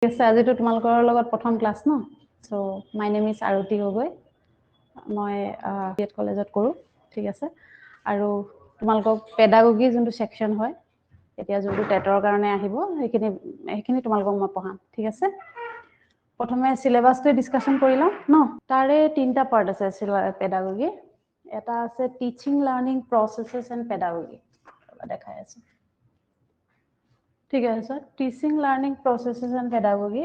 Yes, আজিতো তোমালোকৰ লগত প্ৰথম ক্লাছ ন so my name is Arati Gogoi মই বিএড কলেজত কৰোঁ ঠিক আছে আৰু তোমালোকক পেডাগোগি যোনটো সেকশন হয় এতিয়া যোনটো টেটৰ কাৰণে আহিব সেইখিনি তোমালোকক মই পঢ়াম ঠিক আছে প্ৰথমে সিলেবাসটো ডিসকাশন কৰি লওঁ ন তাৰে তিনটা পাৰ্ট আছে পেডাগোগি এটা আছে teaching learning processes and pedagogy দেখাই আছে ঠিক আছে sir teaching learning processes and pedagogy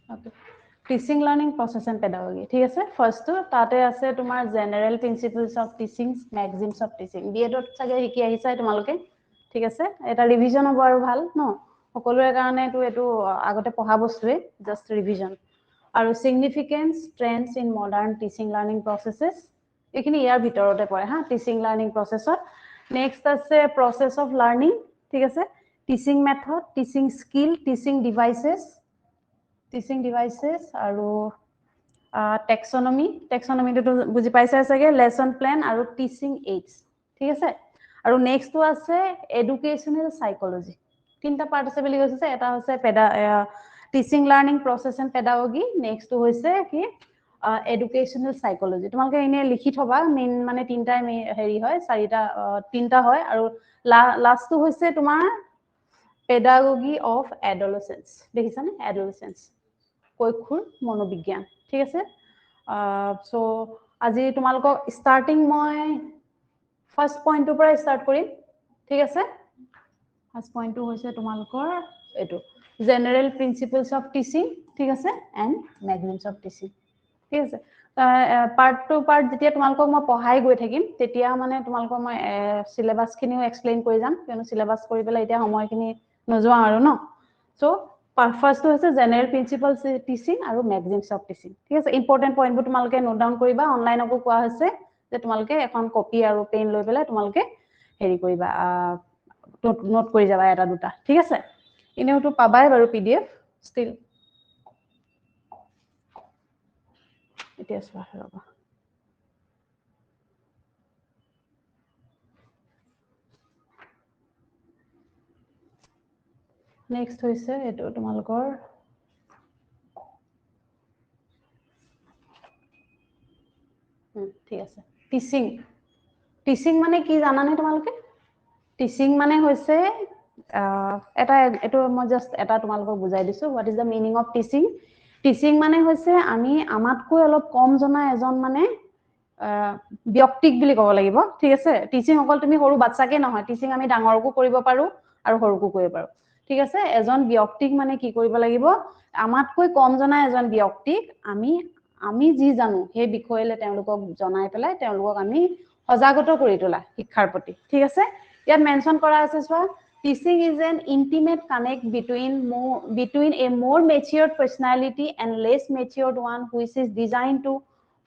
Okay. Teaching learning process and pedagogy ঠিক আছে ফার্স্ট তাতে আছে তোমাৰ general principles of teaching maxims of teaching বিএডত চাগে শিকি আহিছা তোমালোকে ঠিক আছে এটা ৰিভিজন হ'ব আৰু ভাল ন সকলোৰে কাৰণে এটো আগতে পঢ়া বস্তুৱে জাস্ট ৰিভিজন আৰু significance trends in modern teaching learning processes এখিনি ইয়াৰ ভিতৰতে পৰে হা টিচিং লাৰ্নিং প্ৰসেসত নেক্সট আছে প্ৰসেস অফ লাৰ্নিং ঠিক আছে teaching method teaching skill teaching devices আৰু টেক্সোনমিটো বুজি পাইছা চাগে লেসন প্ল্যান আৰু টিচিং এইডস ঠিক আছে আৰু নেক্সটটো আছে এডুকেশনাল সাইকোলজি তিনটা পাৰ্ট আছে বুলি কৈছে এটা হৈছে teaching learning process and pedagogy নেক্সটটো হৈছে কি এডুকেশনাল সাইকোলজি তোমালোকে এনে লিখি থবা মেইন মানে তিনটাই হেৰি হয় তিনটা হয় আৰু লাষ্টটো হৈছে তোমাৰ পেডাগোগি অফ এডোলেসেন্স দেখিছানে এডোলেসেন্স কৈশোৰ মনোবিজ্ঞান ঠিক আছে সো আজি তোমালোকক স্টাৰ্টিং মই ফাৰ্স্ট পয়েন্টৰ পৰা স্টাৰ্ট কৰিম ঠিক আছে ফাৰ্স্ট পয়েন্টটো হৈছে তোমালোকৰ এটো জেনারেল প্রিন্সিপলস অফ টিচিং ঠিক আছে এন্ড ম্যাক্সিমস অফ টিচিং ঠিক আছে পার্ট টু পার্ট যেতিয়া তোমালোকক মই পঢ়াই গৈ থাকিম তেতিয়া মানে তোমালোকক মই সিলেবাসখিনিও এক্সপ্লেইন কৰি যাম কিয়নো সিলেবাস কৰি পেলাই এতিয়া সময়খিনি নজোৱা আৰু ন সো ফাৰ্স্ট হৈছে জেনাৰেল প্ৰিন্সিপলস টিচিং আৰু ম্যাক্সিমস অফ টিচিং ঠিক আছে ইম্পৰ্টেন্ট পয়েন্টবোৰ তোমালোকে নোট ডাউন কৰিবা অনলাইনকো কোৱা হৈছে যে তোমালোকে এখন কপি আৰু পেন লৈ পেলাই তোমালোকে হেৰি কৰিবা নোট কৰি যাবা এটা দুটা ঠিক আছে ইনেওটো পাবাই বাৰু পিডিএফ ষ্টিল এতিয়া চোৱা ৰবা নেক্সট হৈছে এটো তোমালোকৰ ঠিক আছে টিচিং মানে কি জানানে তোমালোকে টিচিং মানে হৈছে এটা এটো মই জাস্ট এটা তোমালোকক বুজাই দিছো what is the meaning of teaching মানে হৈছে আমি আমাতকৈ অলপ কম জনা এজন মানে ব্যক্তিক বুলি ক'ব লাগিব ঠিক আছে টিচিং অকল তুমি সৰু বাচ্চাকে নহয় টিচিং আমি ডাঙৰকো কৰিব পাৰো আৰু সৰুকো কৰিব পাৰো ঠিক আছে এজন ব্যক্তিক মানে কি কৰিব লাগিব আমাতকৈ কম জনা এজন ব্যক্তিক আমি যি জানো সেই বিষয়লে তেওঁলোকক জনাই পেলাই তেওঁলোকক আমি সজাগত কৰি তোলা শিক্ষাৰ প্ৰতি ঠিক আছে ইয়াত মেনশন কৰা আছে চোৱা teaching is an intimate connect between a more matured personality and less matured one which is designed to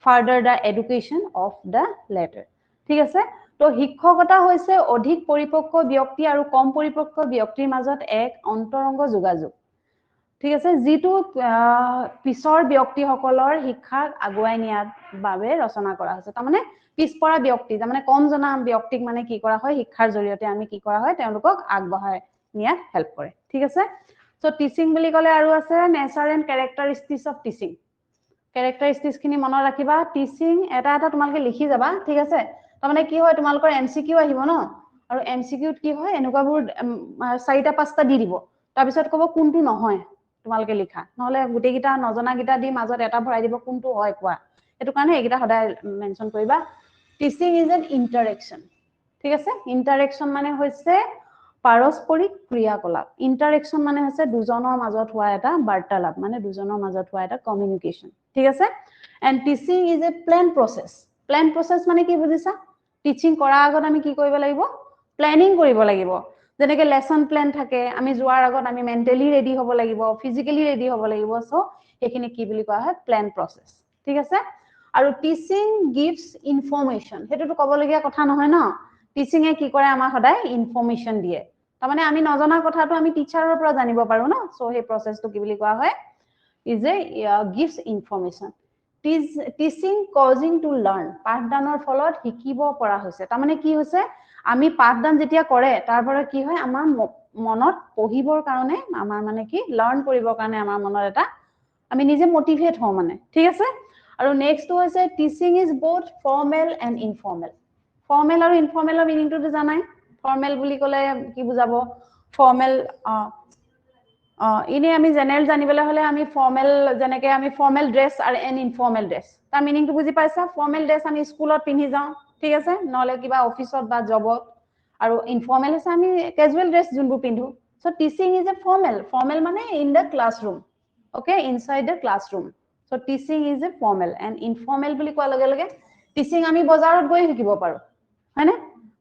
further the education of the latter ঠিক আছে তো শিক্ষকতা হৈছে অধিক পৰিপক্ক ব্যক্তি আৰু কম পৰিপক্ক ব্যক্তিৰ মাজত এক অন্তৰংগ যোগাযোগ ঠিক আছে যেটো পিছৰ ব্যক্তিসকলৰ শিক্ষাক আগুৱাই নিয়াৰ বাবে ৰচনা কৰা হৈছে তাৰ মানে পিছপৰা ব্যক্তি তাৰ মানে কম জনা ব্যক্তিক মানে কি কৰা হয় শিক্ষাৰ জৰিয়তে আমি কি কৰা হয় তেওঁলোকক আগবঢ়াই নিয়াত হেল্প কৰে ঠিক আছে সো টিচিং বুলি ক'লে আৰু আছে নেচাৰ এন্ড ক্যাৰেক্টাৰিষ্টিক্স অফ টিচিং ক্যাৰেক্টাৰিষ্টিক্স খিনি মনত ৰাখিবা টিচিং এটা তোমালোকে লিখি যাবা ঠিক আছে তাৰ মানে কি হয় তোমালোকৰ এমসিকিউ আহিব ন আৰু এমসিকিউত কি হয় এনেকুৱাবোৰ চাৰিটা পাঁচটা দি দিব তাৰ পিছত ক'ব কোনটো নহয় তোমালোকে লিখা নহলে গুটেকিটা নজনা গিটা দি মাজত এটা ভৰাই দিব কোনটো হয় কোৱা এটো কাৰণে একিটা সদায় মেনশন কৰিবা টিচিং ইজ এন ইন্টাৰেকশন ঠিক আছে ইন্টাৰেকশন মানে হৈছে পাৰস্পৰিক ক্ৰিয়াকলাপ ইন্টাৰেকশন মানে হৈছে দুজনৰ মাজত হোৱা এটা বাৰ্তালাপ মানে দুজনৰ মাজত হোৱা এটা কমিউনিকেশন ঠিক আছে and teaching is a plan process মানে কি বুজিছা টিচিং কৰাৰ আগত আমি কি কৰিব লাগিব প্ল্যানিং কৰিব লাগিব যেনেকৈ লেসন প্ল্যান থাকে আমি যোৱাৰ আগত আমি মেন্টালি ৰেডি হ'ব লাগিব ফিজিক্যালি ৰেডি হ'ব লাগিব সো এখিনি কি বুলি কোৱা হয় প্ল্যান প্ৰসেস ঠিক আছে আৰু টিচিং গিভস ইনফৰমেশন হেতুটো ক'বলগীয়া কথা নহয় ন টিচিং এ কি কৰে আমাৰ সদায় ইনফৰমেশন দিয়ে তাৰমানে আমি নজনা কথাটো আমি টিচাৰৰ পৰা জানিব পাৰো না সো হে প্ৰসেসটো কি বুলি কোৱা হয় is a gives information teaching causing to learn পাঠদানৰ ফলত শিকিব পৰা হৈছে তাৰমানে কি হৈছে আমি পাঠদান যেতিয়া কৰে তাৰ পৰা কি হয় আমাৰ মনত পঢ়িবৰ কাৰণে আমাৰ মানে কি লাৰ্ন কৰিবৰ কাৰণে আমাৰ মনত এটা আমি নিজে মোটিভেট হও মানে ঠিক আছে আৰু নেক্সট হৈছে teaching is both formal and informal formal আৰু informal মিনিংটো জানাই formal বুলি ক'লে কি বুজাব formal ইনে আমি জেনাৰেল জানিবলৈ হলে আমি ফৰ্মেল জেনেকে আমি ফৰ্মেল ড্ৰেছ আৰু এন ইনফৰ্মেল ড্ৰেছ তাৰ মিনিংটো বুজি পাইছা ফৰ্মেল ড্ৰেছ আমি স্কুলত পিন্ধি যাওঁ ঠিক আছে নহলে কিবা অফিসত বা জবত আৰু ইনফৰ্মেল আছে আমি ক্যাজুয়াল ড্ৰেছ যোনবোৰ পিন্ধো so teaching is a formal মানে in the classroom okay inside the classroom so teaching is a formal and informal বুলি কোৱা লগে লগে টিচিং আমি বজাৰত গৈ শিকিব পাৰো হয়নে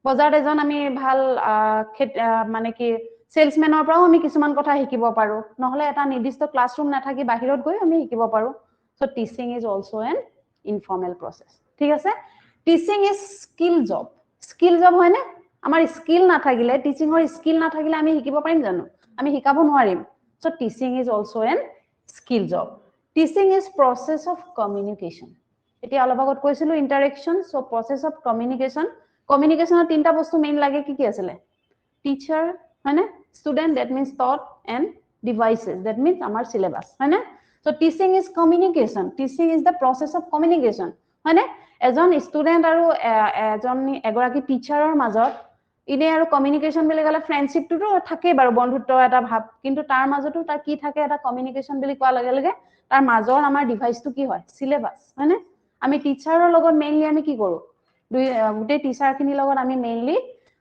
বজাৰত এজন আমি ভাল মানে কি সেলসম্যানৰ পৰাও আমি কিছুমান কথা শিকিব পাৰো নহলে এটা নিৰ্দিষ্ট ক্লাছৰুম নাথাকি বাহিৰত গৈ আমি শিকিব পাৰো so teaching is also N informal process ঠিক আছে টিচিং ইজ স্কিল জব হয়নে আমাৰ স্কিল নাথাকিলে টিচিংৰ স্কিল নাথাকিলে আমি শিকিব পাৰিম জানো আমি শিকাব নোৱাৰিম so teaching is also N skill job teaching is process of communication এতিয়া অলপ আগত কৈছিলো ইন্টাৰেকশন সো প্ৰসেস অফ কমিউনিকেশনৰ তিনটা বস্তু মেইন লাগে কি আছিলে টিচাৰ হয়নে student that means thought and devices that means our syllabus হয়নে so teaching is communication teaching is the process of communication হয়নে এজন স্টুডেন্ট আৰু এগৰাকী টিচাৰৰ মাজত ইনে আৰু কমিউনিকেশন বুলি গলে ফ্ৰেন্ডশিপটো থাকে বাৰু বন্ধুত্ব এটা ভাব কিন্তু তাৰ মাজতো তাৰ কি থাকে এটা কমিউনিকেশন বুলি কোৱা লগে লগে তাৰ মাজৰ আমাৰ ডিভাইসটো কি হয় সিলেবাস হয়নে আমি টিচাৰৰ লগত মেইনলি আমি কি কৰো গুটে টিচাৰখিনিৰ লগত আমি মেইনলি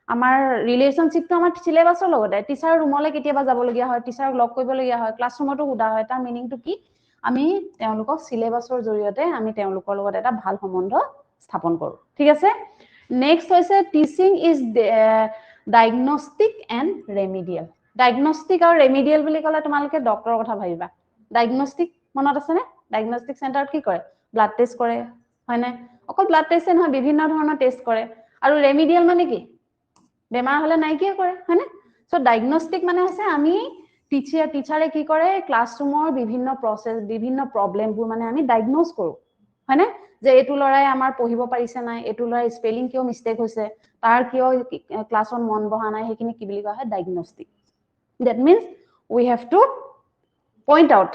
আমাৰ ৰিলেশনশিপটো আমাৰ সিলেবাসৰ লগতে টিচাৰ ৰুমলে কেতিয়াবা যাব লগিয়া হয় টিচাৰক লগ কৰিব লগিয়া হয় ক্লাছৰুমতো উদা হয় তাৰ মিনিংটো কি আমি তেওঁলোকক সিলেবাসৰ জৰিয়তে আমি তেওঁলোকৰ লগত এটা ভাল সম্বন্ধ স্থাপন কৰো ঠিক আছে নেক্সট হৈছে teaching is diagnostic and remedial diagnostic আৰু ৰেমিডিয়েল বুলি ক'লে তোমালোকে ডক্টৰৰ কথা ভাবিবা ডায়াগনস্টিক মনত আছে নে ডায়াগনস্টিক সেন্টাৰত কি কৰে ব্লাড টেষ্ট কৰে হয়নে অকল ব্লাড টেষ্টে নহয় বিভিন্ন ধৰণৰ টেষ্ট কৰে আৰু ৰেমিডিয়েল মানে কি বেমাৰ হলে নাইকিয়া কৰে হয়নে সো ডায়াগনস্টিক মানে আছে আমি টিচাৰে কি কৰে ক্লাছৰুমৰ বিভিন্ন প্ৰসেস বিভিন্ন প্ৰবলেমবোৰ মানে আমি ডায়াগনোজ কৰো হয়নে যে এটু লৰাই আমাৰ পঢ়িব পাৰিছে নাই এটু লৰাই স্পেলিং কিয় মিস্টেক হৈছে তাৰ কিয় ক্লাছত মন বহা নাই হেকিনি কি বুলি কোৱা হয় diagnostic that means we have to point out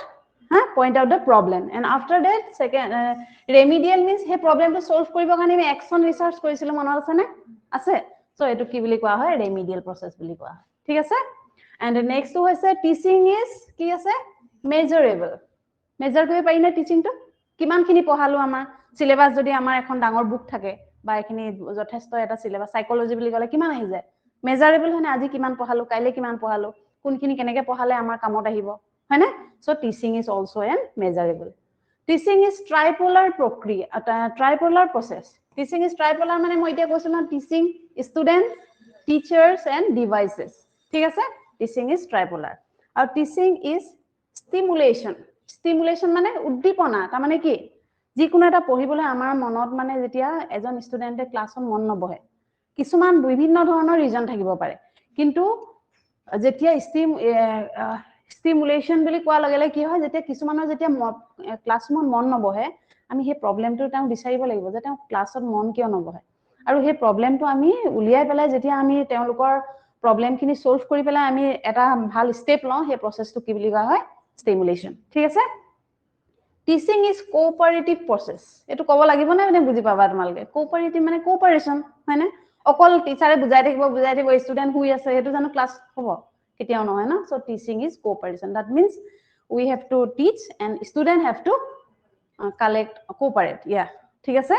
the problem and after that second remedial means he problem to solve কৰিবৰ কাৰণে আমি action research কৰিছিল মনত আছে নে আছে সো এটু কি বুলি কোৱা হয় ৰেমিডিয়েল প্ৰসেস বুলি কোৱা হয় ঠিক আছে and next to হৈছে টিচিং ইজ কি আছে মেজাৰেবল মেজাৰ কৰিব পাৰি না টিচিংটো কিমানখিনি পঢ়ালো আমাৰ সিলেবাস যদি আমাৰ এখন ডাঙৰ বুক থাকে বা এখিনি যথেষ্ট এটা সিলেবাস সাইকোলজি বুলি ক'লে কিমান আহি যায় মেজাৰেবল হয়নে আজি কিমান পঢ়ালো কাইলে কিমান পঢ়ালো কোনখিনি কেনেকে পঢ়ালে আমাৰ কামত আহিব হয়নে so teaching is also an measurable teaching is tripolar প্ৰক্ৰিয়া tripolar process teaching is tripolar মানে মই এতিয়া কৈছো না teaching student teachers and devices ঠিক আছে টিচিং ইজ ট্ৰাইপোলাৰ আৰু টিচিং ইজ স্টিমুলেশন মানে উদ্দীপনা তাৰ মানে কি যিকোনো এটা পঢ়িবলৈ আমাৰ মনত মানে যেতিয়া এজন ষ্টুডেন্টে ক্লাছত মন নবহে কিছুমান বিভিন্ন ধৰণৰ ৰিজন থাকিব পাৰে কিন্তু যেতিয়া স্টিমুলেশন বুলি কোৱা লগে কি হয় যেতিয়া কিছুমানৰ যেতিয়া ক্লাছৰুমত মন নবহে আমি সেই প্ৰবলেমটো তাক বিচাৰিব লাগিব যে তেওঁ ক্লাছত মন কিয় নবহে আৰু সেই প্ৰবলেমটো আমি উলিয়াই পেলাই যেতিয়া আমি তেওঁলোকৰ প্ৰবলেমখিনি সলভ কৰি পেলাই আমি এটা ভাল স্টেপ লওঁ সেই প্ৰসেসটো কি বুলি কোৱা হয় স্টিমুলেশন ঠিক আছে টিচিং ইজ কোঅপাৰেটিভ প্ৰসেস এটো ক'ব লাগিব না মানে বুজি পাবা তোমালকে কোঅপাৰেটিভ মানে কোঅপাৰেশন হয়নে অকল টিচাৰে বুজাই থাকিব ষ্টুডেন্ট হুই আছে হেতু জানো ক্লাছ হ'ব কেতিয়াও নহয় না so teaching is cooperation that means we have to teach and student have to cooperate yeah ঠিক আছে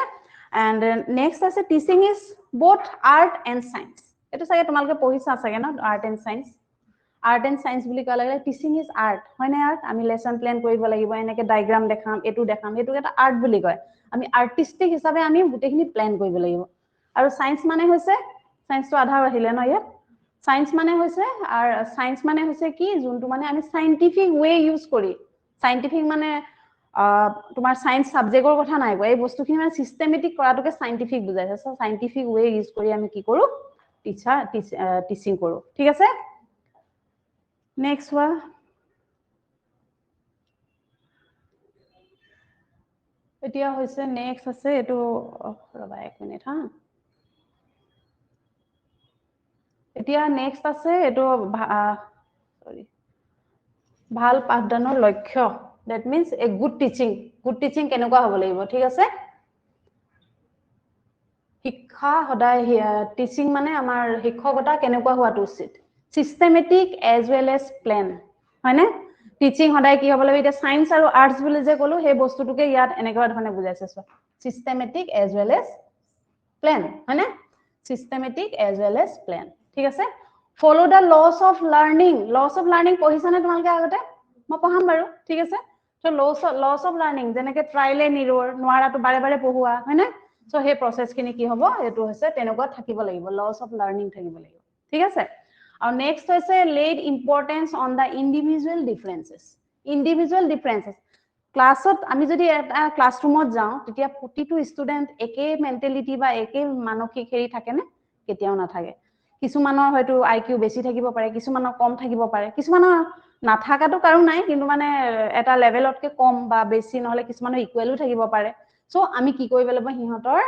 and next আছে teaching is both art and science এটো সাগে তোমালকে পঢ়িছা সাগে না art and science বুলি কলা লাগে টিচিং ইজ আৰ্ট হয়নে আৰ্ট আমি লেসন প্ল্যান কৰিব লাগিব এনেকে ডায়াগ্ৰাম দেখাম এটু এটা আৰ্ট বুলি কয় আমি আৰ্টিস্টিক হিচাপে আমি গুটেখিনি প্ল্যান কৰিব লাগিব আৰু সায়েন্স মানে হৈছে সায়েন্সটো আধা আহিলে ন ইয়াত সায়েন্স মানে হৈছে কি যোনটো মানে আমি সাইন্টিফিক ওয়ে ইউজ কৰি সাইন্টিফিক মানে তোমাৰ সায়েন্স সাবজেক্টৰ কথা নাই কোৱা এই বস্তুখিনি মানে সিস্টেমেটিক কৰাটোকে সাইন্টিফিক বুজাইছে সো সাইন্টিফিক ওয়ে ইউজ কৰি আমি কি কৰো টিচিং কৰো ঠিক আছে নেক্সট ওয়া এতিয়া হৈছে নেক্সট আছে এটো ৰবা এক মিনিট হা এতিয়া নেক্সট আছে এটো সৰি ভাল পাঠদানৰ লক্ষ্য that means a good teaching কেনেকুৱা হ'ব লাগিব ঠিক আছে শিক্ষা সদায় টিচিং মানে আমাৰ শিক্ষকতা কেনেকুৱা হোৱাটো উচিত systematic as well as plan হয়নে টিচিং সদায় কি হ'ব লাগিব এটা সায়েন্স আৰু আৰ্টস বুলি যে কলো সেই বস্তুটোকে ইয়াত এনেকুৱা ধৰণে বুজাইছে systematic as well as plan হয়নে systematic as well as plan ঠিক আছে follow the laws of learning পঢ়িছানে তোমালোকে আগতে মই পঢ়াম বাৰু ঠিক আছে so laws of learning যেনেকে trial and error নোৱাৰাটো বাৰে বাৰে পঢ়ুৱা হয়নে so সেই process খিনি কি হ'ব এটো হৈছে তেনেকুৱা থাকিব লাগিব laws of learning থাকিব লাগিব ঠিক আছে আৰু নেক্সট হৈছে laid importance on the individual differences ক্লাছত আমি যদি এটা ক্লাছৰুমত যাওঁ তেতিয়া প্ৰতিটো ষ্টুডেন্ট একে মেন্টালিটি বা একে মানসিক হেৰি থাকে নে কেতিয়াও নাথাকে কিছুমানৰ হয়তো আইকিউ বেছি থাকিব পাৰে কিছুমানৰ কম থাকিব পাৰে কিছুমানৰ নাথাকাটো কাৰণ নাই কিন্তু মানে এটা লেভেলতকে কম বা বেছি নহলে কিছুমানৰ ইকুৱেলো থাকিব পাৰে সো আমি কি কৰিব লাগিব হিহঁতৰ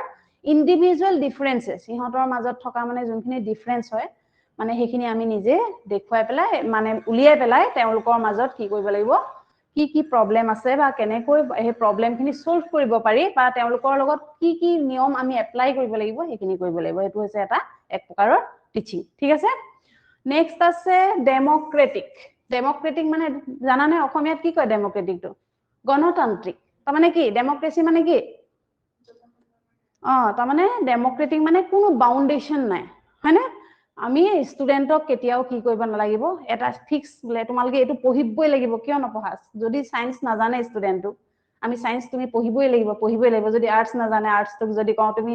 ইন্ডিভিজুৱেল ডিফাৰেন্সেস হিহঁতৰ মাজত থকা মানে যোনখিনি ডিফাৰেন্স হয় মানে হেখিনি আমি নিজে দেখুৱাই পেলাই মানে উলিয়াই পেলাই তেওঁলোকৰ মাজত কি কৰিব লাগিব কি প্ৰবলেম আছে বা কেনেকৈ এই প্ৰবলেমখিনি সলভ কৰিব পাৰি বা তেওঁলোকৰ লগত কি নিয়ম আমি এপ্লাই কৰিব লাগিব হেখিনি কৰিব লাগিব এটো হৈছে এটা এক প্ৰকাৰৰ টিচিং ঠিক আছে নেক্সট আছে ডেমোক্ৰেটিক মানে জানানে অসমীয়াত কি কয় ডেমোক্ৰেটিকটো গণতান্ত্ৰিক তাৰ মানে কি ডেমোক্ৰেসি মানে কি তাৰ মানে ডেমোক্ৰেটিক মানে কোনো বাউন্ডেশন নাই হয়নে আমি ষ্টুডেন্টক কেতিয়াও কি কৰিব নালাগিব এটা ফিক্স বলে তোমালকে এটো পঢ়িবই লাগিব কিয় নপঢ়া যদি সায়েন্স নাজানে ষ্টুডেন্টটো আমি সায়েন্স তুমি পঢ়িবই লাগিব যদি আৰ্টস নাজানে আৰ্টসটোক যদি কও তুমি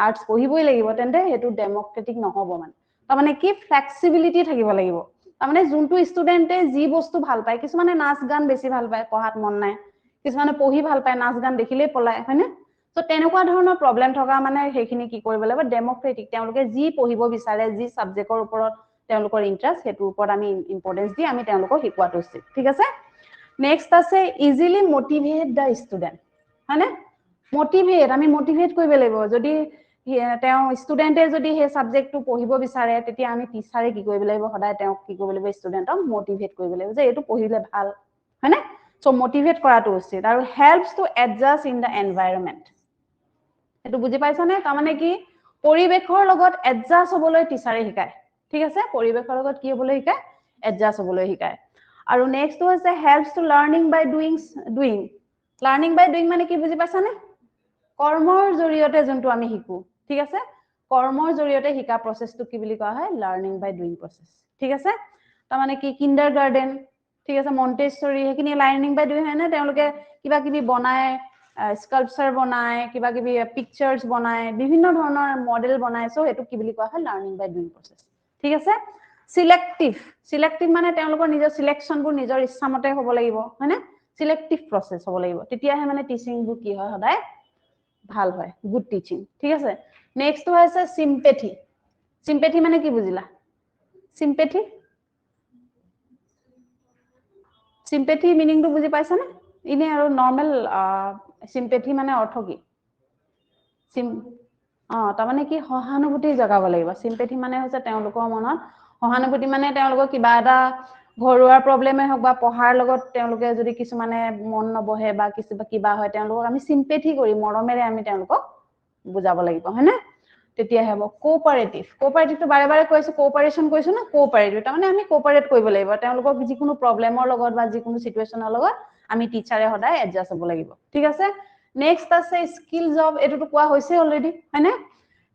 আৰ্টস পঢ়িবই লাগিব তেন্তে হেতু ডেমোক্ৰেটিক নহব মানে তাৰ মানে কি ফ্লেক্সিবিলিটি থাকিব লাগিব তাৰ মানে যোনটো ষ্টুডেন্টে যি বস্তু ভাল পায় কিছুমানে নাচ গান বেছি ভাল পায় পঢ়াত মন নাই কিছুমানে পঢ়ি ভাল পায় নাচ গান দেখিলেই পলায় হয়নে সো তেনেকুৱা ধৰণৰ প্ৰবলেম থকা মানে হেখিনি কি কৰিব লাগিব ডেমোক্ৰেটিক তেওঁলোকে যি পঢ়িব বিচাৰে যি সাবজেক্টৰ ওপৰত তেওঁলোকৰ ইন্টাৰেষ্ট হেতুৰ ওপৰত আমি ইম্পৰ্টেন্স দি আমি তেওঁলোকক শিকোৱাটো উচিত ঠিক আছে নেক্সট আছে ইজিলি মোটিভেট দা ষ্টুডেন্ট হয়নে আমি মোটিভেট কৰিব লাগিব যদি তেওঁ ষ্টুডেন্টে যদি হে সাবজেক্টটো পঢ়িব বিচাৰে তেতিয়া আমি টিচাৰে কি কৰিব লাগিব সদায় তেওঁক কি কৰিব লাগিব ষ্টুডেন্টক মোটিভেট কৰিব লাগিব যে এটো পঢ়িলে ভাল হয়নে সো মোটিভেট কৰাটো উচিত আৰু helps to adjust in the environment এটো বুজি পাইছানে তাৰ মানে কি পৰিবেশৰ লগত এডজাস্ট হবলৈ টিচাৰে শিকায় ঠিক আছে পৰিবেশৰ লগত কি হবলৈ শিকায় এডজাস্ট হবলৈ শিকায় আৰু নেক্সট হৈছে helps to learning by doing মানে কি বুজি পাইছানে কৰ্মৰ জৰিয়তে যোনটো আমি শিকো ঠিক আছে কৰ্মৰ জৰিয়তে শিকা প্ৰসেসটো কি বুলি কোৱা হয় লাৰ্নিং বাই ডুইং প্ৰসেস ঠিক আছে তাৰ মানে কি কিন্ডাৰগাৰ্টেন ঠিক আছে মন্টেছৰী হেখিনি লাৰ্নিং বাই ডুইং হয় না তেওঁলোকে কিবা কিবি বনায় স্কাল্পচাৰ বনায় কিবা কিবি পিকচাৰ্স বনায় বিভিন্ন ধৰণৰ মডেল বনায় সো হেতু কি বুলি কোৱা হয় লাৰ্নিং বাই ডুইং প্ৰসেস ঠিক আছে সিলেক্টিভ মানে তেওঁলোকৰ নিজৰ সিলেকশনবোৰ নিজৰ ইচ্ছামতে হ'ব লাগিব হয়নে সিলেক্টিভ প্ৰসেস হ'ব লাগিব তেতিয়াহে মানে টিচিং বু কি হয় সদায় ভাল হয় গুড টিচিং ঠিক আছে নেক্সট হৈছে সিম্পেথি মানে কি বুজিলা সিম্পেথি মিনিংটো বুজি পাইছানে ইনে আৰু নৰমাল সিম্পেথি মানে অৰ্থ কি তাৰ মানে কি সহানুভূতি জগাব লাগিব সিম্পেথি মানে হৈছে তেওঁলোকৰ মনত সহানুভূতি মানে তেওঁলোকৰ কিবা এটা ঘৰুৱা প্ৰবলেমে হওক বা পঢ়াৰ লগত তেওঁলোকে যদি কিছুমানে মন নবহে বা কিবা হয় তেওঁলোকক আমি সিম্পেথি কৰি মৰমেৰে আমি তেওঁলোকক বুজাব লাগিব হয়নে তেতিয়া হ'ব কোঅপাৰেটিভটো বাৰে বাৰে কৈছো কোঅপাৰেচন কৈছো না কোঅপাৰেটিভ তাৰ মানে আমি কোঅপাৰেট কৰিব লাগিব তেওঁলোকক যিকোনো প্ৰবলেমৰ লগত বা যিকোনো সিচুৱেচনৰ লগত আমি টিচাৰে সদায় এডজাস্ট হ'ব লাগিব ঠিক আছে নেক্সট আছে স্কিলস অফ এটোটো কোৱা হৈছে অলৰেডি হয়নে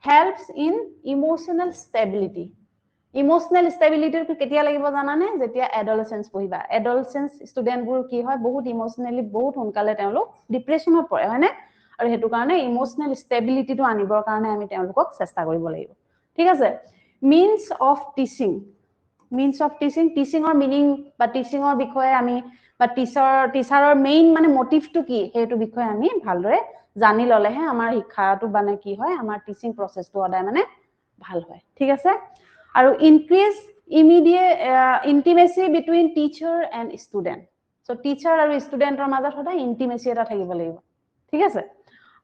হেল্পস ইন ইমোশনাল ষ্টেবিলিটি টো কেতিয়া লাগিব জানানে যেতিয়া এডolescence পঢ়িবা এডolescence ষ্টুডেন্টবোৰ কি হয় বহুত ইমোশনালি বহুত সোনকালে তেওঁলোক ডিপ্ৰেছনত পৰে হয়নে আৰু হেতু কাৰণে ইমোশনাল ষ্টেবিলিটিটো আনিবৰ কাৰণে আমি তেওঁলোকক চেষ্টা কৰিব লাগিব ঠিক আছে মিন্স অফ টিচিংৰ মিনিং বা টিচিংৰ বিষয়ে আমি বা টিচাৰৰ মেইন মানে মোটিভটো কি সেইটো বিষয়ে আমি ভালদৰে জানি ললেহে আমাৰ শিক্ষাটো মানে কি হয় আমাৰ টিচিং প্ৰসেসটো সদায় মানে ভাল হয় ঠিক আছে আৰু increase immediate intimacy between teacher and student so teacher আৰু ষ্টুডেন্টৰ মাজত সদায় ইন্টিমেসি এটা থাকিব লাগিব ঠিক আছে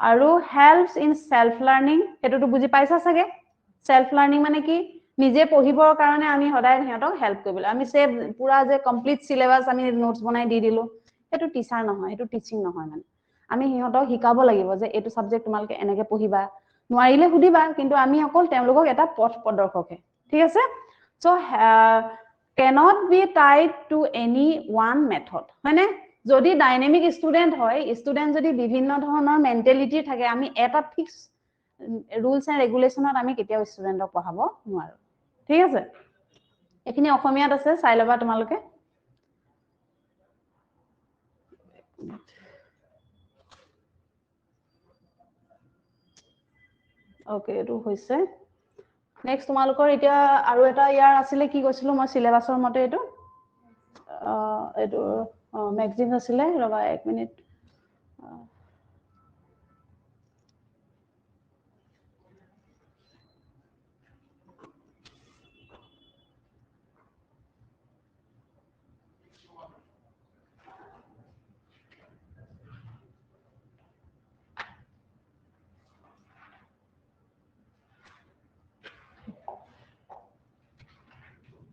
আৰু হেল্পস ইন সেলফ লাৰ্নিং হেতুটো বুজি পাইছা সাগে সেলফ লাৰ্নিং মানে কি নিজে পঢ়িবৰ কাৰণে আমি সদায় হিহঁতক হেল্প কৰিবলৈ আমি সে পুৰা যে কমপ্লিট সিলেবাস আমি নোটস বনাই দি দিলো হেতু টিচাৰ নহয় হেতু টিচিং নহয় মানে আমি হিহঁতক শিকাব লাগিব যে এটো সাবজেক্ট তোমালকে এনেকে পঢ়িবা নোৱাৰিলে সুধিবা কিন্তু আমি অকল তেওঁলোকক এটা পথ প্ৰদৰ্শকহে ঠিক আছে so cannot be tied to any one method মানে যদি ডাইনামিক স্টুডেন্ট হয় স্টুডেন্ট যদি বিভিন্ন ধৰণৰ মেন্টালিটি থাকে আমি এটা ফিক্স rules and regulations আমি কেতিয়াও ষ্টুডেন্টক পঢ়াব নোৱাৰো ঠিক আছে এখিনি অসমীয়াত আছে চাই লবা তোমালোকে ওকে এটো হৈছে নেক্সট তোমালোকৰ এতিয়া আৰু এটা ইয়াৰ আছিলে কি কৈছিলো মই সিলেবাসৰ মতে এটো এটো ম্যাগজিন আছিলে ৰবা 1 মিনিট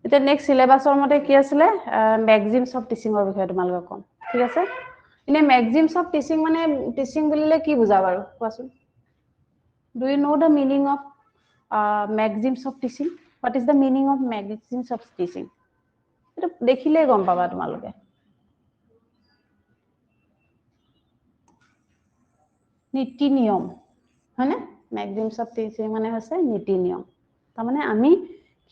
এটা নেক্সট সিলেবাসৰ মতে কি আছিলে ম্যাগজিনস অফ টিচিংৰ বিষয়ে তোমালোকক কম ঠিক আছে ইনে ম্যাগজিনস অফ টিচিং মানে টিচিং বুলিলে কি বুজা বাৰু কোৱাচোন do you know the meaning of ম্যাগজিনস of teaching what is the meaning of ম্যাগজিনস of teaching এটা দেখিলে গম পাবা তোমালোকে নীতি নিয়ম হয়নে ম্যাগজিনস অফ টিচিং মানে হৈছে নীতি নিয়ম তাৰ মানে আমি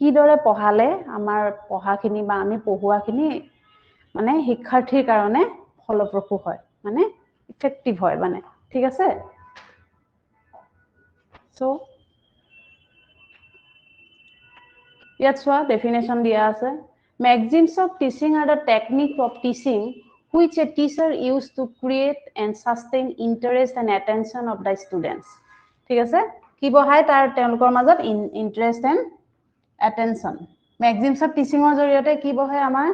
কি দৰে পঢ়ালে আমাৰ পঢ়াখিনি বা আমি পঢ়ুৱাখিনি মানে শিক্ষাৰ্থীৰ কাৰণে ফলপ্ৰসূ হয় মানে ইফেক্টিভ হয় মানে ঠিক আছে সো ইয়াত চোৱা ডেফিনেশন দিয়া আছে ম্যাগজিনস of teaching are the technique of teaching which a teacher used to create and sustain interest and attention of the students ঠিক আছে কি বহাই তাৰ তেওঁলোকৰ মাজত interest and attention maxims of টিচিংৰ জৰিয়তে কি বহাই আমাৰ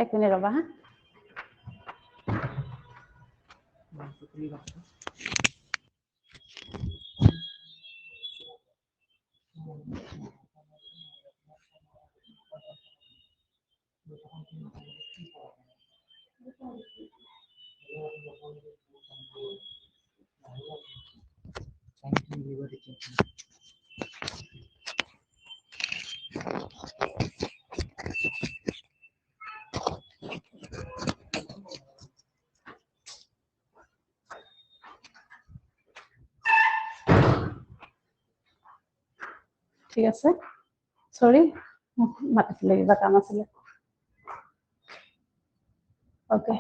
এক মিনিট ৰবা হা ঠিক আছে সরি মাতিছিলে কিবা কাম আছিলে ওকে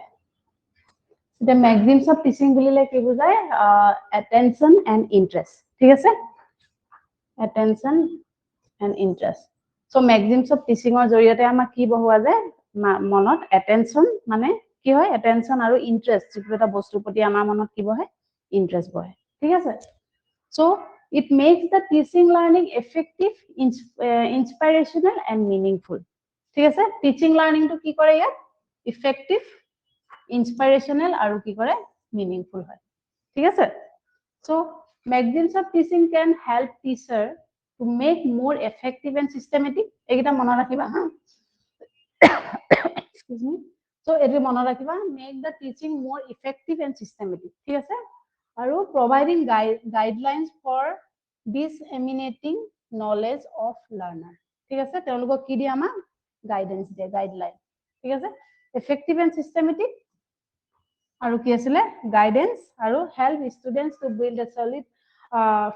the ম্যাগজিনস অফ টিচিং বুলিলে কি বুজায় attention and interest ঠিক আছে attention and interest so maxims of টিচিংৰ জৰিয়তে আমাৰ কি বহোৱা যায় মনত attention মানে কি হয় attention আৰু interest যিটো এটা বস্তুৰ প্ৰতি আমাৰ মনত কি বহে interest বহে ঠিক আছে so it makes the teaching learning effective inspirational and meaningful ঠিক আছে teaching learning to কি কৰে ইয়াত effective inspirational আৰু কি কৰে meaningful হয় ঠিক আছে so magazines of teaching can help teacher to make more effective and systematic এইটা মনত ৰাখিবা হা excuse me so এটো মনত ৰাখিবা make the teaching more effective and systematic ঠিক আছে আৰু providing guidelines for disseminating knowledge of learner ঠিক আছে তেওঁলোকক কি দিয়ে আমাক গাইডেন্স দিয়ে গাইডলাইন ঠিক আছে effective and systematic আৰু কি আছিলে গাইডেন্স আৰু help students to build a solid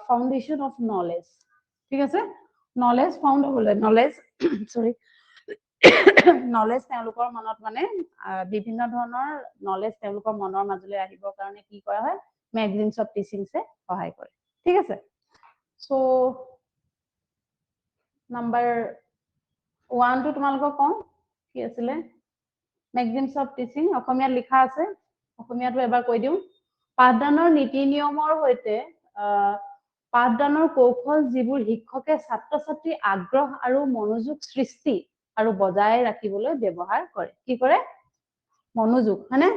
foundation of knowledge ঠিক আছে knowledge found হলে knowledge sorry knowledge তেওঁলোকৰ মনত মানে বিভিন্ন ধৰণৰ knowledge তেওঁলোকৰ মনৰ মাজলৈ আহিবৰ কাৰণে কি কৰা হয় magazines of teaching সহায় কৰে ঠিক আছে so নাম্বাৰ 1 টো তোমালোকক কম কি আছিলে মেক্সিমছ অফ টিচিং অসমীয়াত লিখা আছে অসমীয়াটো এবাৰ কৈ দিওঁ পাঠদানৰ নীতি নিয়মৰ সৈতে পাঠদানৰ কৌশল যিবোৰ শিক্ষকে ছাত্ৰ ছাত্ৰী আগ্ৰহ আৰু মনোযোগ সৃষ্টি আৰু বজাই ৰাখিবলৈ ব্যৱহাৰ কৰে কি কৰে মনোযোগ হয়নে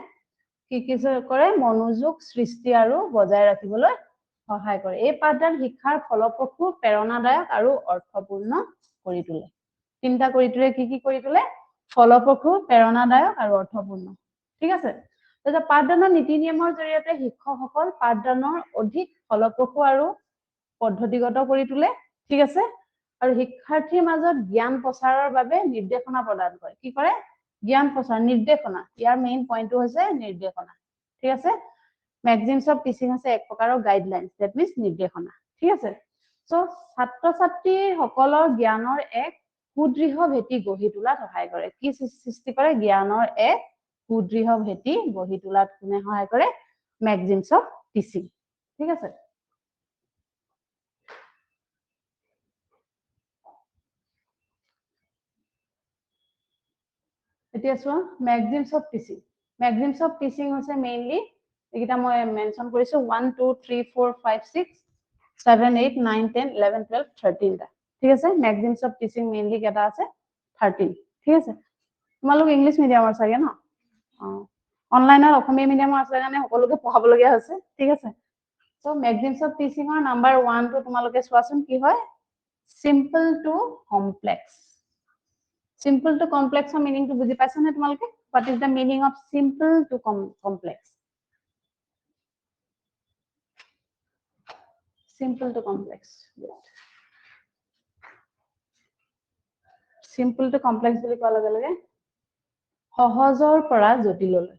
কি কি কৰে মনোযোগ সৃষ্টি আৰু বজাই ৰাখিবলৈ সহায় কৰে এই পাঠদান শিক্ষাৰ ফলপ্ৰসূ প্ৰেৰণাদায়ক আৰু অৰ্থপূৰ্ণ কৰি তোলে চিন্তা কৰি তোলে কি কৰি তোলে ফলপ্ৰসূ প্ৰেৰণাদায়ক আৰু অৰ্থপূৰ্ণ ঠিক আছে তেতিয়া পাঠদানৰ নীতি নিয়মৰ জৰিয়তে শিক্ষকসকল পাঠদানৰ অধিক ফলপ্ৰসূ আৰু পদ্ধতিগত কৰি তোলে ঠিক আছে আৰু শিক্ষাৰ্থীৰ মাজত জ্ঞান প্ৰচাৰৰ বাবে নিৰ্দেশনা প্ৰদান কৰে কি কৰে জ্ঞান প্ৰচাৰ নিৰ্দেশনা ইয়াৰ মেইন পইণ্টটো হৈছে নিৰ্দেশনা ঠিক আছে মেক্সিমছ অফ টিচিং আছে এক প্ৰকাৰৰ গাইডলাইনছ দ্যাট মিন্স নিৰ্দেশনা ঠিক আছে সো ছাত্ৰ ছাত্ৰীসকলৰ জ্ঞানৰ এক সুদৃঢ় ভেটি গঢ়ি তোলাত সহায় কৰে কি সৃষ্টি কৰে জ্ঞানৰ এক সুদৃঢ় ভেটি গঢ়ি তোলাত কোনে সহায় কৰে মেক্সিমছ অফ টিচিং ঠিক আছে এতিয়া চোৱা মেক্সিমছ অফ টিচিং হৈছে মেইনলি এইকেইটা মই মেনশ্যন কৰিছো 1 2 3 4 5 6 7 8 9 10 11 12 13 টা ঠিক আছে মেক্সিমছ অফ টিচিং মেইনলি কেইটা আছে 13 ঠিক আছে তোমালোক ইংলিশ মিডিয়ামৰ চাগে ন অনলাইনত অসমীয়া মিডিয়ামৰ আছে কাৰণে সকলোকে পঢ়াবলগীয়া হৈছে ঠিক আছে সো মেক্সিমছ অফ টিচিঙৰ নাম্বাৰ 1 টো তোমালোকে চোৱাচোন কি হয় simple to complex Simple to complex meaning to বুজি পাইছা নে তোমালোকে what is the meaning of simple to complex simple to complex simple to complex বুলি কোৱাৰ লগে লগে সহজৰ পৰা জটিললৈ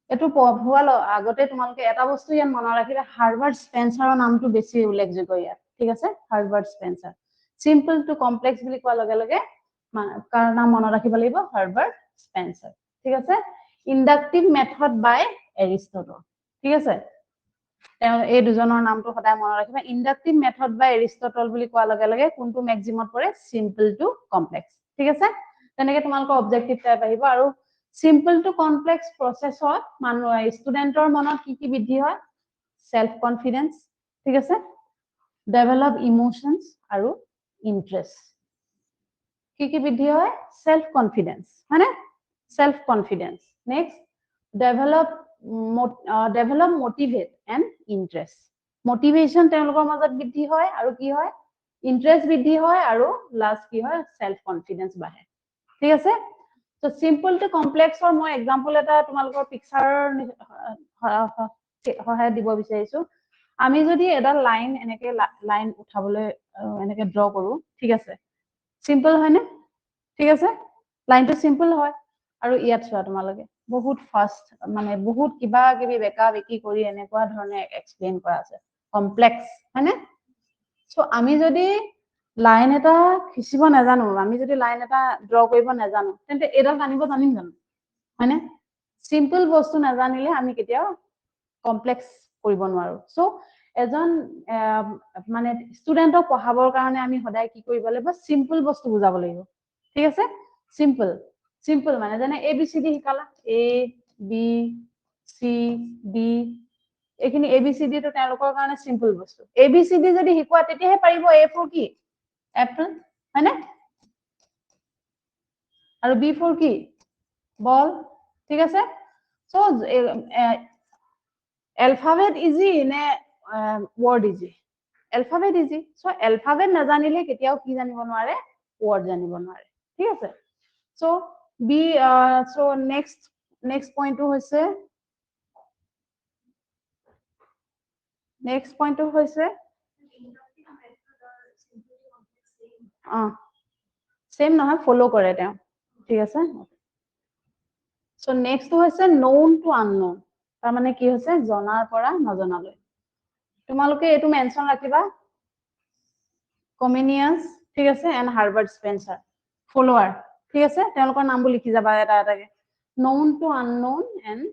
এটো পঢ়োৱাৰ আগতে তোমালোকে এটা বস্তু ইয়াত মনত ৰাখিবা হাৰ্ভাৰ্ড স্পেন্সাৰৰ নামটো বেছি উল্লেখযোগ্য ইয়াত ঠিক আছে Herbert Spencer simple to complex বুলি কোৱাৰ লগে লগে কাৰ নাম মনত ৰাখিব লাগিব হাৰ্ভাৰ্ড স্পেন্সাৰ ঠিক আছে ইন্ডাক্টিভ মেথড বাই এৰিষ্টটল ঠিক আছে এই দুজনৰ নামটো সদায় মনত ৰাখিবা ইন্ডাক্টিভ মেথড বাই এৰিষ্টটল বুলি কোৱাৰ লগে লগে কোনটো মেক্সিমত পৰে সিম্পল টু কমপ্লেক্স ঠিক আছে তেনেকে তোমালোকৰ অবজেক্টিভ টাইপ আহিব আৰু সিম্পল টু কমপ্লেক্স প্ৰসেছত মানুহ ষ্টুডেন্টৰ মনত কি বৃদ্ধি হয় সেলফ কনফিডেন্স ঠিক আছে ডেভেলপ ইমোশনস আৰু ইন্টাৰেষ্ট কি বৃদ্ধি হয় সেলফ কনফিডেন্স মানে self confidence next develop motivate and interest motivation তেওঁলোকৰ মাজত বৃদ্ধি হয় আৰু কি হয় ইন্টাৰেষ্ট বৃদ্ধি হয় আৰু লাষ্ট কি হয় সেলফ কনফিডেন্স বাঢ়ে ঠিক আছে So simple to complex or মই example এটা তোমালোকৰ পিকচাৰৰ সহায় দিব বিচাৰিছো আমি যদি এটা লাইন এনেকে লাইন উঠাবলৈ এনেকে ড্ৰ কৰো ঠিক আছে সিম্পল হয় নে ঠিক আছে লাইনটো সিম্পল হয় আৰু ইয়াত চোৱা তোমালোকে বহুত ফাষ্ট মানে বহুত কিবা কিবি বেকা বেকি কৰি এনেকুৱা ধৰণে এক্সপ্লেইন কৰা আছে কমপ্লেক্স হয়নে সো আমি যদি লাইন এটা খিচিব নাজানো আমি যদি লাইন এটা ড্ৰ কৰিব নাজানো তেন্তে এডাল টানিব জানিম জানো হয়নে সিম্পল বস্তু নাজানিলে আমি কেতিয়াও কমপ্লেক্স কৰিব নোৱাৰো সো এজন মানে ষ্টুডেন্টক পঢ়াবৰ কাৰণে আমি সদায় কি কৰিব লাগিব সিম্পল বস্তু বুজাব লাগিব ঠিক আছে সিম্পল মানে যেনে ABCD শিকালা A B C D এইখিনি ABCD তো তেওঁলোকৰ কাৰণে সিম্পল বস্তু ABCD যদি শিকোৱা তেতিয়াহে পাৰিব A for কি এপল হয়নে আৰু B for কি বল ঠিক আছে সো alphabet easy নে word easy alphabet easy so alphabet নাজানিলে কেতিয়াও কি জানিব নোৱাৰে word জানিব নোৱাৰে ঠিক আছে so B so next point to হৈছে next point to হৈছে same নহয় follow কৰে তেওঁ ঠিক আছে so next to হৈছে known to unknown তাৰ মানে কি হৈছে জনাৰ পৰা নজনালৈ তোমালোকে এটো মেনশন ৰাখিবা কমিনিয়াস ঠিক আছে এন্ড হাৰ্ভাৰ্ড স্পেন্সাৰ ফলোৱাৰ ঠিক আছে তেওঁলোকৰ নামবোৰ লিখি যাবা এটা এটাকে known to unknown and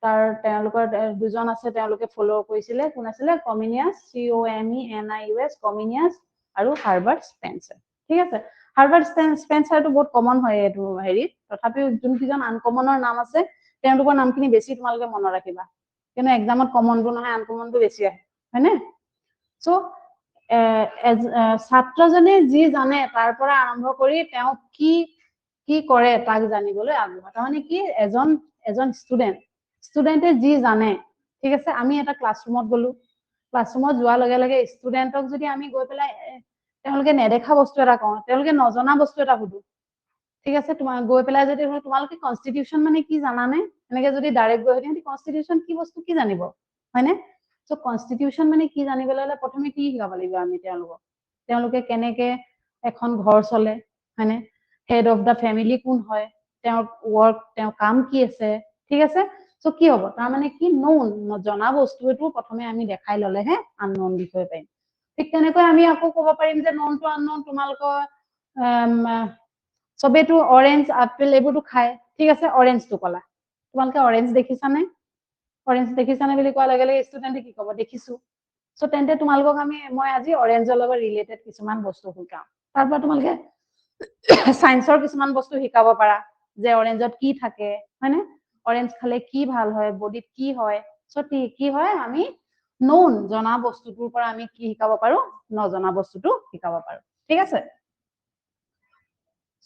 তাৰ তেওঁলোকৰ দুজন আছে তেওঁলোকে ফলো কৰিছিলে কোন আছিলে কমিনিয়াছ COMENIUS কমিনিয়াছ আৰু হাৰ্বাৰ্ট স্পেন্সাৰ ঠিক আছে হাৰ্বাৰ্ট স্পেন্সাৰটো বহুত কমন হয় এইটো হেৰি তথাপিও যোন কিজন আনকমনৰ নাম আছে তেওঁলোকৰ নামখিনি বেছি তোমালোকে মনত ৰাখিবা কিন্তু এক্সামত কমনটো নহয় আনকমনটো বেছি আহে হয়নে সো ছাত্ৰজনে যি জানে তাৰ পৰা আৰম্ভ কৰি তেওঁ কি কি কৰে তাক জানিবলৈ আগ্ৰহ তাৰমানে কি এজন ষ্টুডেণ্টে যি জানে ঠিক আছে আমি এটা ক্লাছৰুমত গলো ক্লাছৰুমত যোৱাৰ লগে লগে ষ্টুডেণ্টক যদি আমি গৈ পেলাই তেওঁলোকে নেদেখা বস্তু এটা কওঁ তেওঁলোকে নজনা বস্তু এটা সুধো ঠিক আছে তোমাৰ গৈ পেলাই যদি তোমালোকে কনষ্টিটিউশ্যন মানে কি জানানে এনেকে যদি ডাইৰেক্ট গৈ সিহঁতি কনষ্টিটিউশ্যন কি বস্তু কি জানিব হয়নে সো কনষ্টিটিউশ্যন মানে কি জানিবলৈ হ'লে প্ৰথমে কি শিকাব লাগিব আমি তেওঁলোকে কেনেকে এখন ঘৰ চলে হয়নে হেড অফ দা ফেমিলি কোন হয় তেওঁৰ ৱৰ্ক তেওঁৰ কাম কি আছে ঠিক আছে সো কি হ'ব তাৰমানে কি নন নজনা বস্তুটো প্ৰথমে আমি দেখাই ললেহে আননন বিষয় পাৰিম ঠিক তেনেকৈ আমি আকৌ ক'ব পাৰিম যে নন টু আননন তোমালোকৰ সবেতো অৰেঞ্জ আপেল এইবোৰতো খায় ঠিক আছে অৰেঞ্জটো কলা তোমালোকে অৰেঞ্জ দেখিছানে বুলি কোৱাৰ লগে লগে ষ্টুডেণ্টে কি ক'ব দেখিছো সো তেন্তে তোমালোকক মই আজি অৰেঞ্জৰ লগত ৰিলেটেড কিছুমান বস্তু শিকাম তাৰ পৰা তোমালোকে সায়েন্সৰ কিছুমান বস্তু শিকাব পাৰা যে অৰেঞ্জত কি থাকে হয়নে অৰেঞ্জ খালে কি ভাল হয় বডিত কি হয় সো কি হয় আমি নন জনা বস্তুটোৰ পৰা আমি কি শিকাব পাৰো নজনা বস্তুটো শিকাব পাৰো ঠিক আছে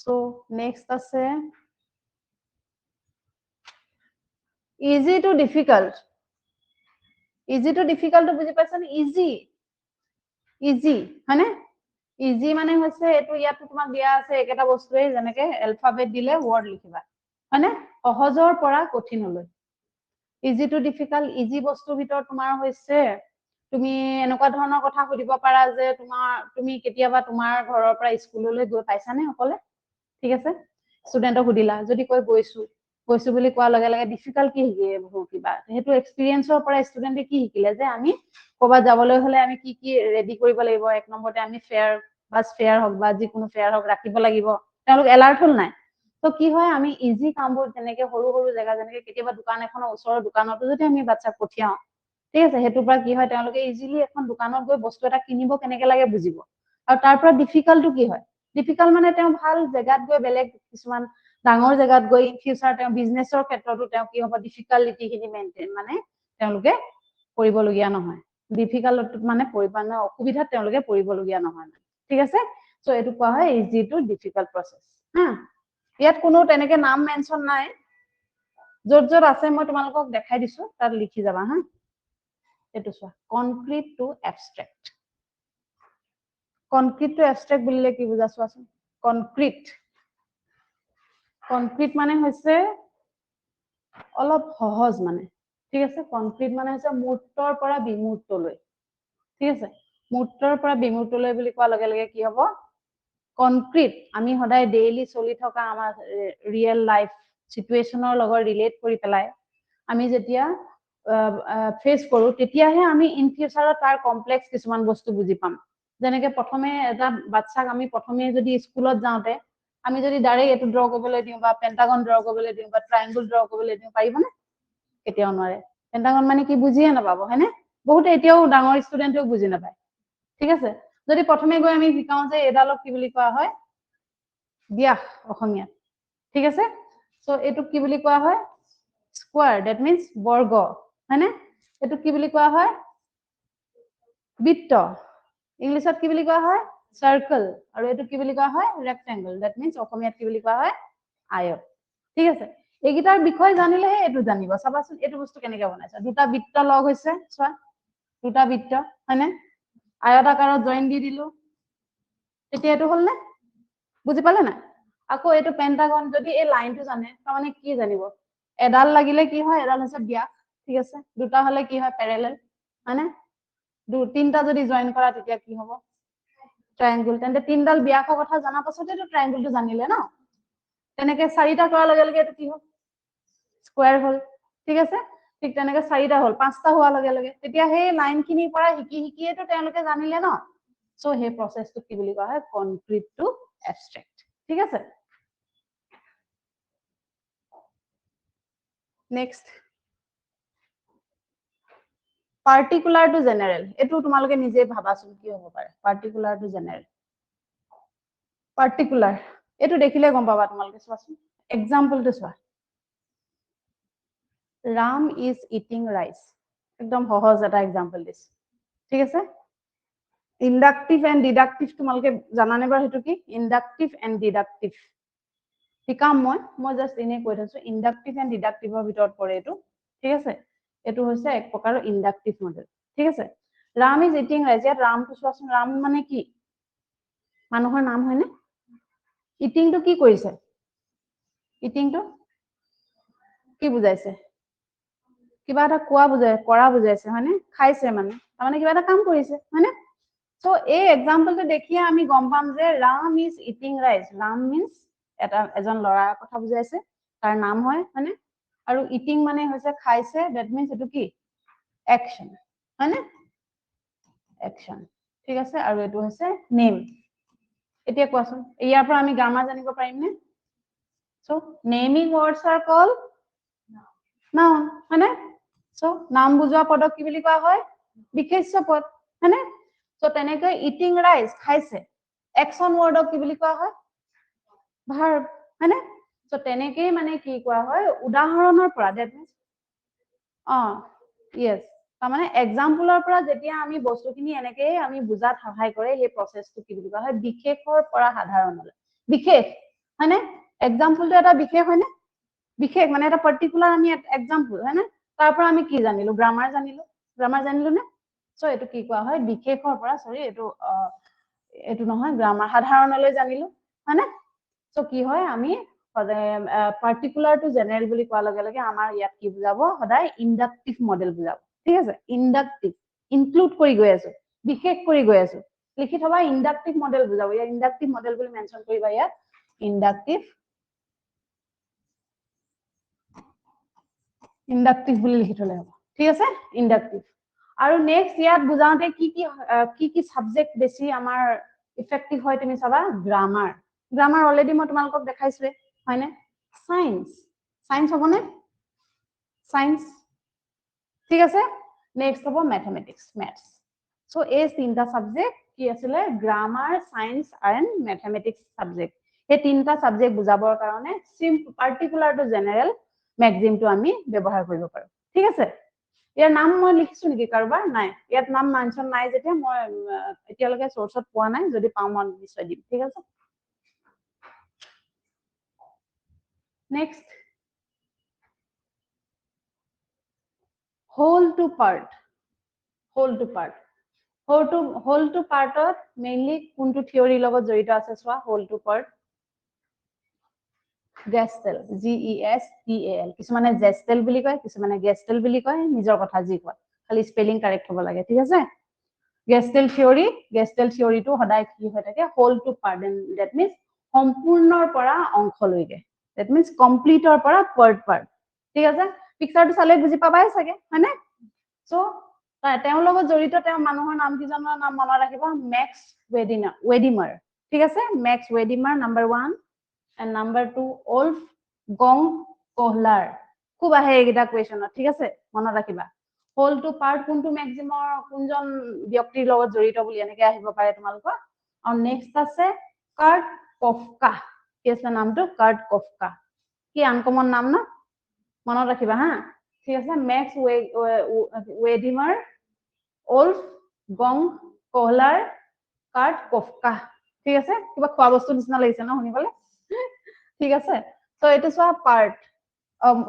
সো নেক্সট আছে ইজি টু ডিফিকাল্ট বুজি পাইছানে ইজি হয়নে ইজি মানে হৈছে এইটো ইয়াত তোমাক দিয়া আছে একেটা বস্তুৱে যেনেকে এলফাবেট দিলে ৱৰ্ড লিখিবা হয়নে সহজৰ পৰা কঠিনলৈ ইজি টু ডিফিকাল্ট ইজি বস্তুৰ ভিতৰত তোমাৰ হৈছে তুমি এনেকুৱা ধৰণৰ কথা সুধিব পাৰা যে তুমি কেতিয়াবা তোমাৰ ঘৰৰ পৰা স্কুললৈ গৈ পাইছানে অকলে ঠিক আছে ষ্টুডেণ্টক সুধিলা যদি কৈ গৈছো বুলি কোৱাৰ লগে লগে ডিফিকাল্ট কি কিবা সেইটো এক্সপিৰিয়েন্সৰ পৰা ষ্টুডেণ্টে কি শিকিলে যে আমি ক'ৰবাত যাবলৈ হ'লে আমি কি কি ৰেডি কৰিব লাগিব এক নম্বৰতে আমি ফেয়াৰ হওক বা যিকোনো ফেয়াৰ হওক ৰাখিব লাগিব তেওঁলোক এলাৰ্ট হ'ল নাই তো কি হয় আমি ইজি কামবোৰ যেনেকে সৰু সৰু জেগা যেনেকে কেতিয়াবা দোকান এখনৰ ওচৰৰ দোকানতো যদি আমি বাচ্চাক পঠিয়াও ঠিক আছে সেইটোৰ পৰা কি হয় তেওঁলোকে ইজিলি এখন দোকানত গৈ বস্তু এটা কিনিব কেনেকে লাগে বুজিব আৰু তাৰ পৰা ডিফিকাল্টটো কি হয় ডিফিকাল্ট মানে তেওঁ ভাল জেগাত গৈ বেলেগ কিছুমান ডাঙৰ জেগাত গৈ ইন ফিউচাৰ তেওঁ বিজনেছৰ ক্ষেত্ৰতো তেওঁ কি হ'ব ডিফিকাল্টিখিনি মেইনটেইন মানে তেওঁলোকে কৰিবলগীয়া নহয় ডিফিকাল্ট মানে অসুবিধাত তেওঁলোকে পৰিবলগীয়া নহয় ঠিক আছে সো এইটো কোৱা হয় ইজি টু ডিফিকাল্ট প্ৰচেছ হা ইয়াত কোনো তেনেকে নাম মেনশ্যন নাই য'ত য'ত আছে মই তোমালোকক দেখাই দিছো তাত লিখি যাবা হা এইটো চোৱা কনক্ৰিট টু এবষ্ট্ৰেক্ট বুলিলে কি বুজা চোৱাচোন কনক্ৰিট মানে হৈছে অলপ সহজ মানে ঠিক আছে কনক্ৰিট মানে হৈছে মূৰ্তৰ পৰা বিমূৰ্তলৈ ঠিক আছে মূৰ্তৰ পৰা বিমূৰ্তলৈ বুলি কোৱাৰ লগে লগে কি হ'ব কনক্ৰিট আমি সদায় ডেইলি চলি থকা আমাৰ ৰিয়েল লাইফ সিচুৱেশনৰ লগত ৰিলেট কৰি পেলাই আমি যেতিয়া ফেচ কৰো তেতিয়াহে আমি ইন ফিউচাৰত তাৰ কমপ্লেক্স কিছুমান বস্তু বুজি পাম যেনেকে প্ৰথমে এটা বাচ্চাক আমি প্ৰথমে যদি স্কুলত যাওঁতে আমি যদি ডাইৰেক্ট এইটো ড্ৰ কৰিবলৈ দিওঁ বা পেন্টাগন ড্ৰ কৰিবলৈ দিওঁ বা ট্ৰায়াঙ্গল ড্ৰ কৰিবলৈ দিওঁ পাৰিবনে কেতিয়াও নোৱাৰে পেন্টাগন মানে কি বুজিয়ে নাপাব হয়নে বহুতে এতিয়াও ডাঙৰ ষ্টুডেণ্টেও বুজি নাপায় ঠিক আছে যদি প্ৰথমে গৈ আমি শিকাও যে এডালক কি বুলি কোৱা হয় ব্যাস অসমীয়াত ঠিক আছে সো এইটোক কি বুলি কোৱা হয় স্কোয়াৰ দ্যাট মিন্স বৰ্গ হয়নে এইটোক কি বুলি কোৱা হয় বৃত্ত ইংলিছত কি বুলি কোৱা হয় সাৰ্কেল আৰু এইটোক কি বুলি কোৱা হয় ৰেক্টেংগল দ্যাট মিন্স অসমীয়াত কি বুলি কোৱা হয় আয়ত ঠিক আছে এইকেইটাৰ বিষয় জানিলেহে এইটো জানিব চাবাচোন এইটো বস্তু কেনেকে বনাইছে দুটা বৃত্ত লগ হৈছে চোৱা দুটা বৃত্ত হয়নে আয়তাকাৰত জইন দি দিলো তেতিয়া এইটো হ'ল নে বুজি পালে নাই আকৌ এইটো পেন্টাগন যদি এই লাইনটো জানে তাৰমানে কি জানিব এডাল লাগিলে কি হয় এডাল হৈছে ব্যাস ঠিক আছে দুটা হলে কি হয় প্যাৰেলাল হয়নে তিনটা যদি জয়েন কৰা তেতিয়া কি হ'ব ট্ৰায়াঙ্গল তেন্তে তিনডাল ব্যাসৰ কথা জানা পাছতেতো ট্ৰায়াঙ্গলটো জানিলে ন তেনেকে চাৰিটা কৰাৰ লগে লগে এইটো কি হ'ল স্কোয়াৰ হ'ল ঠিক আছে ঠিক তেনেকে চাৰিটা হ'ল পাঁচটা হোৱাৰ লগে লগে তেতিয়া সেই লাইনখিনিৰ পৰা শিকিয়েতো তেওঁলোকে জানিলে ন সো সেই প্ৰসেসটো কি বুলি কোৱা হয় কনক্ৰিট টু এবষ্ট্ৰেক্ট ঠিক আছে নেক্সট পাৰ্টিকুলাৰ টু জেনেৰেল এটো তোমালোকে নিজে ভাবাচোন কি হ'ব পাৰে পাৰ্টিকুলাৰ টু জেনেৰেল পাৰ্টিকুলাৰ এটো দেখিলে গম পাবা তোমালোকে চোৱাচোন এক্সাম্পলটো চোৱা ৰাম ইজ ইটিং ৰাইচ একদম সহজ এটা এক্সাম্পল দিছ ঠিক আছে ইন্ডাকটিভ এণ্ড ডিডাকটিভ তোমালোকে জানানে বাৰু হেতু কি ইন্ডাকটিভ এণ্ড ডিডাকটিভ শিকাম মই জাস্ট এনে কৈ থৈছো ইন্ডাকটিভ এণ্ড ডিডাকটিভৰ ভিতৰত পৰে এটো ঠিক আছে এটো হৈছে এক প্ৰকাৰৰ ইন্ডাকটিভ মডেল ঠিক আছে ৰাম ইজ ইটিং ৰাইচ ইয়াত ৰামটো চোৱাচোন ৰাম মানে কি মানুহৰ নাম হয়নে ইটিংটো কি কৰিছে ইটিংটো কি বুজাইছে কিবা এটা কোৱা বুজাই কৰা বুজাইছে হয়নে খাইছে মানে তাৰমানে কিবা এটা কাম কৰিছে হয়নে সো এই এক্সাম্পলটো দেখিয়ে আমি গম পাম যে Ram is eating rice Ram means এটা এজন লৰাৰ কথা বুজাইছে তাৰ নাম হয় হয়নে আৰু ইটিং মানে হৈছে খাইছে দ্যাট মিন্স এটো কি অ্যাকশন হয়নে অ্যাকশন ঠিক আছে আৰু এটো হৈছে নেম এতিয়া কোৱাচোন ইয়াৰ পৰা আমি গ্ৰামাৰ জানিব পাৰিম নে সো নেমিং ওয়াৰ্ডস আৰ কল নাউন হয়নে সো নাম বুজোৱা পদক কি বুলি কোৱা হয় বিশেষ্য পদ হয়নে সো তেনেকৈ ইটিং ৰাইচ খাইছে অ্যাকশন ওয়াৰ্ডক কি বুলি কোৱা হয় ভাৰ্ব হয়নে সো তেনেকৈ মানে কি কোৱা হয় উদাহৰণৰ পৰা দ্যাট মিন্স ইয়েস তাৰমানে এক্সাম্পলৰ পৰা যেতিয়া আমি বস্তুখিনি এনেকৈ আমি বুজাত সহায় কৰে এই প্ৰসেসটো কি বুলি কোৱা হয় বিশেষৰ পৰা সাধাৰণলৈ বিশেষ হয়নে এক্সাম্পলটো এটা বিশেষ হয়নে বিশেষ মানে এটা পাৰ্টিকুলাৰ আমি এক্সাম্পল হয়নে তাৰ পৰা আমি কি জানিলো গ্ৰামাৰ জানিলো নে সো এটো কি কোৱা হয় বিশেষৰ পৰা সৰি এটো নহয় গ্ৰামাৰ সাধাৰণলৈ জানিলো হয়নে সো কি হয় আমি পাৰ্টিকুলাৰ টু জেনাৰেল বুলি কোৱাৰ লগে লগে আমাৰ ইয়াত কি বুজাব সদায় ইন্ডাকটিভ মডেল বুজাব ঠিক আছে ইন্ডাকটিভ ইনক্লুড কৰি গৈ আছো বিশেষ কৰি গৈ আছো লিখি থবা ইন্ডাকটিভ মডেল বুজাব ইয়াত ইন্ডাকটিভ মডেল বুলি মেনশন কৰিবা ইয়াত ইন্ডাকটিভ বুলি লিখি থলে হ'ব ঠিক আছে ইন্ডাকটিভ আৰু নেক্সট ইয়াত বুজাওতে কি সাবজেক্ট বেছি আমাৰ ইফেক্টিভ হয় তুমি চাবা গ্ৰামাৰ অলৰেডি মই তোমালোকক দেখাইছো হয়নে সায়েন্স হ'বনে সায়েন্স ঠিক আছে নেক্সট হ'ব ম্যাথমেটিক্স ম্যাথছ সো এই তিনটা সাবজেক্ট কি আছিলে grammar science and mathematics subject এই তিনটা সাবজেক্ট বুজাবৰ কাৰণে পাৰ্টিকুলাৰ টু জেনাৰেল ম্যাগজিমটো আমি ব্যৱহাৰ কৰিব পাৰো ঠিক আছে ইয়াৰ নাম মই লিখিছো নেকি কাৰোবাৰ নাই ইয়াত নাম মেনশন নাই যেতিয়া মই এতিয়ালৈকে সোৰ্সত পোৱা নাই যদি পাওঁ মই নিশ্চয় দিম ঠিক আছে next whole to part mainly কোনটো থিওৰি লগত জড়িত আছে সোৱা whole to part গেষ্টেল GESTAL কিছুমানে জেষ্টেল বুলি কয় কিছুমানে গেষ্টেল বুলি কয় নিজৰ কথা যি কয় খালি স্পেলিং কাৰেক্ট হ'ব লাগে ঠিক আছে গেষ্টেল থিওৰিটো সদায় কি হৈ থাকে whole to part that means সম্পূৰ্ণৰ পৰা অংশলৈকে that means কমপ্লিটৰ পৰা part ঠিক আছে পিকচাৰটো চালে বুজি পাবাই চাগে হয়নে সো তেওঁৰ লগত জড়িত তেওঁ মানুহৰ নাম কিজনৰ নাম মনত ৰাখিবা মেক্স ৱেডিমাৰ ঠিক আছে Max ৱেডিমাৰ number 1 and number 2 Olf Gong Kohler খুব আহে এইটা কোৱেশ্চনত ঠিক আছে মনত ৰাখিবা whole to part কোনটো ম্যাগজিমৰ কোনজন ব্যক্তিৰ লগত জড়িত বুলি এনেকৈ আহিব পাৰে তোমালোকৰ আৰু নেক্সট আছে কাৰ্ট কফকা কি আছে নামটো কাৰ্ট কফকা কি আনকমন নাম না মনত ৰাখিবা হা ঠিক আছে Max Wertheimer Olf Gong Kohler Kurt Koffka ঠিক আছে কিবা খোৱা বস্তু নিচিনা লাগিছে ন শুনিবলে ঠিক আছে তো এটো সোয়া পার্ট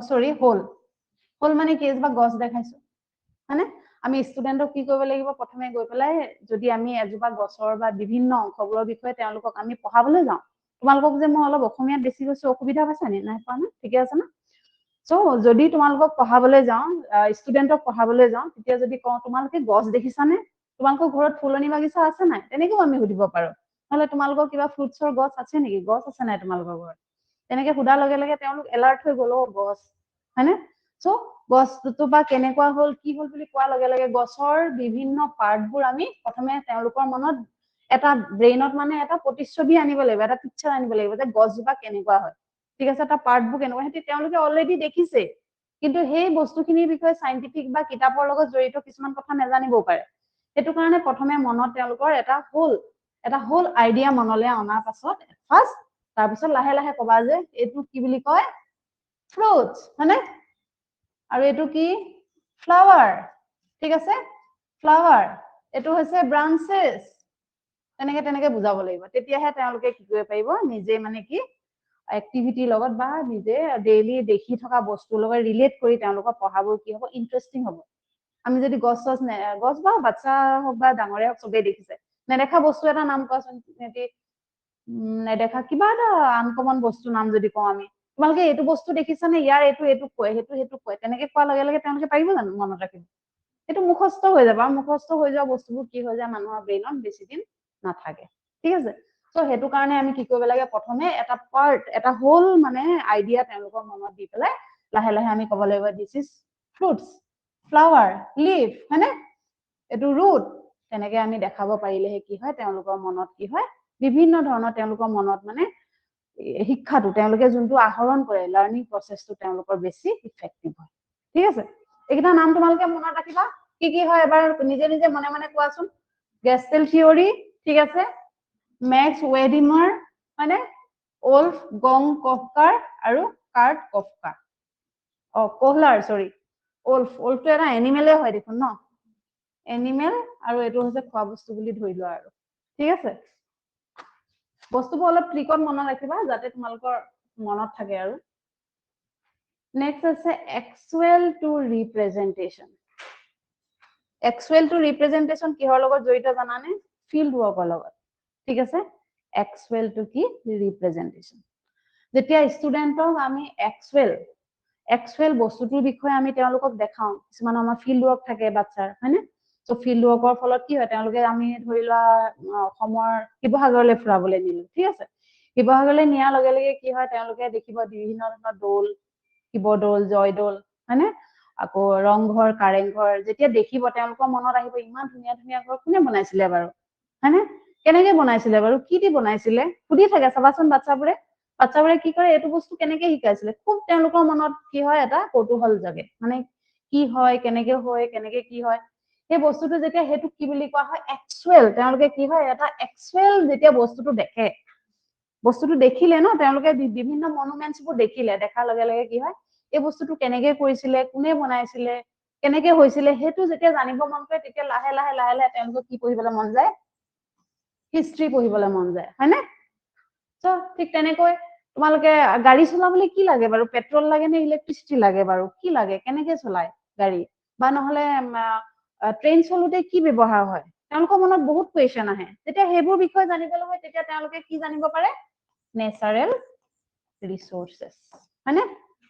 সরি হোল মানে কি বা গছ দেখাইছো মানে আমি স্টুডেন্টক কি কৰিব লাগিব প্ৰথমে গৈ পেলাই যদি আমি এজোপা গছৰ বা বিভিন্ন অংশবোৰৰ বিষয়ে তেওঁলোকক আমি পঢ়াবলৈ যাওঁ তোমালোকক যে মই অলপ অসমীয়াত বেছি কৈছো অসুবিধা পাইছা নে নাই পোৱা না ঠিকে আছে না সো যদি তোমালোকক পঢ়াবলৈ যাওঁ স্টুডেন্টক পঢ়াবলৈ যাওঁ তেতিয়া যদি কওঁ তোমালোকে গছ দেখিছানে তোমালোকৰ ঘৰত ফুলনি বাগিচা আছে নাই তেনেকৈ আমি সুধিব পাৰো নহলে তোমালোকৰ কিবা ফ্ৰুটছৰ গছ আছে নেকি গছ আছে নাই তোমালোকৰ ঘৰত তেনেকৈ সুধাৰ লগে লগে তেওঁলোক এলাৰ্ট হৈ গ'ল গছ হয়নে সো গছটো বা কেনেকুৱা হল কি হল বুলি কোৱাৰ লগে লগে গছৰ বিভিন্ন পাৰ্টবোৰ আমি প্ৰথমে তেওঁলোকৰ মনত এটা ব্ৰেইনত মানে এটা প্ৰতিচ্ছবি আনিব লাগিব এটা পিকচাৰ আনিব লাগিব যে গছজোপা কেনেকুৱা হয় ঠিক আছে এটা পাৰ্টবোৰ কেনেকুৱা হেতি তেওঁলোকে অলৰেডি দেখিছে কিন্তু সেই বস্তুখিনিৰ বিষয়ে সাইন্টিফিক বা কিতাপৰ লগত জড়িত কিছুমান কথা নাজানিবও পাৰে সেইটো কাৰণে প্ৰথমে মনত তেওঁলোকৰ এটা হোল আইডিয়া মনলৈ অনাৰ পাছত ফাৰ্ষ্ট তাৰ পিছত লাহে লাহে কবা যে এইটো কি বুলি কয় ফ্ৰুটস হয়নে আৰু এইটো কি ফ্লাৱাৰ ঠিক আছে ফ্লাৱাৰ এইটো হৈছে ব্ৰাঞ্চেছ তেনেকে বুজাব লাগিব তেতিয়াহে তেওঁলোকে কি কৰিব পাৰিব নিজে মানে কি এক্টিভিটি লগত বা নিজে ডেইলি দেখি থকা বস্তুৰ লগত ৰিলেট কৰি তেওঁলোকক পঢ়াব কি হ'ব ইন্টাৰেষ্টিং হ'ব আমি যদি গছ বা বাচ্চা হওক বা ডাঙৰে হওক চবেই দেখিছে নেদেখা বস্তু এটা নাম কোৱাচোন নেদেখা কিবা এটা আনকমন বস্তু নাম যদি কওঁ আমি তোমালোকে এইটো বস্তু দেখিছানে ইয়াৰ এইটো কয় সেইটো কয় তেনেকে কোৱাৰ লগে লগে তেওঁলোকে পাৰিব জানো মনত ৰাখিব এইটো মুখস্থ হৈ যাব আৰু মুখস্থ হৈ যোৱা বস্তুবোৰ কি হৈ যায় মানুহৰ ব্ৰেইনত বেছি দিন নাথাকে ঠিক আছে সো হেতু কাৰণে আমি কি কৰিব লাগে প্ৰথমে এটা পাৰ্ট এটা হোল মানে আইডিয়া তেওঁলোকৰ মনত দি পেলাই লাহে লাহে আমি ক'ব লাগিব দিস ইজ ফ্ৰুটস ফ্লাৱাৰ লিফ হয়নে এইটো ৰুট তেনেকে আমি দেখাব পাৰিলেহে কি হয় তেওঁলোকৰ মনত কি হয় বিভিন্ন ধৰণৰ তেওঁলোকৰ মনত মানে শিক্ষাটো তেওঁলোকে যোনটো আহৰণ কৰে লাৰ্নিং প্ৰসেসটো তেওঁলোকৰ বেছি ইফেক্টিভ হয় ঠিক আছে এইকেইটা নাম তোমালোকে মনত ৰাখিবা কি হয় এবাৰ নিজে নিজে মনে মনে কোৱাচোন গেষ্টেল থিওৰি ঠিক আছে মেক্স ৱেডিমাৰ মানে ওলফ গং কফকাৰ আৰু কাৰ্ট কফকা কোহলাৰ সৰি ওলফটো এটা এনিমেলে হয় দেখোন ন এনিমেল আৰু এইটো হৈছে খোৱা বস্তু বুলি ধৰি লোৱা আৰু ঠিক আছে বস্তুবোৰ অলপ ট্ৰিকত মনত ৰাখিবা যাতে তোমালোকৰ মনত থাকে আৰু নেক্সট আছে এক্সুৱেল টু ৰিপ্ৰেজেন্টেশন কিহৰ লগত জড়িত জানানে ফিল্ড ৱৰ্কৰ লগত ঠিক আছে এক্সুৱেল টু কি ৰিপ্ৰেজেন্টেশন যেতিয়া ষ্টুডেন্টক আমি এক্সুৱেল বস্তুটোৰ বিষয়ে আমি তেওঁলোকক দেখাও কিছুমান আমাৰ ফিল্ড ৱৰ্ক থাকে বাচ্চাৰ হয়নে সো ফিল্ড ৱৰ্কৰ ফলত কি হয় তেওঁলোকে আমি ধৰি লোৱা অসমৰ শিৱসাগৰলৈ ফুৰাবলৈ নিলো ঠিক আছে শিৱসাগৰলৈ নিয়াৰ লগে লগে কি হয় তেওঁলোকে দেখিব বিভিন্ন ধৰণৰ দৌল শিৱদৌল জয়দৌল হয়নে আকৌ ৰংঘৰ কাৰেংঘৰ যেতিয়া দেখিব তেওঁলোকৰ মনত আহিব ইমান ধুনীয়া ধুনীয়া ঘৰ কোনে বনাইছিলে বাৰু হয়নে কেনেকে বনাইছিলে বাৰু কি দি বনাইছিলে সুধি থাকে চাবাচোন বাচ্চাবোৰে কি কৰে এইটো বস্তু কেনেকে শিকাইছিলে খুব তেওঁলোকৰ মনত কি হয় এটা কৌতূহল জাগে মানে কি হয় কেনেকে কি হয় সেই বস্তুটো যেতিয়া হেতু কি বুলি কোৱা হয় এক্সুৱেল তেওঁলোকে কি হয় এটা এক্সুৱেল যেতিয়া বস্তুটো দেখে বস্তুটো দেখিলে ন তেওঁলোকে বিভিন্ন মনুমেন্টছবোৰ দেখিলে দেখাৰ লগে লগে কি হয় এই বস্তুটো কেনেকে কৰিছিলে কোনে বনাইছিলে কেনেকে হৈছিলে হেতু যেতিয়া জানিব মন কৰে তেতিয়া লাহে লাহে তেওঁলোকক কি পঢ়িবলৈ মন যায় হিষ্ট্ৰী পঢ়িবলৈ মন যায় হয়নে সো ঠিক তেনেকৈ তোমালোকে গাড়ী চলাবলৈ কি লাগে বাৰু পেট্ৰল লাগে নে ইলেক্ট্ৰিচিটি লাগে বাৰু কি লাগে কেনেকে চলায় গাড়ী বা নহলে ট্ৰেইন চলোতে কি ব্যৱহাৰ হয় তেওঁলোকৰ মনত বহুত কোৱেশ্চন আহে তেতিয়া সেইবোৰ বিষয়ে জানিবলৈ হয় তেতিয়া তেওঁলোকে কি জানিব পাৰে নেচাৰেল ৰিসোৰ্সেস হয়নে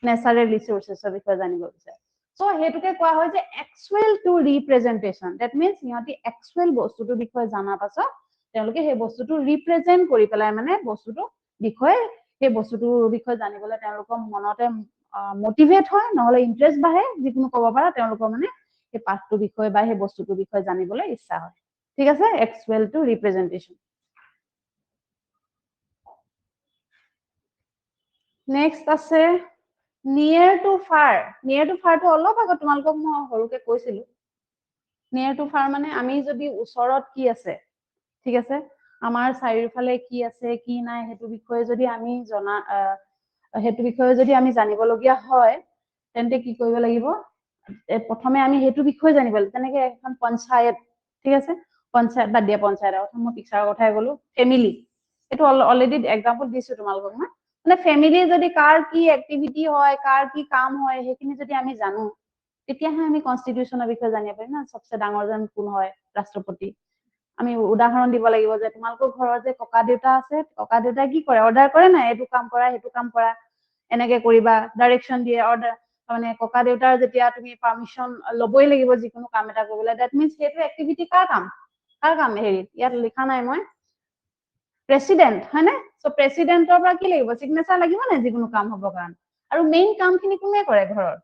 নেচাৰেল ৰিসোৰ্সেসৰ বিষয়ে জানিব বিচাৰে সো হেতুকে কোৱা হয় যে এক্সুৱেল টু ৰিপ্ৰেজেন্টেশন দ্যাট মিন্স সিহঁতি এক্সুৱেল বস্তুটোৰ বিষয়ে জানাৰ পাছত তেওঁলোকে সেই বস্তুটো ৰিপ্ৰেজেন্ট কৰি পেলাই মানে বস্তুটো বিষয়ে সেই বস্তুটোৰ বিষয়ে জানিবলৈ তেওঁলোকৰ মনতে মোটিভেট হয় নহলে ইন্টাৰেষ্ট বাঢ়ে যিকোনো ক'ব পাৰা তেওঁলোকৰ মানে সেই পাঠটোৰ বিষয়ে বা সেই বস্তুটোৰ বিষয়ে জানিবলৈ ইচ্ছা হয় ঠিক আছে এক্সুৱেল টু ৰিপ্ৰেজেন্টেশন নেক্সট আছে নিয়াৰ টু ফাৰ টো অলপ আগত তোমালোকক মই সৰুকে কৈছিলো নিয়াৰ টু ফাৰ মানে আমি যদি ওচৰত কি আছে ঠিক আছে আমাৰ চাৰিওফালে কি আছে কি নাই হেতু বিষয়ে যদি আমি জানিব লগিয়া হয় তেন্তে কি কৰিব লাগিব প্ৰথমে আমি হেতু বিষয়ে জানিব লাগিব তেনেকে এখন পঞ্চায়ত ঠিক আছে পঞ্চায়ত বাদ দিয়া পঞ্চায়তৰ কথা মই পিকচাৰৰ কথাই গলো ফেমিলি এটো অলৰেডি এক্সাম্পল দিছো তোমালোকক মই মানে ফেমিলি যদি কাৰ কি এক্টিভিটি হয় কাৰ কি কাম হয় হেখিনি যদি আমি জানো তেতিয়াহে আমি কনস্টিটিউশনৰ বিষয়ে জানিব পাৰিম না সবচে ডাঙৰজন কোন হয় ৰাষ্ট্ৰপতি আমি উদাহৰণ দিব লাগিব যে তোমালোকৰ ঘৰত যে ককা দেউতা আছে ককা দেউতা কি কৰে অৰ্ডাৰ কৰে না এইটো কাম কৰা হেতু কাম কৰা এনেকে কৰিবা ডাইৰেকশন দিয়ে অৰ্ডাৰ মানে ককা দেউতাৰ যেতিয়া তুমি পাৰমিশন লবই লাগিব যিকোনো কাম এটা কৰিবলৈ দ্যাট মিন্স হেতু এক্টিভিটি কাৰ কাম হেৰি ইয়াত লিখা নাই মই প্ৰেসিডেন্ট হয়নে সো প্ৰেসিডেন্টৰ পৰা কি লাগিব সিগনেচাৰ লাগিব না যিকোনো কাম হ'ব কাৰণ আৰু মেইন কামখিনি কোনে কৰে ঘৰৰ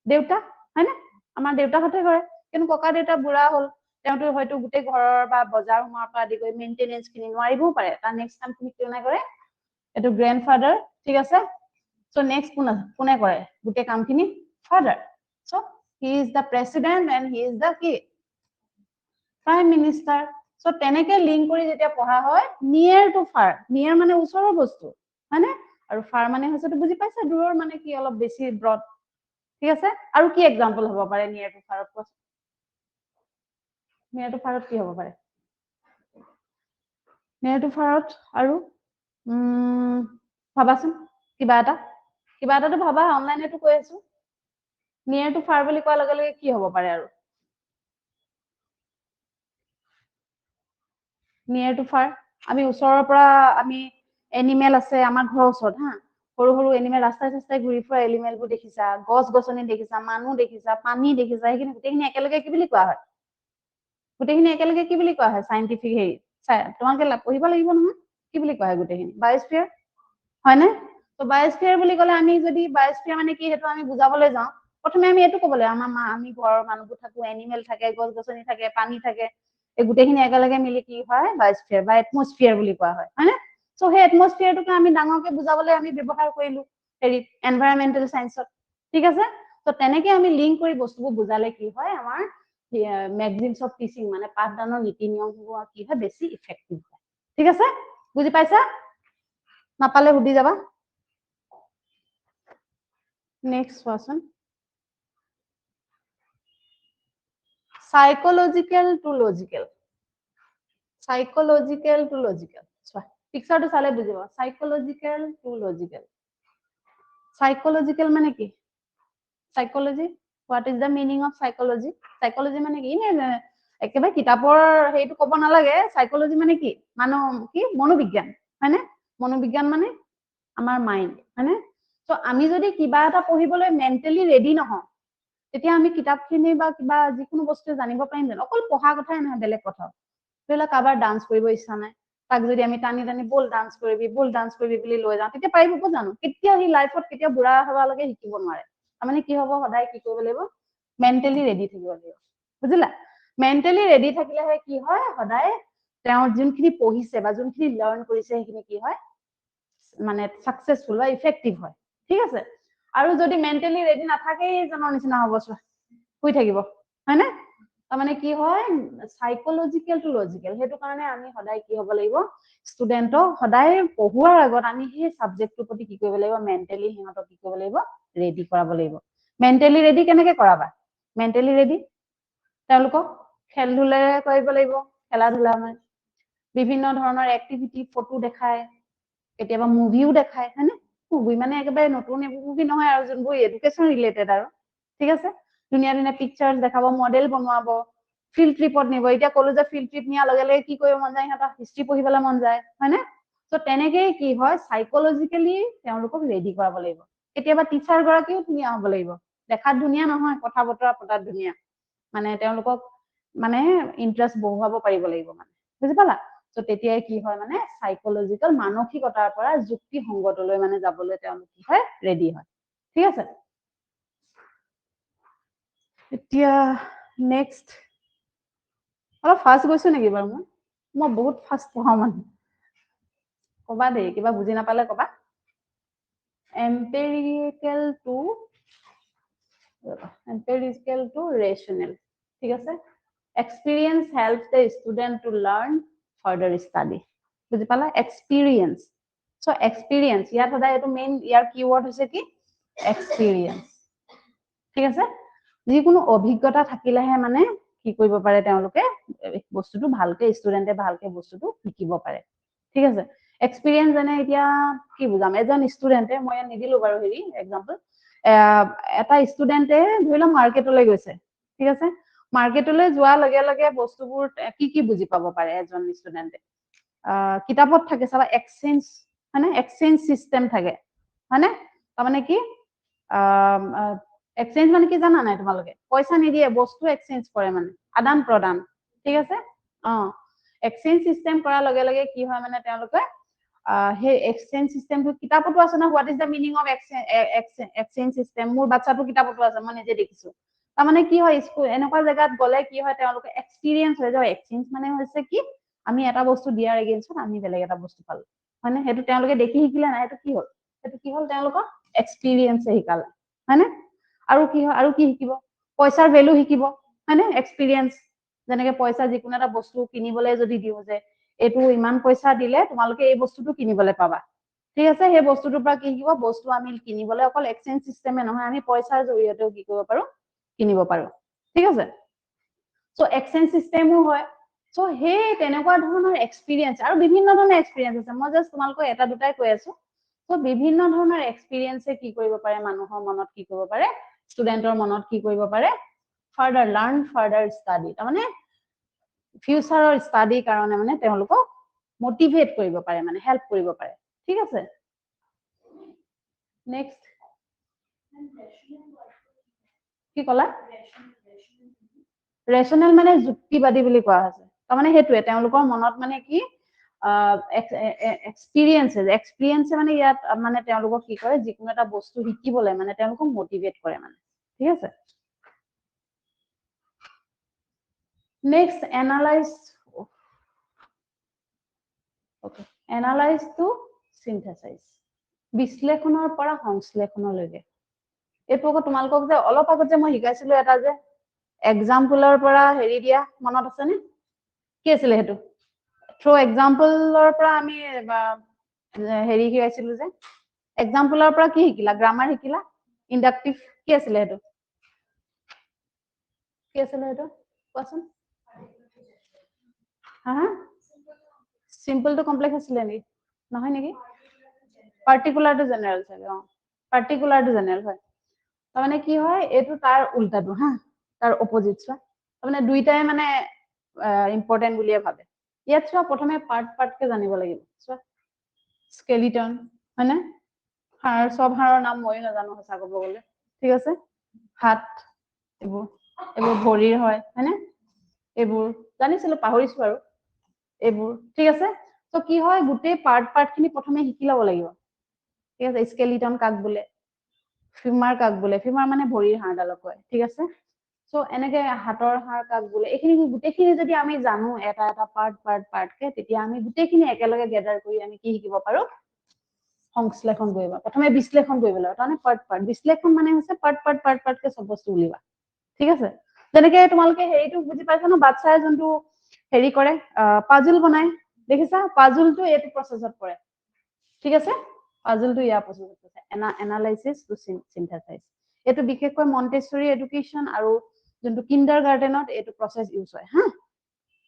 দেউতা হয়নে আমাৰ দেউতাহঁতে কৰে কিন্তু ককা দেউতা বুঢ়া হ'ল তেওঁটো হয়তো গোটেই ঘৰৰ বা বজাৰ সমাৰ পৰা আদি কৰি মেইনটেনেন্স খিনি নোৱাৰিবও পাৰে তাৰ নেক্সট কাম খিনি কোনে কৰে এটো গ্ৰাণ্ডফাদাৰ ঠিক আছে সো নেক্সট কোনে কৰে গোটেই কামখিনি Father. So he is the president and he is the key prime minister. So teneke link kori jetia poha hoy near to far. Near mane usoro bostu. Hane? Aru far mane hoise to buji paisa duror mane ki olop besi broad. ঠিক আছে আৰু কি example হ'ব পাৰে নিয়াৰ two ফাৰত কোৱা নিয়াৰ two ফাৰত কি হ'ব পাৰে নিয়াৰ টু ফাৰত আৰু ভাবাচোন কিবা এটাটো ভাবা অনলাইনেটো কৈ আছো নিয়াৰ টু ফাৰ বুলি কোৱাৰ লগে লগে কি হ'ব পাৰে আৰু নিয়াৰ টু ফাৰ আমি ওচৰৰ পৰা আমি এনিমেল আছে আমাৰ ঘৰৰ ওচৰত হা সৰু সৰু এনিমেল ৰাস্তাই ৰাস্তাই ঘূৰি ফুৰা এনিমেলবোৰ দেখিছা গছ গছনি দেখিছা মানুহ দেখিছা পানী দেখিছা সেইখিনি গোটেইখিনি একেলগে কি বুলি কোৱা হয় গোটেইখিনি একেলগে কি বুলি কোৱা হয় সাইন্টিফিক হেৰি তোমাকে পঢ়িব লাগিব নহয় কি বুলি কোৱা হয় গোটেইখিনি বায়োস্ফিয়াৰ হয়নে তো বায়োস্ফিয়াৰ বুলি ক'লে আমি যদি বায়োস্ফিয়াৰ মানে কি হেতু আমি বুজাবলৈ যাওঁ প্ৰথমে আমি এটো ক'বলৈ আমি ঘৰৰ মানুহবোৰ থাকো এনিমেল থাকে গছ গছনি থাকে পানী থাকে এই গোটেইখিনি একেলগে মিলি কি হয় বায়োস্ফিয়াৰ বা এটমস্ফিয়াৰ বুলি কোৱা হয় হয়নে সো হে এটমস্ফিয়াৰটোকে আমি ডাঙৰকে বুজাবলৈ আমি ব্যৱহাৰ কৰিলো হেৰি এনভাইৰনমেন্টাল সায়েন্সত ঠিক আছে তো তেনেকে আমি লিংক কৰি বস্তুবোৰ বুজালে কি হয় আমাৰ ম্যাগজিনস অফ টিচিং মানে পাঠদানৰ নীতি নিয়মবোৰ কি হয় বেছি ইফেক্টিভ হয় ঠিক আছে বুজি পাইছা নাপালে সুধি যাবা next question psychological to logical চোৱা পিকচাৰটো চালে বুজিবা সাইকোলজিক্যাল টু লজিক্যাল সাইকোলজিক্যাল মানে কি psychology what is the meaning of psychology psychology মানে কি একেবাৰে কিতাপৰ হেইটো ক'ব নালাগে সাইকোলজি মানে কি মানো কি মনোবিজ্ঞান হয়নে মনোবিজ্ঞান মানে আমাৰ মাইন্ড হয়নে তো আমি যদি কিবা এটা পঢ়িবলৈ মেন্টালি ৰেডি নহওঁ তেতিয়া আমি কিতাপখিনি বা কিবা যিকোনো বস্তু জানিব পাৰিম জানো অকল পঢ়া কথাই নহয় বেলেগ কথা ধৰিলা কাবাৰ ডান্স কৰিব ইচ্ছা নাই তাক যদি আমি টানি টানি বল ডান্স কৰিবি বুলি লৈ যাওঁ তেতিয়া পাৰিব জানো কেতিয়া হি লাইফত কেতিয়া বুঢ়া হবালৈকে শিকিব নোৱাৰে মানে কি হ'ব সদায় কি কৰিব লাগিব মেন্টালি ৰেডি থাকিব লাগিব বুজিলা মেন্টালি ৰেডি থাকিলেহে কি হয় সদায় তেওঁৰ যোনখিনি পঢ়িছে বা যোনখিনি লাৰ্ন কৰিছে সেইখিনি কি হয় মানে সাকসেসফুল বা ইফেক্টিভ হয় ঠিক আছে আৰু যদি মেন্টালি ৰেডি নাথাকে জনৰ নিচিনা হ'ব শুই থাকিব হয়নে মানে কি হয় সাইকোলজিক্যাল টু লজিক্যাল হেতু কাৰণে আমি সদায় কি হ'ব লাগিব ষ্টুডেন্টক সদায় পঢ়ুৱাৰ আগত আমি সেই সাবজেক্টটোৰ প্ৰতি কি কৰিব লাগিব মেন্টালি হিহঁতক কি কৰিব লাগিব ৰেডি কৰাব লাগিব মেন্টালি ৰেডি কেনেকৈ কৰাবা মেন্টালি ৰেডি তেওঁলোকক খেল ধুলেৰে কৰিব লাগিব খেলা ধুলা মানে বিভিন্ন ধৰণৰ এক্টিভিটি ফটো দেখায় কেতিয়াবা মুভিও দেখায় হয়নে মুভি মানে একেবাৰে নতুন মুভি নহয় আৰু যোনবোৰ এডুকেশ্যন ৰিলেটেড আৰু ঠিক আছে ধুনীয়া ধুনীয়া পিকচাৰ্ছ দেখাব মডেল বনোৱাব ফিল্ড ট্ৰিপত নিব এতিয়া ক'লো যে ফিল্ড ট্ৰিপ নিয়াৰ লগে লগে কি কৰিব মন যায় সিহঁতৰ হিষ্ট্ৰী পঢ়িবলৈ মন যায় হয়নে তো তেনেকেই কি হয় সাইকোলজিক্যালি তেওঁলোকক ৰেডি কৰাব লাগিব কেতিয়াবা টিচাৰ গৰাকীও ধুনীয়া হ'ব লাগিব দেখাত ধুনীয়া নহয় কথা বতৰা পতাত ধুনীয়া মানে তেওঁলোকক মানে ইন্টাৰেষ্ট বহুৱাব পাৰিব লাগিব মানে বুজি পালা তো তেতিয়াই কি হয় মানে সাইকোলজিক্যাল মানসিকতাৰ পৰা যুক্তি সংগতলৈ মানে যাবলৈ তেওঁলোক কি হয় ৰেডি হয় ঠিক আছে এতিয়া নেক্সট অলপ ফাষ্ট গৈছো নেকি বাৰু মই বহুত ফাষ্ট পঢ়াও মানে কবা দেই কিবা বুজি নাপালে কবা empirical to rational ঠিক আছে experience helps the student to learn further study বুজি পালা experience so experience ইয়াত সদায় এটো মেইন ইয়াৰ কিওয়াৰ্ড হৈছে কি experience ঠিক আছে যিকোনো অভিজ্ঞতা থাকিলেহে মানে কি কৰিব পাৰে তেওঁলোকে বস্তুটো ভালকে ষ্টুডেন্টে ভালকে বস্তুটো শিকিব পাৰে ঠিক আছে এক্সপেৰিয়েন্স জানে এতিয়া কি বুজাম এজন ষ্টুডেন্টে মই নিদিলো বাৰু হেৰি এক্সাম্পল এটা ষ্টুডেন্টে ধৰিলা মাৰ্কেটলৈ গৈছে ঠিক আছে মাৰ্কেটলৈ যোৱাৰ লগে লগে বস্তুবোৰ কি বুজি পাব পাৰে এজন ষ্টুডেন্টে কিতাপত থাকে চাবা এক্সচেঞ্জ মানে এক্সচেঞ্জ সিস্টেম থাকে মানে তাৰমানে কি এক্সচেঞ্জ মানে কি জানা নাই তোমালোকে পইচা নিদিয়ে বস্তু এক্সচেঞ্জ কৰে মানে আদান প্ৰদান ঠিক আছে এক্সচেঞ্জ সিস্টেম কৰাৰ লগে লগে কি হয় মানে তেওঁলোকে হে এক্সচেঞ্জ সিস্টেমটো কিতাপতো আছে না what is the meaning of exchange system মোৰ বাচ্চাটো কিতাপতো আছে মই নিজে দেখিছো তাৰমানে কি হয় স্কুল এনেকুৱা জায়গাত গলে কি হয় তেওঁলোকে এক্সপেৰিয়েন্স হৈ যায় এক্সচেঞ্জ মানে হৈছে কি আমি এটা বস্তু দিয়াৰ এগেইনষ্টত আমি বেলেগ এটা বস্তু পালো মানে হেতু তেওঁলোকে দেখি শিকিলে না হেতু কি হল তেওঁলোকৰ এক্সপেৰিয়েন্স শিকালে হয়নে আৰু কি হয় আৰু কি শিকিব পইচাৰ ভ্যালু শিকিব হয়নে এক্সপেৰিয়েন্স যেনেকে পইচা যিকোনো এটা বস্তু কিনিবলৈ যদি দিও যে এটো ইমান পইচা দিলে তোমালোকে এই বস্তুটো কিনিবলৈ পাবা ঠিক আছে সেই বস্তুটোৰ পৰা কি শিকিব বস্তু আমি কিনিবলৈ অকল এক্সচেঞ্জ সিস্টেমে নহয় আমি পইচাৰ জৰিয়তেও কি কৰিব পাৰো কিনিব পাৰো ঠিক আছে সো এক্সচেঞ্জ সিস্টেমও হয় সো হে তেনেকুৱা ধৰণৰ এক্সপেৰিয়েন্স আৰু বিভিন্ন ধৰণৰ এক্সপেৰিয়েন্স আছে মই জাস্ট তোমালোকক এটা দুটাই কৈ আছো সো বিভিন্ন ধৰণৰ এক্সপেৰিয়েন্সে কি কৰিব পাৰে মানুহৰ মনত কি কৰিব পাৰে ষ্টুডেন্টৰ মনত কি কৰিব পাৰে ফাৰ্দাৰ লাৰ্ন ফাৰ্দাৰ ষ্টাডি তাৰমানে ফিউচাৰৰ ষ্টাডি কাৰণে মানে তেওঁলোকক মোটিভেট কৰিব পাৰে মানে হেল্প কৰিব পাৰে ঠিক আছে নেক্সট কি কলা ৰেশনাল মানে যুক্তিবাদী বুলি কোৱা হৈছে তাৰমানে হেতুৱে তেওঁলোকৰ মনত মানে কি এক্সপেৰিয়েন্স মানে ইয়াত মানে তেওঁলোকক কি কৰে যিকোনো এটা বস্তু শিকিবলৈ মানে তেওঁলোকক মোটিভেট কৰে মানে ঠিক আছে next analyse okay analyse to synthesise বিশ্লেষণৰ পৰা সংশ্লেষণলৈকে এইটো আকৌ তোমালোকক যে অলপ আগত যে মই শিকাইছিলো এটা যে এক্সাম্পলৰ পৰা হেৰি দিয়া মনত আছে নে কি আছিল হেতু থ্ৰু এক্সাম্পলৰ পৰা আমি হেৰি শিকাইছিলো যে এক্সাম্পলৰ পৰা কি শিকিলা গ্ৰামাৰ শিকিলা ইন্ডাক্টিভ কি আছিল হেতু কি আছিল হেতু কোৱাচোন হা সিম্পল টু কমপ্লেক্স আছিল নেকি নহয় নেকি পাৰ্টিকুলাৰ টু জেনাৰেল থাকে পাৰ্টিকুলাৰ টু জেনাৰেল হয় তাৰমানে কি হয় এইটো তাৰ উল্টাটো হা তাৰ অপোজিট চোৱা তাৰমানে দুইটাই মানে ইম্পৰ্টেন্ট বুলিয়ে ভাবে ইয়াত চোৱা প্ৰথমে পাৰ্টকে জানিব লাগিব চোৱা স্কেলিটন হয়নে হাড় সব হাড়ৰ নাম মই নাজানো সঁচা ক'ব গ'লে ঠিক আছে হাত এইবোৰ ভৰিৰ হয় হয়নে এইবোৰ জানিছিলো পাহৰিছো আৰু এইবোৰ ঠিক আছে তো কি হয় গোটেই পাৰ্ট খিনি প্ৰথমে শিকি ল'ব লাগিব ঠিক আছে স্কেলিটন কাক বোলে ফিমাৰ কাক বোলে ফিমাৰ মানে ভৰিৰ হাড়ডালক কয় ঠিক আছে সো এনেকে হাতৰ হাড় কাক বোলে এইখিনি গোটেইখিনি যদি আমি জানো এটা এটা পাৰ্টকে তেতিয়া আমি গোটেইখিনি একেলগে গেদাৰ কৰি আমি কি শিকিব পাৰো সংশ্লেষণ কৰিব প্ৰথমে বিশ্লেষণ কৰিব লাগিব তাৰমানে পাৰ্ট বিশ্লেষণ মানে হৈছে পাৰ্টকে সব বস্তু উলিওৱা ঠিক আছে যেনেকে তোমালোকে হেৰিটো বুজি পাইছা ন বাচ্চাই যোনটো হেৰি কৰে পাজল বনাই দেখিছা পাজলটো এইটো প্ৰসেছত পৰে ঠিক আছে পাজলটো ইয়াৰ প্ৰসেছত আছে এনালাইসিস টু সিনথেসাইজ এটো বিশেষকৈ মন্টেছৰী এডুকেশন আৰু যোনটো কিন্ডাৰগাৰ্টেনত এটো প্ৰসেস ইউজ হয় হা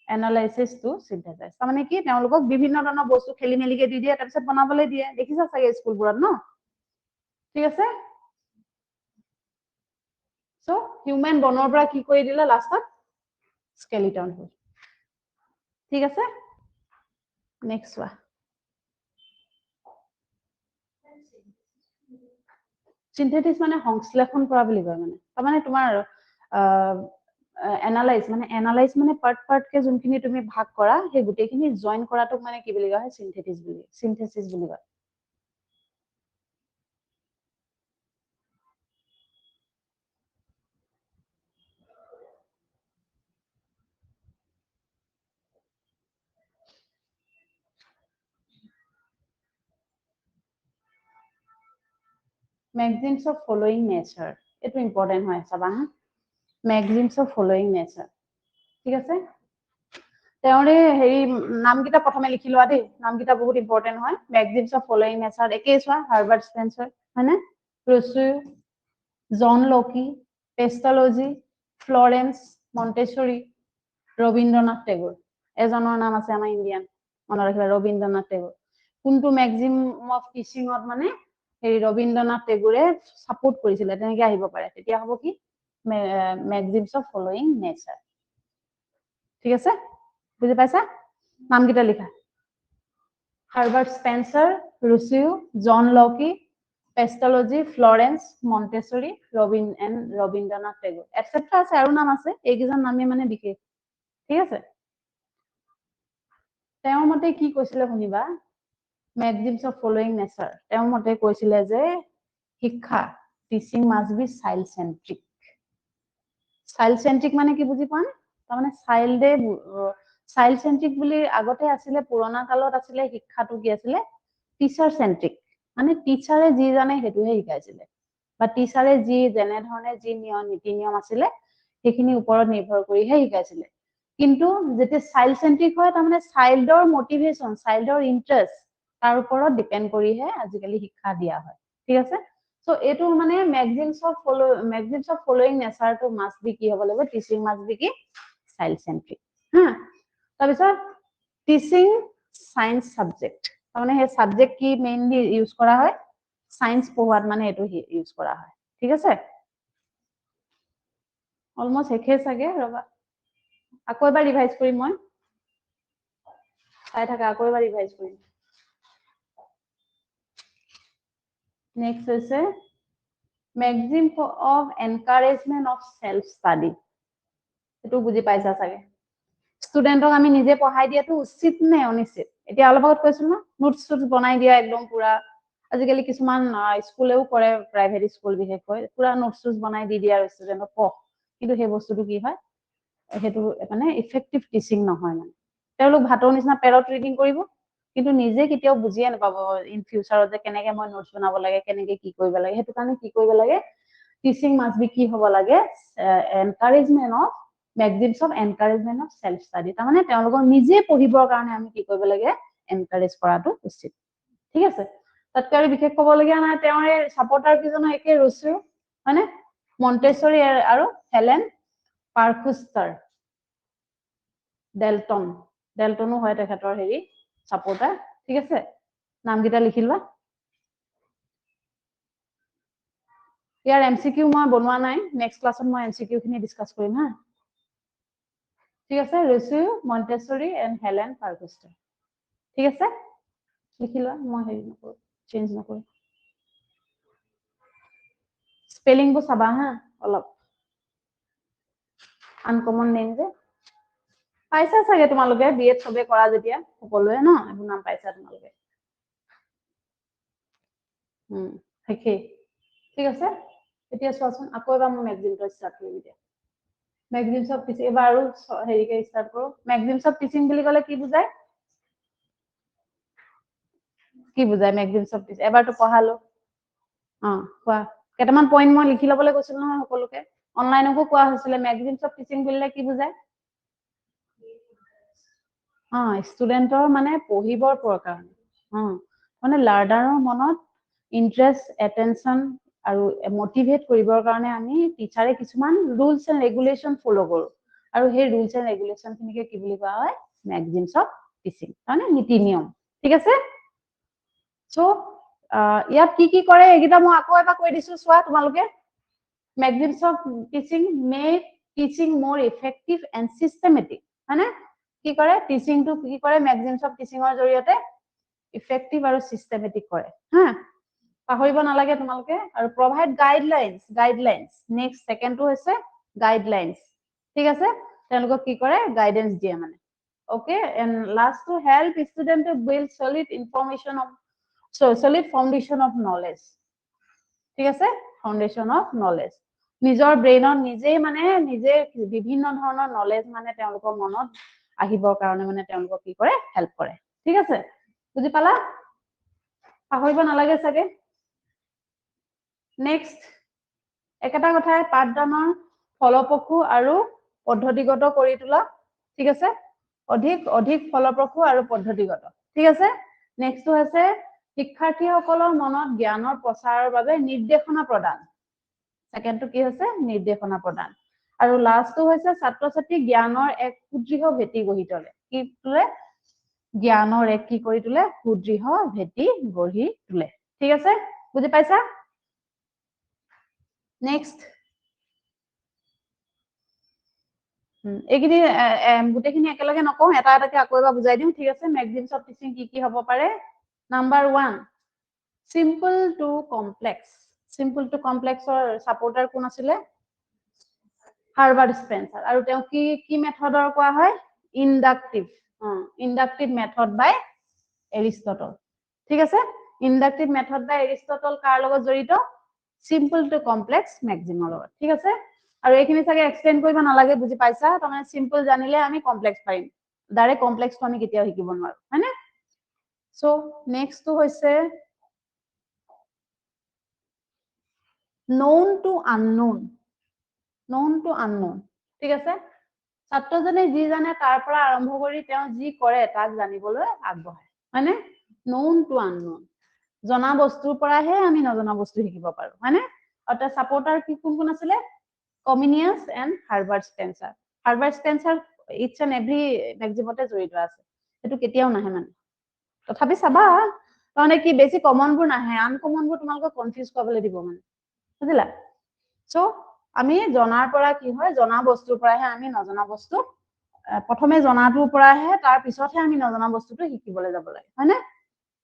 এনালাইসিস টু সিনথেসাইজ তাৰমানে কি তেওঁলোকক বিভিন্ন ধৰণৰ বস্তু খেলি মেলিকে দি দিয়ে তাৰপিছত বনাবলৈ দিয়ে দেখিছা চাগে স্কুলবোৰত ন ঠিক আছে সো হিউম্যান বনৰ পৰা কি কৰি দিলে লাষ্টত স্কেলিটন হ'ল ঠিক আছে নেক্সট ওয়া সিনথেটিস মানে সংশ্লেষণ কৰা বুলি কয় মানে তাৰমানে তোমাৰ এনালাইজ মানে পাৰ্টকে যোনখিনি তুমি ভাগ কৰা সেই গোটেইখিনি জয়েন কৰাটোক মানে কি বুলি কোৱা হয় সিনথেসিস বুলি কয় Maxims of following nature. It's important হয় চাবা হা Maxims of following nature. ঠিক আছে তেওঁৰে হেৰি নামকিটা প্ৰথমে লিখি লোৱা দেই নামকিটা বহুত ইম্পৰ্টেন্ট হয় Maxims of following nature একেই চোৱা হাৰ্বাৰ্ট স্পেন্সাৰ হয়নে ৰুছু জন lucky পেষ্টলজি Florence Montessori Rabindranath Tagore এজনৰ নাম আছে আমাৰ ইণ্ডিয়ান মনত ৰাখিবা ৰবীন্দ্ৰনাথ টেগোৰ কোনটো ম্যাক্সিম অফ টিচিংত মানে এই ৰবীন্দ্ৰনাথ টেগোৰে সাপোৰ্ট কৰিছিল তেনেকৈ আহিব পাৰে তেতিয়া হ'ব কি ম্যাক্সিমস অফ ফলোইং নেচাৰ ঠিক আছে বুজি পাইছা নামকিটা লিখা হাৰ্বাৰ্ট স্পেন্সাৰ ৰুছিও জন lucky পেষ্টলজি Florence Montessori Rabindranath Tagore এটসেট্ৰা আছে আৰু নাম আছে এইকেইজন নামে মানে বিশেষ ঠিক আছে তেওঁৰ মতে কি কৈছিলে শুনিবা Maxims of following nature তেওঁৰ মতে কৈছিলে যে শিক্ষা টিচিং মাস্ট বি চাইল্ড চেন্ট্ৰিক মানে কি বুজি পোৱা তাৰমানে চাইল্ড চেন্ট্ৰিক বুলি আগতে আছিলে পুৰণা কালত আছিলে শিক্ষাটো কি আছিলে টিচাৰ চেন্ট্ৰিক মানে টিচাৰে যি জানে হেতুহে শিকাইছিলে বা টিচাৰে যি যেনে ধৰণে যি নীতি নিয়ম আছিলে সেইখিনি ওপৰত নিৰ্ভৰ কৰিহে শিকাইছিলে কিন্তু যেতিয়া চাইল্ড চেন্ট্ৰিক হয় তাৰমানে চাইল্ডৰ মোটিভেশন চাইল্ডৰ ইন্টাৰেষ্ট তাৰ ওপৰত ডিপেন্ড কৰিহে আজিকালি শিক্ষা দিয়া হয় ঠিক আছে সো এটো মানে maxims of following nature to must be কি হ'ব লাগিব টিচিং মাস্ট বি কি চাইল্ড চেন্ট্ৰিক হা তাৰপিছত টিচিং সায়েন্স সাবজেক্ট তাৰমানে হে সাবজেক্ট কি মেইনলি ইউজ কৰা হয় সায়েন্স পঢ়াত মানে এটো ইউজ কৰা হয় ঠিক আছে অলমোস্ট হেখে সাগে ৰবা আকৌ এবাৰ ৰিভাইজ কৰিম মই চাই থাকা আকৌ এবাৰ ৰিভাইজ কৰিম নেক্সট হৈছে maxim of encouragement of self study এটো বুজি পাইছা সাগে স্টুডেন্টক আমি নিজে পঢ়াই দিয়াটো উচিত নে অনিশ্চিত এতিয়া অলপ আগত কৈছো না নোটস বনাই দিয়া একদম পুৰা আজিকালি কিছুমান স্কুলেও কৰে প্ৰাইভেট স্কুল বিশেষকৈ পুৰা নোটস বনাই দি দিয়া ষ্টুডেন্টক পঢ় কিন্তু সেই বস্তুটো কি হয় হেতু মানে ইফেক্টিভ টিচিং নহয় মানে তেওঁলোক ভাতৰ নিচিনা পেৰট ৰিডিং কৰিব কিন্তু নিজে কেতিয়াও বুজিয়ে নাপাব ইন ফিউচাৰত যে কেনেকে মই নোটস বনাব লাগে কেনেকে কি কৰিব লাগে হেতু কাৰণে কি কৰিব লাগে টিচিং মাস্ট বি কি হ'ব লাগে encouragement of maxims of encouragement of self study তাৰমানে তেওঁলোকক নিজে পঢ়িবৰ কাৰণে আমি কি কৰিব লাগে এনকাৰেজ কৰাটো উচিত ঠিক আছে তাতকৈ বিশেষ ক'ব লগিয়া নাই তেওঁৰ সাপোৰ্টাৰ কিজনৰ একে ৰসু মানে মন্টেছৰী আৰু হেলেন পাৰ্কুস্টাৰ ডেল্টনো হয় তেখেতৰ হেৰি সাপোৰ্টাৰ ঠিক আছে নামকিটা লিখি লোৱা ইয়াৰ এমসিকিউ মই বনোৱা নাই নেক্সট ক্লাছত মই এমসিকিউ খিনি ডিসকাস কৰিম হা ঠিক আছে ৰসু মন্টেছৰী এণ্ড হেলেন পাৰ্কুস্টাৰ ঠিক আছে লিখি লোৱা মই হেৰি নকৰো চেঞ্জ নকৰো স্পেলিং বো চাবা হা অলপ আনকমন নেম যে পাইছা সাগে তোমালোকে বিএড সবে কৰা যেতিয়া সকলোৱে ন এইবোৰ নাম পাইছা তোমালোকে হেকে ঠিক আছে এতিয়া চোৱাচোন আকৌ এবাৰ মই ম্যাগজিনটো ষ্টাৰ্ট কৰিম এতিয়া ম্যাগজিনস অফ টিচিং এবাৰ আৰু হেৰিকে ষ্টাৰ্ট কৰো ম্যাগজিনস অফ টিচিং বুলি ক'লে কি বুজায় ম্যাগজিনস অফ টিচিং এবাৰটো পঢ়ালো কোৱা কেটামান পইণ্ট মই লিখি লবলৈ কৈছিল নহয় সকলোকে অনলাইনকো কোৱা হৈছিল ম্যাগজিনস অফ টিচিং বুলিলে কি বুজায় ষ্টুডেন্টৰ মানে পঢ়িবৰ কাৰণে মানে লাৰ্ণাৰৰ মনত ইন্টাৰেষ্ট এটেনশন আৰু মোটিভেট কৰিবৰ কাৰণে আমি টিচাৰে কিছুমান ৰুলস এণ্ড ৰেগুলেশন ফলো কৰো আৰু সেই ৰুলস এণ্ড ৰেগুলেশন খিনিকে কি বুলি কোৱা হয় ম্যাগজিনস অফ টিচিং মানে নীতি নিয়ম ঠিক আছে সো ইয়াত কি কৰে এগিটা মই আকৌ এবাৰ কৈ দিছো চোৱা তোমালোকে ম্যাগজিনস of teaching make teaching more effective and systematic মানে কি কৰে টিচিংটো কি কৰে ম্যাগজিনস অফ টিচিংৰ জৰিয়তে ইফেক্টিভ আৰু সিস্টেমেটিক কৰে হা পাহৰিব নালাগে তোমালোকে আৰু প্ৰোভাইড গাইডলাইনস নেক্সট সেকেন্ডটো হৈছে গাইডলাইনস ঠিক আছে তেওঁলোকক কি কৰে গাইডেন্স দিয়ে মানে okay and last to help student to build solid foundation of knowledge ঠিক আছে ফাউন্ডেশন অফ নলেজ নিজৰ ব্ৰেইনত নিজে মানে নিজে বিভিন্ন ধৰণৰ নলেজ মানে তেওঁলোকৰ মনত আহিবৰ কাৰণে মানে তেওঁলোকক কি কৰে হেল্প কৰে ঠিক আছে বুজি পালা পাহৰিব নালাগে সাগে নেক্সট একটা কথা পাঠদানৰ ফলপ্ৰসূ আৰু পদ্ধতিগত কৰি তোলা ঠিক আছে অধিক ফলপ্ৰসূ আৰু পদ্ধতিগত ঠিক আছে নেক্সটটো আছে শিক্ষাৰ্থীসকলৰ মনত জ্ঞানৰ প্ৰচাৰৰ বাবে নিৰ্দেশনা প্ৰদান সেকেন্ডটো কি হৈছে নিৰ্দেশনা প্ৰদান আৰু লাষ্টটো হৈছে ছাত্ৰ ছাত্ৰী জ্ঞানৰ এক সুদৃঢ় ভেটি গঢ়ি তোলে কি তোলে জ্ঞানৰ এক কি কৰি তোলে সুদৃঢ় ভেটি গঢ়ি তোলে ঠিক আছে বুজি পাইছা নেক্সট এইখিনি গুটেখিনি একেলগে নকওঁ এটা এটাকে আকৌ এবাৰ বুজাই দিম ঠিক আছে ম্যাগজিনস অফ টিচিং কি হ'ব পাৰে নাম্বাৰ 1 সিম্পল টু কমপ্লেক্সৰ সাপোৰ্টাৰ কোন আছিলে হাৰ্বাৰ্ট স্পেন্সাৰ আৰু তেওঁ কি মেথডৰ কোৱা হয় ইন্ডাকটিভ মেথড বাই এৰিষ্টটল ঠিক আছে ইন্ডাকটিভ মেথড বাই এৰিষ্টটল কাৰ লগত জড়িত সিম্পল টু কমপ্লেক্স ম্যাগজিনৰ লগত ঠিক আছে আৰু এইখিনি সাগে এক্সপ্লেইন কৰিব নালাগে বুজি পাইছা তাৰমানে সিম্পল জানিলে আমি কমপ্লেক্স পাৰিম ডাইৰেক্ট কমপ্লেক্সটো আমি কেতিয়াও শিকিব নোৱাৰো হয়নে সো নেক্সটটো হৈছে known to unknown, known to unknown, ঠিক আছে ছাত্ৰজনে যি জানে তাৰ পৰা আৰম্ভ কৰি তেওঁ যি কৰে তাক জানিবলৈ আগবঢ়ায় হয়নে known to unknown জনা বস্তুৰ পৰাহে আমি নজনা বস্তু শিকিব পাৰো হয়নে অৰ্থাৎ সাপোৰ্টাৰ কি কোন কোন আছিলে Comenius and Herbert Spencer Herbert Spencer it's and every মেক্সিমতে জড়িত আছে সেইটো কেতিয়াও নাহে মানে তথাপি চাবা তাৰমানে কি বেছি কমনবোৰ নাহে আনকমনবোৰ তোমালোকক কনফিউজ কৰিবলৈ দিব মানে বুজিলা সো আমি জনাৰ পৰা কি হয় জনা বস্তুৰ পৰাহে আমি নজনা বস্তু প্ৰথমে জনাটোৰ পৰাহে তাৰ পিছতহে আমি নজনা বস্তুটো শিকিবলৈ যাব লাগে হয়নে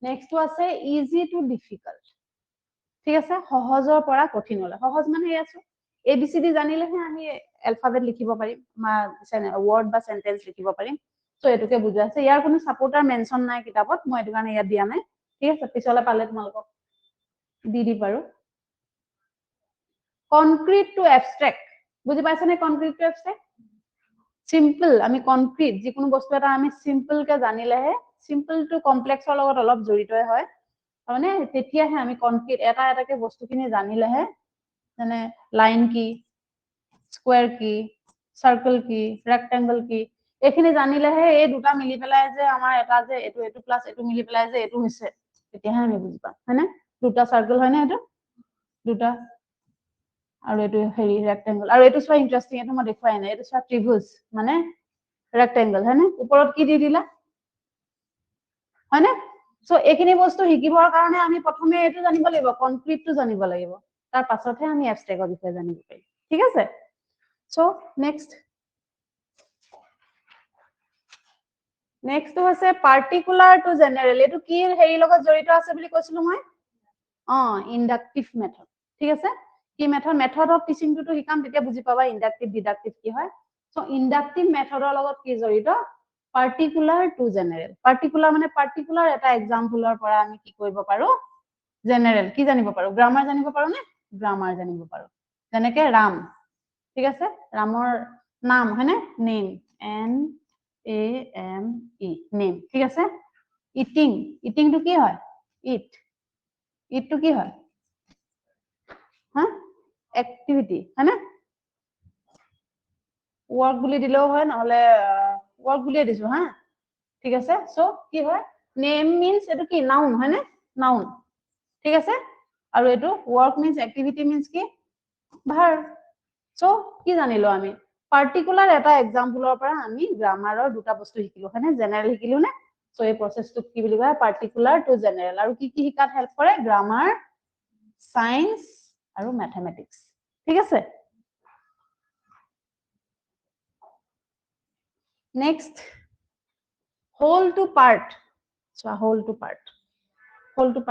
নেক্সটটো আছে ইজি টু ডিফিকাল্ট ঠিক আছে সহজৰ পৰা কঠিনলৈ সহজ মানে আছো এবিসিডি জানিলেহে আমি এলফাবেট লিখিব পাৰিম ওয়াৰ্ড বা সেন্টেন্স লিখিব পাৰিম সো এটুকে বুঝা আছে ইয়াৰ কোনো সাপোৰ্টাৰ মেনশন নাই কিতাপত মই এটু কাৰণে ইয়াত দিয়া নাই ঠিক আছে পিছলে পালে তোমালোকক দি পাৰো কনক্রিট টু অ্যাবস্ট্রাক্ট বুঝি পাইছে নে কনক্রিট টু অ্যাবস্ট্রাক্ট সিম্পল আমি কনক্রিট যে কোনো বস্তু এটা আমি সিম্পল কে জানিলেহে সিম্পল টু কমপ্লেক্সৰ লগত অলপ জড়িতই হয় মানে তেতিয়াহে আমি কনক্রিট এটা এটাকে বস্তুখিনি জানিলেহে মানে লাইন কি স্কয়ার কি সার্কেল কি রেক্টেঙ্গল কি এখিনি জানিলেহে এই দুটা মিলি পেলাই যে আমাৰ এটা যে এটো প্লাস এটো মিলি পেলাই যে এটো হৈছে তেতিয়াহে আমি বুজি পাম হয়নে দুটা সার্কেল হয় না এটো দুটা আৰু এটো হেৰি ৰেক্টেঙ্গল আৰু এটো সব ইন্টাৰেস্টিং এটো মই দেখুৱাই নাই এটো সব ত্ৰিভুজ মানে ৰেক্টেঙ্গল হয়নে ওপৰত কি দি দিলা হয়নে সো এখিনি বস্তু শিকিবৰ কাৰণে আমি প্ৰথমে এটো জানিব লাগিব কনক্ৰিটটো জানিব লাগিব তাৰ পাছতহে আমি অ্যাবস্ট্ৰাক্টৰ বিষয়ে জানিব পাৰিম ঠিক আছে সো নেক্সট হৈছে পাৰ্টিকুলাৰ টু জেনাৰেল এটো কি হেৰি লগত জড়িত আছে বুলি কৈছিলো মই ইন্ডাকটিভ মেথড ঠিক আছে কি মেথড অফ টিচিং টু শিকাম তেতিয়া বুজি পাবা ইন্ডাকটিভ ডিডাকটিভ কি হয় সো ইন্ডাকটিভ মেথডৰ লগত কি জড়িত পাৰ্টিকুলাৰ টু জেনাৰেল পাৰ্টিকুলাৰ মানে পাৰ্টিকুলাৰ এটা এক্সাম্পলৰ পৰা আমি কি কৰিব পাৰো জেনাৰেল কি জানিব পাৰো গ্ৰামাৰ জানিব পাৰো নে গ্ৰামাৰ জানিব পাৰো যেনেকে ৰাম ঠিক আছে ৰামৰ নাম হয়নে নেম NAME নেম ঠিক আছে ইটিং ইটিংটো কি হয় ইটটো কি হয় হা এক্টিভিটি হয়নে ওয়ার্ক বুলি দিলেও হয় নহলে ওয়ার্ক বুলিয়ে দিছো হা ঠিক আছে সো কি হয় নেম মিন্স এটো কি নাউন হয়নে নাউন ঠিক আছে আৰু এটো ওয়াৰ্ক মিন্স এক্টিভিটি মিন্স কি ভাৰ্ব সো কি জানিলো আমি পাৰ্টিকুলাৰ এটা এক্সাম্পলৰ পৰা আমি গ্ৰামাৰৰ দুটা বস্তু শিকিলো হয়নে জেনাৰেল শিকিলো নে সো এই প্ৰসেসটো কি বুলি কয় পাৰ্টিকুলাৰ টু জেনাৰেল আৰু কি শিকাত হেল্প কৰে গ্ৰামাৰ সায়েন্স আৰু ম্যাথমেটিক্স ঠিক আছে next whole to part so whole to part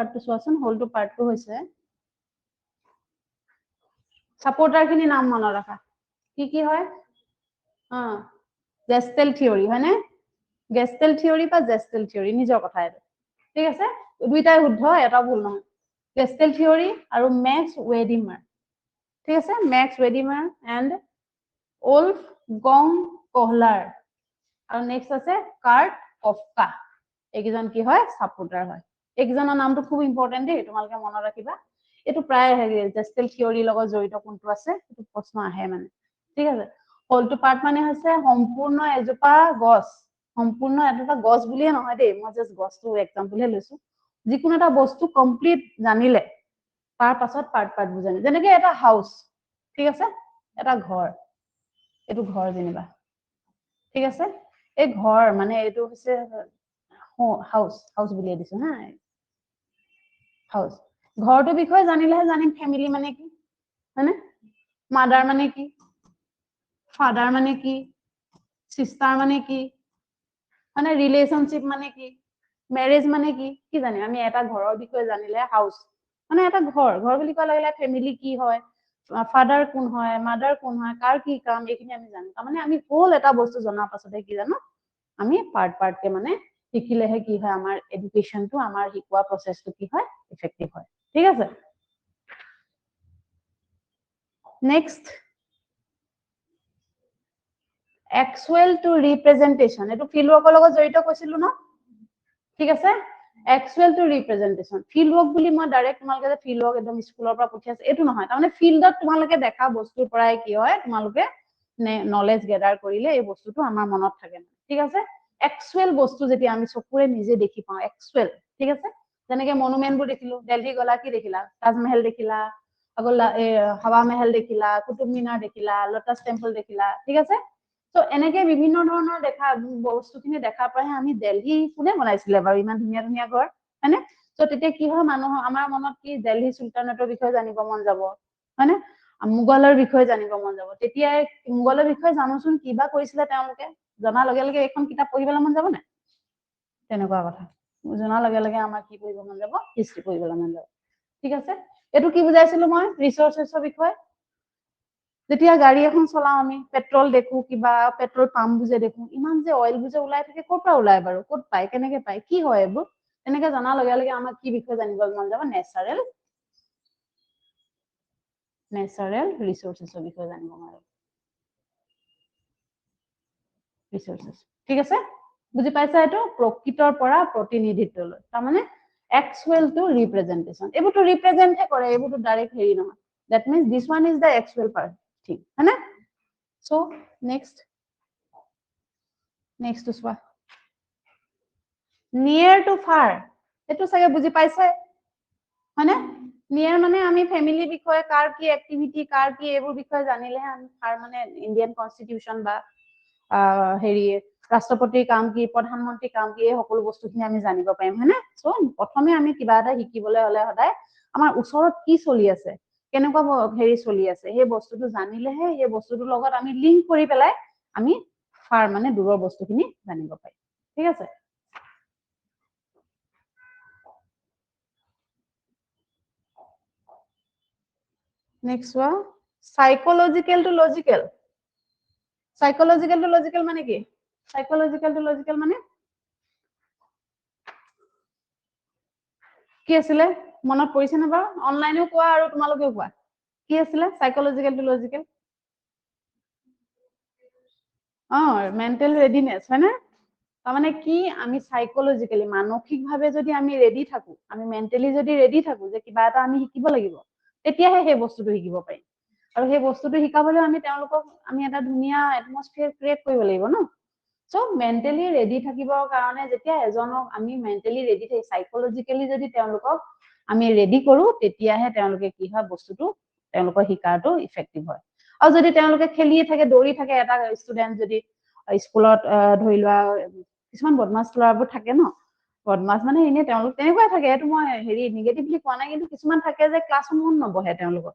তো চোৱাচোন হোল টু পাৰ্ট তো হৈছে সাপোৰ্টাৰ খিনি নাম মনত ৰাখা কি হয় গেস্টেল থিওৰি হয় না গেস্টেল থিওৰি বা জেস্টেল থিওৰি নিজৰ কথা এটা ঠিক আছে দুইটাই শুদ্ধ এটা ভুল নহয় গেস্টেল থিওরি আৰু ম্যাক্স ওয়েডিমাৰ ঠিক আছে ম্যাক্স ওয়েডিমাৰ এন্ড ওলফ গং কোহলাৰ আৰু নেক্সট আছে কাৰ্ট কফকা এইজন কি হয় সাপোৰ্টাৰ হয় এইজনৰ নামটো খুব ইম্পৰ্টেন্ট দেই তোমালোকে মনত ৰাখিবা এটো প্ৰায় জেস্টেল থিওৰি লগত জড়িত কোনটো আছে এটো প্ৰশ্ন আহে মানে ঠিক আছে হোল টু পাৰ্ট মানে হৈছে সম্পূৰ্ণ এজোপা গছ সম্পূৰ্ণ এটা গছ বুলিয়ে নহয় দেই মই জাস্ট গছটো এক্সাম্পলহে লৈছো যিকোনো এটা বস্তু কমপ্লিট জানিলে তাৰ পাছত পাৰ্ট বুজানি যেনেকে এটা হাউস ঠিক আছে এটা ঘৰ এটো ঘৰ যেনিবা ঠিক আছে এই ঘৰ মানে এটো হৈছে হাউস বুলিয়ে দিছো হা হাউস ঘৰটোৰ বিষয়ে জানিলেহে জানিম ফ্যামিলি মানে কি হয়নে মাদাৰ মানে কি ফাদাৰ মানে কি সিস্টাৰ মানে কি মানে ৰিলেশনশিপ মানে কি ম্যাৰেজ মানে কি জানিম আমি এটা ঘৰৰ বিষয়ে জানিলে হাউস মানে এটা ঘৰ বুলি কোৱা লাগিলে ফ্যামিলি কি হয় ফাদাৰ কোন হয় মাদাৰ কোন হয় কাৰ কি কাম এইখিনি আমি জানো মানে আমি হোল এটা বস্তু জনাৰ পাছতে কি জানো আমি পাৰ্ট কে মানে শিকিলেহে কি হয় আমাৰ এডুকেশনটো আমাৰ শিকোৱা প্ৰসেসটো কি হয় ইফেক্টিভ হয় ঠিক আছে নেক্সট actual to representation এটো ফিল্ডৱৰ্কৰ লগত জড়িত কৈছিলো ন ঠিক আছে actual to representation field work বুলি মই ডাইৰেক্ট তোমালোকে যে field work একদম স্কুলৰ পৰা পঠিয়াইছে এটো নহয় তাৰমানে ফিল্ডত তোমালোকে দেখা বস্তুৰ পৰাই কি হয় তোমালোকে নলেজ গেদাৰ কৰিলে এই বস্তুটো আমাৰ মনত থাকে ঠিক আছে actual বস্তু যেতি আমি চকুৰে নিজে দেখি পাওঁ actual ঠিক আছে যেনেকে মনুমেন্ট বোৰ দেখিলো দিল্লী গলা কি দেখিলা তাজমহল দেখিলা আগল হাৱা মহল দেখিলা কুতুব মিনাৰ দেখিলা লোটাস টেম্পল দেখিলা ঠিক আছে তো এনেকে বিভিন্ন ধৰণৰ দেখা বস্তুখিনি দেখা পাই আমি দিল্লী কোনে বনাইছিলে বাৰু ইমান ধুনীয়া ধুনীয়া ঘৰ হয়নে তো তেতিয়া কি হয় মানুহ আমাৰ মনত কি দিল্লী সুলতানেটৰ বিষয়ে জানিব মন যাব হয়নে মুগলৰ বিষয়ে জানিব মন যাব তেতিয়া মুগলৰ বিষয়ে জানোচোন কিবা কৰিছিলে তেওঁলোকে জনা লগে লগে এখন কিতাপ পঢ়িবলৈ মন যাব না তেনেকুৱা কথা জনা লগে লগে আমাৰ কি পঢ়িব মন যাব হিষ্ট্ৰী পঢ়িবলৈ মন যাব ঠিক আছে এটো কি বুজাইছিলো মই ৰিসোৰ্সেছৰ বিষয়ে যেতিয়া গাড়ী এখন চলাও আমি পেট্ৰল দেখো কিবা পেট্ৰল পাম্প বুজে দেখো ইমান যে অয়েল বুজে ওলাই থাকে ক'ৰ পৰা ওলাই বাৰু ক'ত পায় কেনেকে পায় কি হয় এবোৰ এনেকে জানা লগে লগে আমাৰ কি বিষয় জানিব মন যাব নেচাৰেল ৰিসোৰ্সেছৰ বিষয়ে জানিব মন যাব ৰিসোৰ্সেছ ঠিক আছে বুজি পাইছা এটো প্ৰকৃতৰ পৰা প্ৰতিনিধিত্বলৈ তাৰ মানে actual to representation এবোৰ তো ৰিপ্ৰেজেন্ট কৰে এবোৰ তো ডাইৰেক্ট হেৰি নহয় that means this one is the actual part ঠিক है ना so next to swa near to far এটো সাগে বুজি পাইছে মানে near মানে আমি ফ্যামিলি বিষয়ে কার কি অ্যাক্টিভিটি কার কি এবোৰ বিষয়ে জানিলে আমি ফাৰ মানে ইন্ডিয়ান কনস্টিটিউশন বা হেৰি ৰাষ্ট্ৰপতিৰ কাম কি প্ৰধানমন্ত্ৰী কাম কি এই সকলো বস্তুখিনি আমি জানিব পাৰিম হয়নে সো প্ৰথমে আমি কিবা এটা শিকিবলৈ হলে সদায় আমাৰ ওচৰত কি চলি আছে কেনেকুৱা হেৰি চলি আছে সেই বস্তুটো জানিলেহে সেই বস্তুটোৰ লগত আমি লিংক কৰি পেলাই আমি ফাৰ মানে দূৰৰ বস্তুখিনি জানিব পাৰিম ঠিক আছে নেক্সট ওয়া সাইকোলজিক্যাল টু লজিক্যাল মানে কি সাইকোলজিক্যাল টু লজিক্যাল মানে কি আছিলে মনত পৰিছে না বাৰু অনলাইনেও কোৱা আৰু তোমালোকেও কোৱা কি আছিলে সাইকোলজিক্যাল টু লজিক্যাল মেন্টাল ৰেডিনেস হয় না তাৰ মানে কি আমি সাইকোলজিক্যালি মানসিকভাৱে যদি আমি ৰেডি থাকো আমি মেন্টালি যদি ৰেডি থাকো যে কিবা এটা আমি শিকিব লাগিব তেতিয়াহে সেই বস্তুটো শিকিব পাৰিম আৰু সেই বস্তুটো শিকাবলৈ আমি তেওঁলোকক আমি এটা ধুনীয়া এটমস্ফিয়াৰ ক্ৰিয়েট কৰিব লাগিব ন সো মেন্টালি ৰেডি থাকিবৰ কাৰণে যেতিয়া এজনক আমি মেন্টালি ৰেডি থাকি সাইকোলজিক্যালি যদি তেওঁলোকক আমি ৰেডি কৰো তেতিয়াহে তেওঁলোকে কি হয় বস্তুটো তেওঁলোকৰ শিকাৰটো ইফেক্টিভ হয় আৰু যদি তেওঁলোকে খেলিয়ে থাকে দৌৰি থাকে এটা ষ্টুডেন্ট যদি স্কুলত ধৰি লোৱা কিছুমান বদমাছ ল'ৰাবোৰ থাকে ন বদমাছ মানে এনে তেওঁলোক তেনেকুৱাই থাকে এটো মই হেৰি নিগেটিভলি কোৱা নাই কিন্তু কিছুমান থাকে যে ক্লাছত মন নবহে তেওঁলোকৰ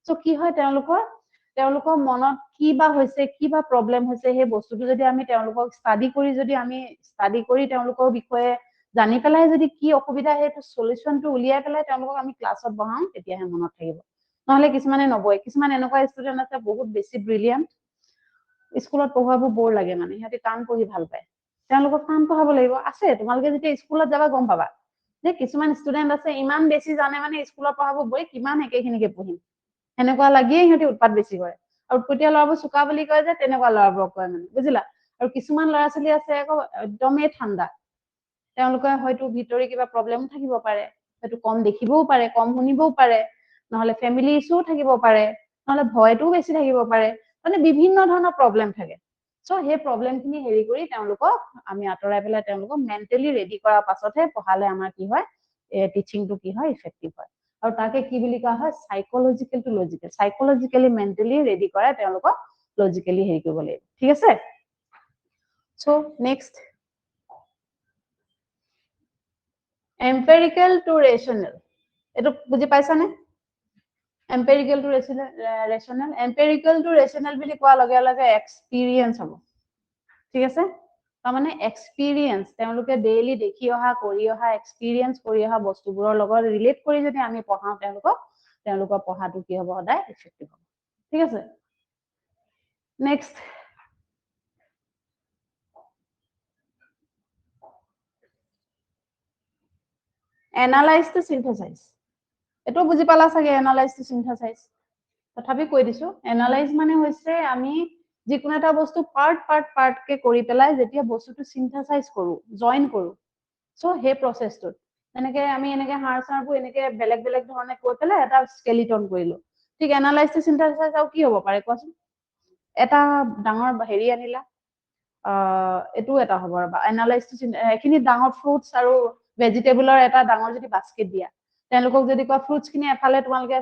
সো কি হয় তেওঁলোকৰ মনত কি বা হৈছে কি বা প্ৰবলেম হৈছে সেই বস্তুটো যদি আমি তেওঁলোকক ষ্টাডি কৰি তেওঁলোকৰ বিষয়ে জানি পেলাই যদি কি অসুবিধা হেতু সলিউশনটো উলিয়াই পেলাই তেওঁলোকক আমি ক্লাছত বহাও তেতিয়াহে মনত থাকিব নহলে কিছুমানে নবয় কিছুমান এনেকুৱা ষ্টুডেন্ট আছে বহুত বেছি ব্ৰিলিয়ান্ট স্কুলত পঢ়াবোৰ বৰ লাগে মানে সিহঁতে টান পঢ়ি ভাল পায় তেওঁলোকক টান পঢ়াব লাগিব আছে তোমালোকে যেতিয়া স্কুলত যাবা গম পাবা যে কিছুমান ষ্টুডেন্ট আছে ইমান বেছি জানে মানে স্কুলত পঢ়াব বই কিমান একেখিনিকে পঢ়িম এনেকুৱা লাগিয়ে সিহঁতে উৎপাত বেছি কৰে আৰু পটিয়া ল'ৰাবোৰ চুকা বুলি কয় যে তেনেকুৱা ল'ৰাবোৰক কয় মানে বুজিলা আৰু কিছুমান ল'ৰা ছোৱালী আছে আকৌ একদমেই ঠাণ্ডা তেওঁলোকে হয়তো ভিতৰি কিবা প্ৰবলেম থাকিব পাৰে হয়তো কম দেখিবও পাৰে কম শুনিবও পাৰে নহলে ফ্যামিলি ইস্যু থাকিব পাৰে নহলে ভয়টো বেছি থাকিব পাৰে মানে বিভিন্ন ধৰণৰ প্ৰবলেম থাকে সো সেই প্ৰবলেমখিনি হেৰি কৰি তেওঁলোকক আমি আতৰাই পেলাই তেওঁলোকক মেন্টালি ৰেডি কৰাৰ পাছতহে পঢ়ালে আমাৰ কি হয় টিচিংটো কি হয় ইফেক্টিভ হয় আৰু তাকে কি বুলি কোৱা হয় psychological to logical psychologically mentally ready কৰা তেওঁলোকক লজিক্যালি হেৰি কৰিব লাগিব ঠিক আছে so next empirical to rational এটো বুজি পাইছানে এম্পিৰিকেল টু ৰেশনাল এম্পিৰিকেল টু ৰেশনাল বুলি কোৱা লগে লগে এক্সপেৰিয়েন্স হ'ব ঠিক আছে তাৰ মানে এক্সপেৰিয়েন্স তেওঁলোকে ডেইলি দেখি অহা কৰি অহা এক্সপেৰিয়েন্স কৰি অহা বস্তুবোৰৰ লগত ৰিলেট কৰি যদি আমি পঢ়াও তেওঁলোকৰ পঢ়াটো কি হ'ব সদায় ইফেক্টিভ হ'ব ঠিক আছে নেক্সট এনালাইজ টু সিনথেসাইজ এটো বুজি পালা চাগে এনালাইজ টু সিনথেসাইজ তথাপি কৈ দিছো এনালাইজ মানে হৈছে আমি যিকোনো এটা বস্তু পাৰ্ট কে কৰি পেলাই যেতিয়া বস্তুটো সিনথেসাইজ কৰো জয়েন কৰো সো হে প্ৰসেসটো এনেকে আমি এনেকে হাড় চাৰবোৰ এনেকে বেলেগ বেলেগ ধৰণে কৈ পেলাই এটা স্কেলিটন কৰিলো ঠিক এনালাইসিস সিনথেসিস আৰু কি হ'ব পাৰে কোৱাচোন এটা ডাঙৰ হেৰি আনিলা এটো এটা হ'ব ৰবা এনালাইসিস এখিনি ডাঙৰ ফ্ৰুটস আৰু ভেজিটেবলৰ এটা ডাঙৰ যদি বাস্কেট দিয়া তেওঁলোকক যদি কোৱা ফ্ৰুটস খিনি এফালে তোমালকে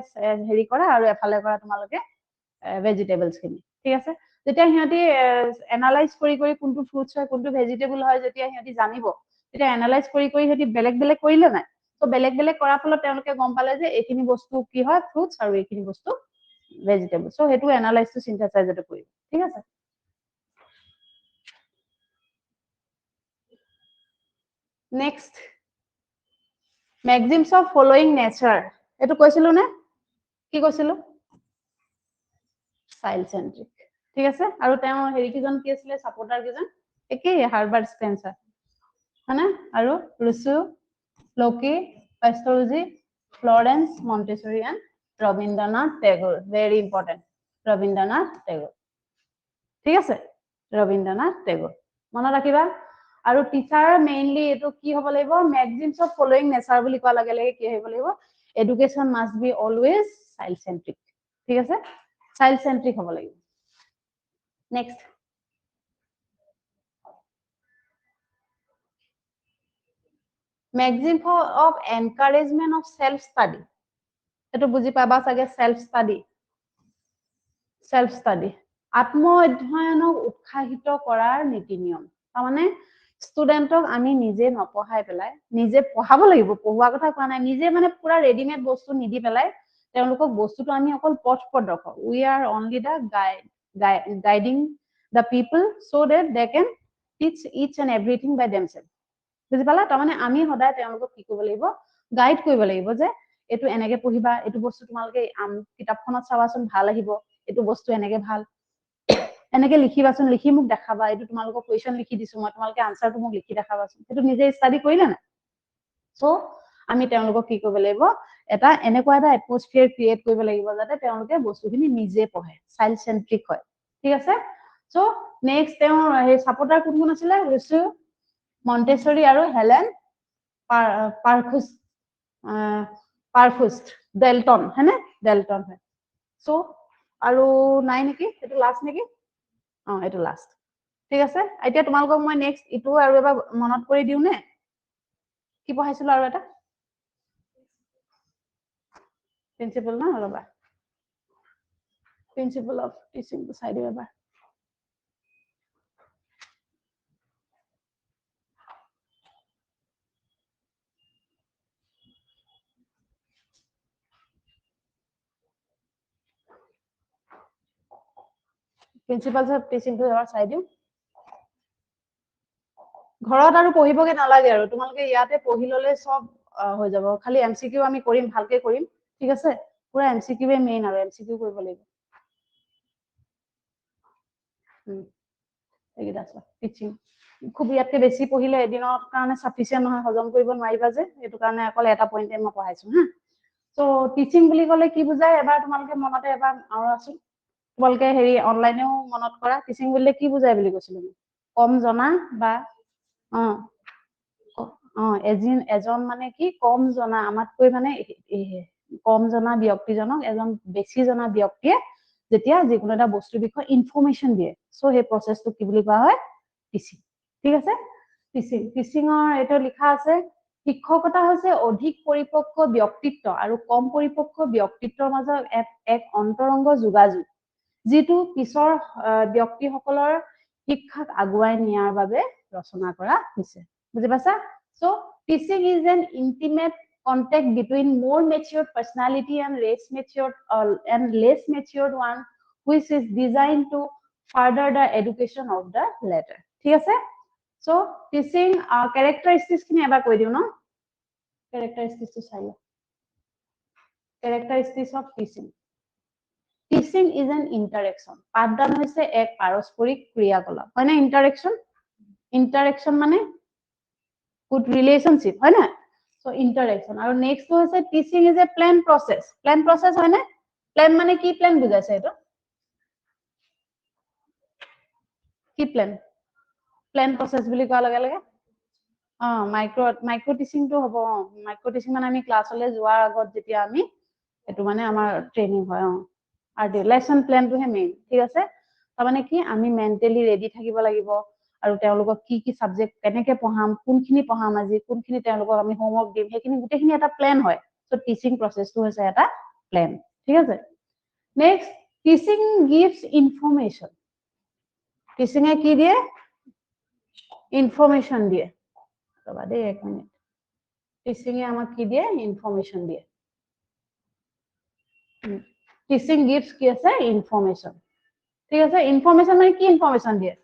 হেৰি কৰা আৰু এফালে কৰা তোমালকে ভেজিটেবলস খিনি ঠিক আছে যেতিয়া হিহঁতি এনালাইজ কৰি কোনটো ফ্ৰুটস হয় কোনটো ভেজিটেবল হয় যেতিয়া হিহঁতি জানিব তেতিয়া এনালাইজ কৰি হিহঁতি বেলেগ বেলেগ কৰিলে নাই তো বেলেগ বেলেগ কৰাৰ ফলত তেওঁলোকে গম পালে যে এইখিনি বস্তু কি হয় ফ্ৰুটস আৰু এইখিনি বস্তু ভেজিটেবল সো হেতু এনালাইজ টু সিনথেসাইজ এটো কৰিব ঠিক আছে next maxims of following nature এটো কৈছিলো নে কি কৈছিলো child centric ঠিক আছে আৰু তেওঁ হেৰি কিজন কি আছিল সাপোৰ্টাৰ কিজন একে হাৰ্বাৰ্ট স্পেন্সাৰ হয়নে আৰু Rousseau Locke Pestalozzi Florence Montessori and Rabindranath Tagore very important Rabindranath Tagore ঠিক আছে ৰবীন্দ্ৰনাথ টেগোৰ মনত ৰাখিবা আৰু টিচাৰ মেইনলি এটো কি হ'ব লাগিব maxims of following nature বুলি কোৱা লাগে লাগে কি হ'ব লাগিব education must be always child centric ঠিক আছে child centric হ'ব লাগিব next maxim of encouragement of self study এটো বুজি পাবা চাগে self study আত্ম অধ্যয়নক উৎসাহিত কৰাৰ নীতি নিয়ম মানে ষ্টুডেন্টক আমি নিজে নপঢ়াই পেলাই নিজে পঢ়াব লাগিব পঢ়োৱা কথা কোৱা নাই নিজে মানে পুৰা ৰেডিমেড বস্তু নিদি পেলাই তেওঁলোকক বস্তুটো আমি অকল পথ প্ৰদৰ্শক we are only the guiding the people so that they can teach each and everything by themselves বুজি পালা তাৰমানে আমি সদায় তেওঁলোকক কি কৰিব লাগিব গাইড কৰিব লাগিব যে এটো এনেকে পঢ়িবা এটো বস্তু তোমালকে কিতাপখনত চাবাচোন ভাল আহিব এটো বস্তু এনেকে ভাল এনেকে লিখিবাচোন লিখি মোক দেখাবা এটো তোমালক কোৱেশ্চন লিখি দিছো মই তোমালকে আনসাৰটো মোক লিখি দেখাবাচোন এটো নিজে ষ্টাডি কৰিলা না সো আমি তেওঁলোকক কি কৰিব লাগিব এটা এনেকুৱা এটা এটমস্ফিয়াৰ ক্ৰিয়েট কৰিব লাগিব যাতে তেওঁলোকে বস্তুখিনি নিজে পঢ়ে চাইল্ড সেন্ট্ৰিক হয় ঠিক আছে সো নেক্সট তেওঁ এই সাপোৰ্টাৰ কোন কোন আছিল ৰুসো মন্টেসৰি আৰু হেলেন পাৰফুষ্ট ডেল্টন হয়নে ডেল্টন হয় সো আৰু নাই নেকি এটো লাষ্ট নেকি এটো লাষ্ট ঠিক আছে এতিয়া তোমালকক মই নেক্সট ইটো আৰু এবাৰ মনত কৰি দিউ নে কি পঢ়াইছিল আৰু এটা প্ৰিন্সিপল না ৰবা প্ৰিন্সিপল অফ টিচিং চাই দিও এবাৰ প্ৰিন্সিপলছ অফ টিচিং টো এবাৰ চাই দিও ঘৰত আৰু পঢ়িবগে নালাগে আৰু তোমালকে ইয়াতে পঢ়ি ললে সব হৈ যাব খালি এমসিকিউ আমি কৰিম ভালকে কৰিম ঠিক আছে পুৰা এমসিকিউ এ মেইন আৰু এমসিকিউ কৰিব লাগিব এইটা আছে টিচিং খুব ইয়াতে বেছি পঢ়িলে এদিনৰ কাৰণে সাফিসিয়েন্ট নহয় হজম কৰিব নোৱাৰিবা যে এটো কাৰণে অকল এটা পইণ্টে মই পঢ়াইছো হা সো টিচিং বুলি ক'লে কি বুজায় এবাৰ তোমালকে মনতে এবাৰ আৰু আছো তোমালকে হেৰি অনলাইনেও মনত কৰা টিচিং বুলিলে কি বুজায় বুলি কৈছিলো কম জনা বা এজন মানে কি কম জনা আমাতকৈ মানে কম জনা ব্যক্তিজনক এজন বেছি জনা ব্যক্তিয়ে যেতিয়া যিকোনো এটা বস্তুৰ বিষয়ে ইনফৰমেশন দিয়ে সো হে প্ৰসেসটো কি বুলি কোৱা হয় টিচিং ঠিক আছে টিচিংৰ এটা লিখা আছে শিক্ষকতা হৈছে অধিক পৰিপক্ক ব্যক্তিত্ব আৰু কম পৰিপক্ক ব্যক্তিত্বৰ মাজত এক অন্তৰংগ যোগাযোগ যেটো পিছৰ ব্যক্তিসকলৰ শিক্ষাক আগুৱাই নিয়াৰ বাবে ৰচনা কৰা হৈছে বুজি পাইছা so teaching is N intimate contact between more matured personality and less matured one which is designed to further the education of the latter ঠিক আছে সো টিচিং characteristics খিনি এবাৰ কৈ দিও ন characteristics to চাই characteristics of teaching teaching is an interaction পাঠদান হৈছে এক পাৰস্পৰিক ক্ৰিয়াকলাপ হয় না ইন্টাৰেকশন মানে গুড ৰিলেশনশিপ হয় না সো ইন্টাৰেকশন আৰু নেক্সট হৈছে teaching is a plan process হয় না প্ল্যান মানে কি প্ল্যান বুজাইছে এটো কি প্ল্যান প্ৰসেস বুলি কোৱা লগে লগে মাইক্ৰো টিচিংটো হ'ব মাইক্ৰো টিচিং মানে আমি ক্লাছলৈ যোৱাৰ আগত যেতিয়া আমি এটো মানে আমাৰ ট্ৰেইনিং হয় আৰু লেসন প্ল্যানটোহে মেইন ঠিক আছে তাৰমানে কি আমি মেন্টালি ৰেডি থাকিব লাগিব আৰু তেওঁলোকক কি সাবজেক্ট কেনেকে পঢ়াম কোনখিনি পঢ়াম আজি কোনখিনি তেওঁলোকক আমি হোমৱৰ্ক দিম সেইখিনি গোটেইখিনি এটা প্ল্যান হয় সো টিচিং প্ৰসেসটো হৈছে এটা প্ল্যান ঠিক আছে next teaching gives information teaching এ কি দিয়ে ইনফৰমেশন দিয়ে ৰবা দেই এক মিনিট টিচিং এ আমাক কি দিয়ে ইনফরমেশন দিয়ে টিচিং গিভস কি আছে ইনফরমেশন ঠিক আছে ইনফরমেশন মানে কি ইনফরমেশন দিয়ে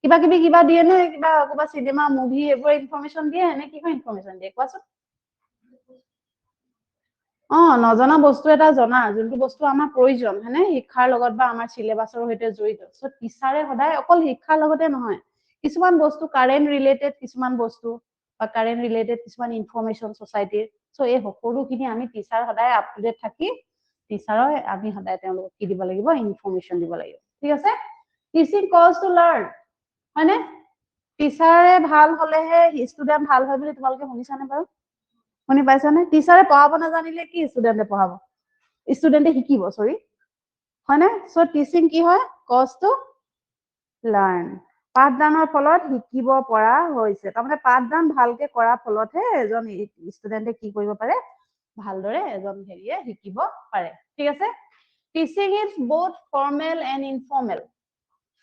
কিবা দিয়ে নে কিবা সিনেমা মুভি এবোৰ ইনফৰমেশন দিয়ে নে কি ইনফৰমেশন দিয়ে কোৱাচোন নজনা বস্তু এটা জনা যোনটো বস্তু আমাৰ প্ৰয়োজন হয়নে শিক্ষাৰ লগত বা আমাৰ সিলেবাসৰ সৈতে জড়িত সো টিচাৰে সদায় অকল শিক্ষাৰ লগতে নহয় কিছুমান বস্তু কাৰেন্ট ৰিলেটেড কিছুমান বস্তু বা কাৰেন্ট ৰিলেটেড কিছুমান ইনফৰমেশন সোসাইটিৰ সো এই সকলোখিনি আমি টিচাৰ সদায় আপ টু ডেট থাকি টিচাৰৰ আমি সদায় তেওঁলোকক কি দিব লাগিব ইনফৰমেশন দিব লাগিব ঠিক আছে টিচিং কজ টু লাৰ্ন হয়নে টিচাৰে ভাল হলেহে ষ্টুডেন্ট ভাল হয় বুলি তোমালোকে শুনিছানে বাৰু শুনি পাইছানে টিচাৰে পঢ়াব নাজানিলে কি ষ্টুডেন্টে পঢ়াব ষ্টুডেন্টে শিকিব সৰি হয়নে সো টিচিং কি হয় কজ টু লাৰ্ন পাঠদানৰ ফলত শিকিব পৰা হৈছে তাৰমানে পাঠদান ভালকে কৰা ফলতহে এজন ষ্টুডেন্টে কি কৰিব পাৰে ভালদৰে এজন হেৰিয়ে শিকিব পাৰে ঠিক আছে teaching is both formal and informal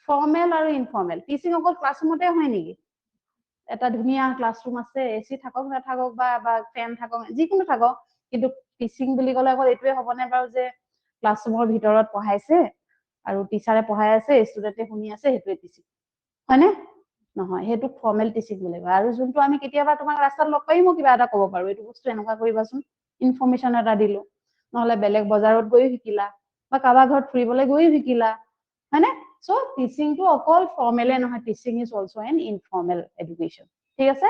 formal আৰু ইনফৰ্মেল টিচিং অকল ক্লাছৰুমতে হয় নেকি এটা ধুনিয়া ক্লাছৰুম আছে এসি থাকক নাথাকক বা ফেন থাকক যিকোনো থাকক কিন্তু টিচিং বুলি ক'লে অকল এটোৱে হ'বনে বাৰু যে ক্লাছৰুমৰ ভিতৰত পঢ়াইছে আৰু টিচাৰে পঢ়াই আছে ষ্টুডেন্টে শুনি আছে হেতুৱে টিচিং হয়নে নহয় হেতু ফৰ্মেল টিচিং বুলি কয় আৰু যোনটো আমি কেতিয়াবা তোমাক ৰাস্তাত লগ পাই মই কিবা এটা ক'ব পাৰো এটো বস্তু এনেকুৱা কৰিবাচোন ইনফৰমেশন এটা দিলো নহলে বেলেগ বজাৰত গৈ শিকিলা বা কাবা ঘৰত ফুৰিবলৈ গৈ শিকিলা হয়নে So teaching to অকল formal নহয় teaching is also an informal education ঠিক আছে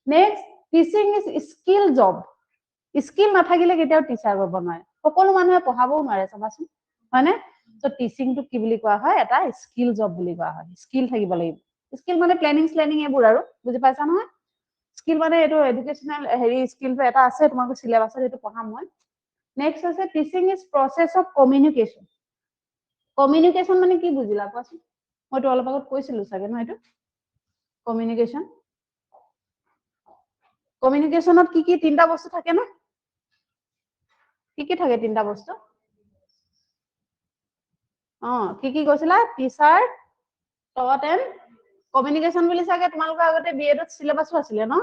next teaching is skill job skill নাথাকিলে কেতিয়াও টিচাৰ হ'ব নোৱাৰে সকলো মানুহে পঢ়াবও নোৱাৰে চাবাচোন হয়নে so teaching to কি বুলি কোৱা হয় এটা skill job বুলি কোৱা হয় skill থাকিব লাগিব skill মানে প্ল্যানিং এবোৰ আৰু বুজি পাইছা নহয় skill মানে এটো এডুকেশনাল হেৰি স্কিলটো এটা আছে তোমাক সিলেবাসত এটো পঢ়াম মই next আছে teaching is process of communication communication মানে কি বুজিলা কোৱাচোন মই তো অলপ আগত কৈছিলো চাগে ন এটো কমিউনিকেশনত কি তিনটা বস্তু থাকে না কি থাকে তিনটা বস্তু কি কৈছিলা টিচাৰ টট এন্ড কমিউনিকেশন বুলি চাগে তোমালোকৰ আগতে বিএডত সিলেবাসও আছিলে ন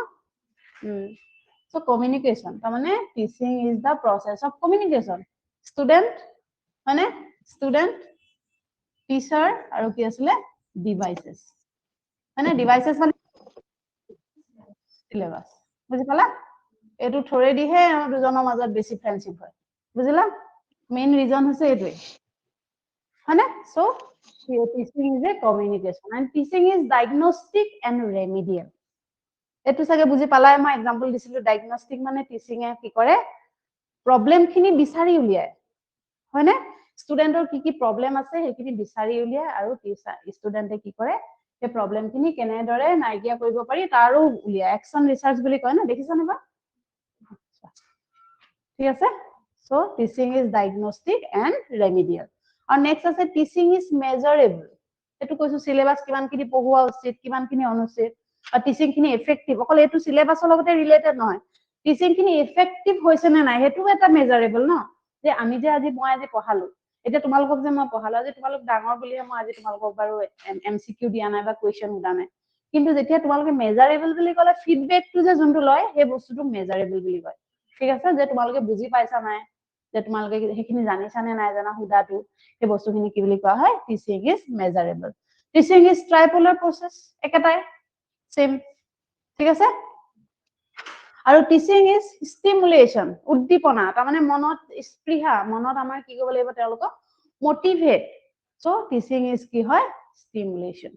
so communication তাৰ মানে teaching is the process of communication student মানে student টিচাৰ আৰু কি আছিলে ডিভাইসেস মানে ডিভাইসেস মানে সিলেবাস বুজি পালা এটো থৰেদিহে দুজনৰ মাজত বেছি ফ্ৰেন্ডশিপ হয় বুজিলা মেইন ৰিজন হৈছে এটোই হয়নে so teaching is a communication and teaching is diagnostic and remedial এটো চাগে বুজি পালাই মই एग्जांपल দিছিলো ডায়াগনস্টিক মানে টিচিং এ কি কৰে প্ৰবলেম খিনি বিচাৰি উলিয়ায় হয়নে ষ্টুডেন্টৰ কি প্ৰবলেম আছে হেখিনি বিচাৰি উলিয়ায় আৰু ষ্টুডেন্টে কি কৰে এই প্ৰবলেম খিনি কেনেদৰে নাইকিয়া কৰিব পাৰি তাৰো উলিয়ায় একচন ৰিসাৰ্চ বুলি কয় না দেখিছানে বা ঠিক আছে so teaching is diagnostic and remedial আৰু নেক্সট আছে টিচিং ইজ মেজাৰেবল এটো কৈছো সিলেবাস কিমানখিনি পঢ়ুৱা উচিত কিমানখিনি অনুচিত আৰু টিচিং খিনি এফেক্টিভ অকল এটো সিলেবাসৰ লগতে ৰিলেটেড নহয় টিচিং খিনি এফেক্টিভ হৈছে নে নাই হেতু এটা মেজাৰেবল ন যে আমি যে আজি মই আজি পঢ়ালো এটা তোমালোকক যে মই পঢ়ালো আজি তোমালোক ডাঙৰ বুলিহে মই আজি তোমালোকক বাৰু এমসিকিউ দিয়া নাই বা কোৱেশ্চন উদা নাই কিন্তু যেতিয়া তোমালোকে মেজাৰেবল বুলি ক'লে ফিডবেকটো যে যোনটো লয় সেই বস্তুটো মেজাৰেবল বুলি কয় ঠিক আছে যে তোমালোকে বুজি পাইছা নাই যে তোমালোকে হেখিনি জানিছা নে নাই জানা হুদাটো এই বস্তুখিনি কি বুলি কোৱা হয় teaching is measurable teaching is tripolar process একেটাই সেম ঠিক আছে আৰু টিচিং ইজ স্টিমুলেশন উদ্দীপনা তাৰ মানে মনত স্পৃহা মনত আমাৰ কি কৰিব লাগিব তেওঁলোকক মোটিভেট সো টিচিং ইজ কি হয় stimulation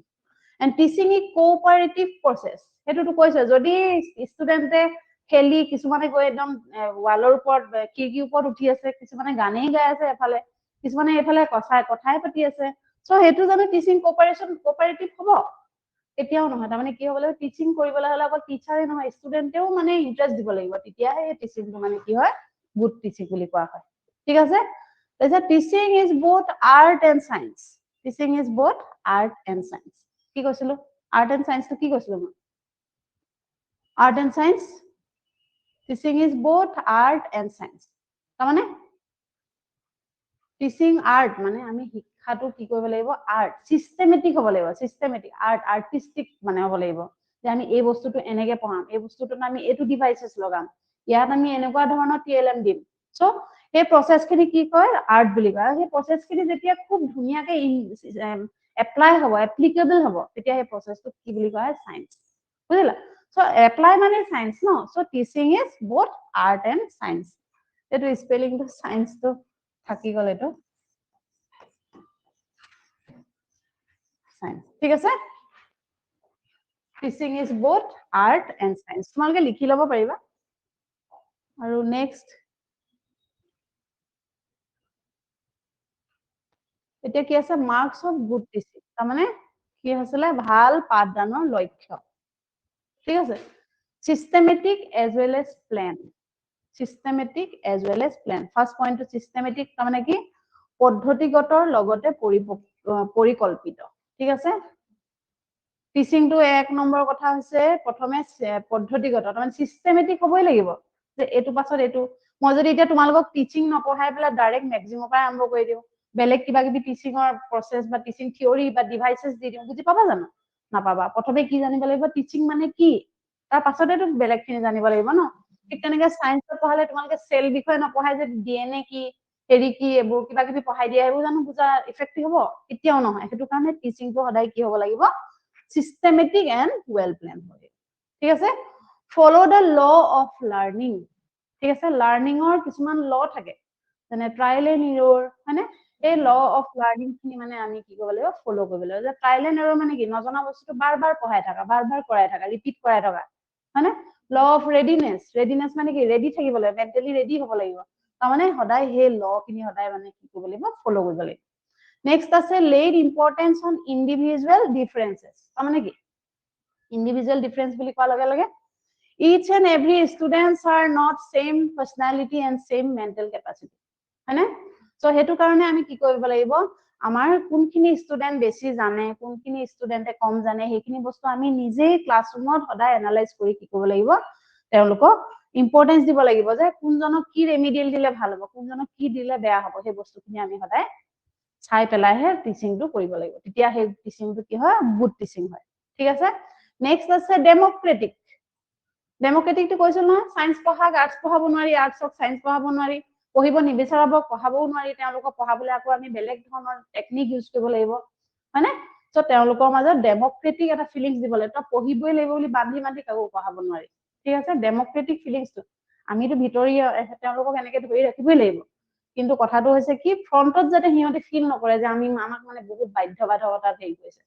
and teaching is cooperative process হেতুটো কৈছে যদি ষ্টুডেন্টে খেলি কিছুমানে গৈ একদম ওয়ালৰ ওপৰত খিৰকিৰ ওপৰত উঠি আছে কিছুমানে গানেই গাই আছে এফালে কিছুমানে এফালে কথাই পাতি আছে সো হেতু জানো টিচিং কোঅপাৰেটিভ হ'ব কেতিয়াও নহয় তাৰমানে কি হ'ব লাগিব টিচিং কৰিবলৈ হ'লে অকল টিচাৰে নহয় ষ্টুডেণ্টেও মানে ইণ্টাৰেষ্ট দিব লাগিব তেতিয়াহে এই টিচিংটো মানে কি হয় গুড টিচিং বুলি কোৱা হয় ঠিক আছে তাৰপিছত teaching is both art and science teaching is both art and science কি কৈছিলো আৰ্ট এণ্ড চায়েন্সটো কি কৈছিলো মই art and science teaching is both art and science তাৰমানে টিচিং আৰ্ট মানে আমি শিক্ষাটো কি কৰিব লাগিব আৰ্ট সিস্টেমেটিক হ'ব লাগিব সিস্টেমেটিক আৰ্ট আৰ্টিস্টিক মানে হ'ব লাগিব যে আমি এই বস্তুটো এনেকে পঢ়াম এই বস্তুটোত আমি এইটো ডিভাইচেছ লগাম ইয়াত আমি এনেকুৱা ধৰণৰ টিএলএম দিম সো এই প্ৰসেছখিনি কি কয় আৰ্ট বুলি কয় সেই প্ৰসেছখিনি যেতিয়া খুব ধুনীয়াকে এপ্লাই হ'ব এপ্লিকেবল হ'ব তেতিয়া সেই প্ৰসেছটো কি বুলি কয় সায়েন্স বুজিলা সো এপ্লাই মানে সায়েন্স ন so teaching is both art and science এটো স্পেলিংটো সায়েন্সটো থাকি গ'ল এটো সায়েন্স ঠিক আছে teaching is both art and science তোমালোকে লিখি ল'ব পাৰিবা আৰু নেক্সট এতিয়া কি আছে মাৰ্কস অফ গুড টিচিং তাৰমানে কি হৈছিলে ভাল পাঠদানৰ লক্ষ্য ঠিক আছে systematic as well as plan systematic as well as plan first point to systematic তাৰমানে কি পদ্ধতিগতৰ লগতে পৰিকল্পিত ঠিক আছে টিচিংটো এক নম্বৰ কথা হৈছে প্ৰথমে পদ্ধতিগত তাৰমানে সিস্টেমেটিক হ'বই লাগিব যে এটো পাছত এটো মই যদি এতিয়া তোমালোকক টিচিং নপঢ়াই পেলাই ডাইৰেক্ট ম্যাক্সিমাম পৰা আৰম্ভ কৰি দিও বেলেগ কিবা কিবি টিচিংৰ প্ৰসেস বা টিচিং থিওৰি বা ডিভাইসেস দি দিও বুজি পাবা জানো নাপাবা প্ৰথমে কি জানিব লাগিব টিচিং মানে কি তাৰ পাছতেটো বেলেগখিনি জানিব লাগিব ন ঠিক তেনেকে সায়েন্সত পঢ়ালে তোমালোকে সেল বিষয় নপঢ়াই যে ডিএনএ কি হেৰি কি এবোৰ কিবা কিবি পঢ়াই দিয়া এবোৰ জানো বুজা ইফেক্টিভ হ'ব কেতিয়াও নহয় হেতু কাৰণে টিচিংটো সদায় কি হ'ব লাগিব systematic and well planned হয় ঠিক আছে follow the law of learning ঠিক আছে লাৰ্নিংৰ কিছুমান ল থাকে যেনে ট্ৰায়াল এণ্ড এৰৰ মানে এই ল অফ লাৰ্নিং খিনি মানে আমি কি কৰিব লাগিব ফলো কৰিব লাগিব যে ট্ৰায়াল এণ্ড এৰৰ মানে কি নজনা বস্তুটো বাৰ বাৰ পঢ়াই থাকা বাৰ বাৰ কৰাই থাকা ৰিপিট কৰাই থাকা মানে ল অফ ৰেডিনেছ ৰেডিনেছ মানে কি ৰেডি থাকিব লাগিব মেন্টালি ৰেডি হ'ব লাগিব তাৰমানে সদায় সেই ল খিনি সদায় মানে কি কৰিব লাগিব ফলো কৰিব লাগিব নেক্সট আছে laid importance on individual differences তাৰমানে কি individual difference বুলি কোৱাৰ লগে লগে each and every students are not same personality and same mental capacity হয়নে সো হেতু কাৰণে আমি কি কৰিব লাগিব আমাৰ কোনখিনি ষ্টুডেন্ট বেছি জানে কোনখিনি ষ্টুডেন্টে কম জানে হেখিনি বস্তু আমি নিজে ক্লাছৰুমত সদায় এনালাইজ কৰি কি কৰিব লাগিব তেওঁলোকক ইম্পৰ্টেন্স দিব লাগিব যে কোনজনক কি ৰেমিডিয়েল দিলে ভাল হ'ব কোনজনক কি দিলে বেয়া হ'ব সেই বস্তুখিনি আমি সদায় চাই পেলাইহে টিচিংটো কৰিব লাগিব তেতিয়া সেই টিচিংটো কি হয় গুড টিচিং হয় ঠিক আছে নেক্সট আছে ডেমোক্ৰেটিক ডেমোক্ৰেটিকটো কৈছিল নহয় সায়েন্স পঢ়াক আৰ্টছ পঢ়াব নোৱাৰি আৰ্টছক সায়েন্স পঢ়াব নোৱাৰি পঢ়িব নিবিচাৰাবক পঢ়াবও নোৱাৰি তেওঁলোকক পঢ়াবলৈ আকৌ আমি বেলেগ ধৰণৰ টেকনিক ইউজ কৰিব লাগিব হয়নে সো তেওঁলোকৰ মাজত ডেমোক্ৰেটিক এটা ফিলিংস দিব লাগিব তো পঢ়িবই লাগিব বুলি বান্ধি বান্ধি কাকো পঢ়াব নোৱাৰি ঠিক আছে ডেমোক্ৰেটিক ফিলিংসটো আমিতো ভিতৰি তেওঁলোকক এনেকে ধৰি ৰাখিবই লাগিব কিন্তু কথাটো হৈছে কি ফ্ৰন্টত যাতে হিহঁতে ফিল নকৰে যে আমি আমাক মানে বহুত বাধ্যবাধকতাত হেৰি কৰিছে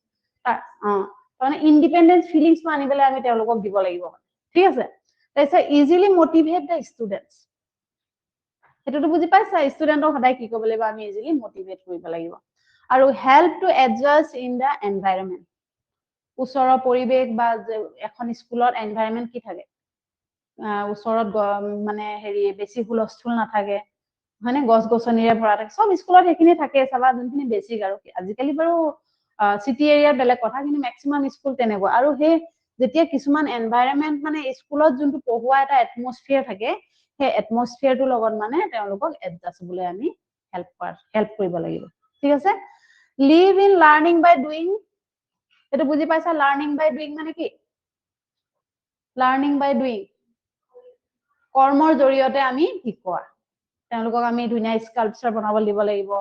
তাৰমানে ইণ্ডিপেণ্ডেন্স ফিলিংসটো আনিবলৈ আমি তেওঁলোকক দিব লাগিব ঠিক আছে তাৰপিছত ইজিলি মটিভেট দ্য ষ্টুডেণ্টছ হেতুটো বুজি পাইছা ষ্টুডেণ্টক সদায় কি কৰিব লাগিব আমি ইজিলি মটিভেট কৰিব লাগিব আৰু help to adjust in the environment ওচৰৰ পৰিৱেশ বা এখন স্কুলত এনভাইৰনমেন্ট কি থাকে ওচৰত মানে হেৰি বেছি হুলস্থুল নাথাকে হয়নে গছ গছনিৰে ভৰা থাকে সব স্কুলত হেখিনি থাকে চাবা যোনখিনি বেছিক আৰু আজিকালি বাৰু সিটি এৰিয়াৰ বেলেগ কথা কিন্তু ম্যাক্সিমাম স্কুল তেনেকুৱা আৰু সেই যেতিয়া কিছুমান এনভাইৰনমেন্ট মানে স্কুলত যোনটো পঢ়ুৱা এটা এটমস্ফিয়াৰ থাকে সেই এটমস্ফিয়াৰটোৰ লগত মানে তেওঁলোকক এডজাষ্ট হ'বলৈ আমি হেল্প কৰিব লাগিব ঠিক আছে live in learning by doing এটো বুজি পাইছা লাৰ্নিং বাই ডুইং মানে কি লাৰ্নিং বাই ডুইং কৰ্মৰ জৰিয়তে আমি শিকোৱা তেওঁলোকক আমি ধুনীয়া স্কাল্পচাৰ বনাবলৈ দিব লাগিব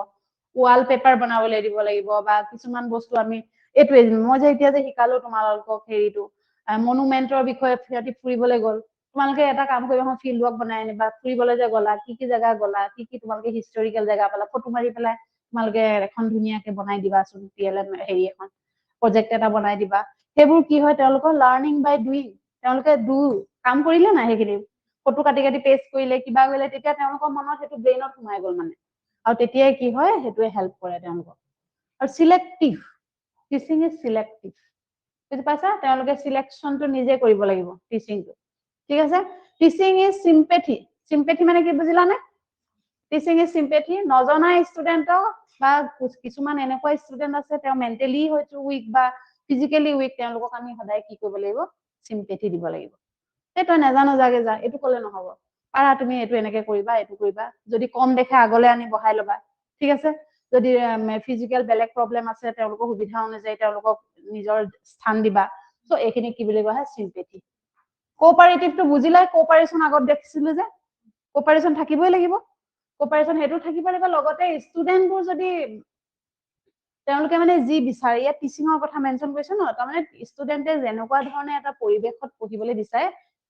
ওয়াল পেপাৰ বনাবলৈ দিব লাগিব বা কিছুমান বস্তু আমি এটোৱে মই যে এতিয়া যে শিকালো তোমালোকক হেৰিটো মনুমেন্টৰ বিষয়ে ফিয়াতি ফুৰিবলৈ গ'ল তোমালোকে এটা কাম কৰিবা ফিল্ড ৱৰ্ক বনাই আনিবা ফুৰিবলৈ যে গলা কি জায়গা গলা কি তোমালোকে হিষ্টৰিকেল জায়গা পালা ফটো মাৰি পেলাই তোমালোকে এখন ধুনীয়াকে বনাই দিবাচোন টিএলএম হেৰি এখন প্ৰজেক্ট এটা বনাই দিবা সেইবোৰ কি হয় তেওঁলোকৰ লাৰ্নিং বাই ডুইং তেওঁলোকে কাম কৰিলে না হেখিনি ফটো কাটি কাটি পেস্ট কৰিলে কিবা কৰিলে তেতিয়া তেওঁলোকৰ মনত হেতু ব্ৰেইনত সোমাই গ'ল মানে আৰু তেতিয়াই কি হয় হেতুৱে হেল্প কৰে তেওঁলোকক আৰু সিলেক্টিভ টিচিং ইজ সিলেক্টিভ বুজি পাইছা তেওঁলোকে সিলেকশনটো নিজে কৰিব লাগিব টিচিংটো ঠিক আছে টিচিং ইজ সিম্পেথি সিম্পেথি মানে কি বুজিলানে টিচিং ইজ সিম্পেথি নজনা ষ্টুডেণ্টক বা কিছুমান এনেকুৱা ষ্টুডেণ্ট আছে তেওঁ মেণ্টেলি হয়তো উইক বা ফিজিক্যালি উইক তেওঁলোকক আমি সদায় কি কৰিব লাগিব সিম্পেথি দিব লাগিব এই তই নাজানো যাগে যা এইটো ক'লে নহব পাৰা তুমি এইটো এনেকে কৰিবা যদি কম দেখে আগলে আনি বহাই ল'বা ঠিক আছে যদি ফিজিক্যাল বেলেগ প্ৰবলেম আছে তেওঁলোকৰ সুবিধা অনুযায়ী তেওঁলোকক নিজৰ স্থান দিবা সো এইখিনি কি বুলি কোৱা হয় সিম্পেথি কোঅপাৰেটিভটো বুজিলাই কোঅপাৰেশন আগত দেখিছিলো যে কোঅপাৰেশন থাকিবই লাগিব কোঅপাৰেশন হেতু থাকিব লাগিব লগতে ষ্টুডেণ্টবোৰ যদি তেওঁলোকে মানে যি বিচাৰে ইয়াত টিচিঙৰ কথা মেনশন কৰিছে ন তাৰ মানে ষ্টুডেণ্টে যেনেকুৱা ধৰণে এটা পৰিৱেশত পঢ়িবলৈ বিচাৰে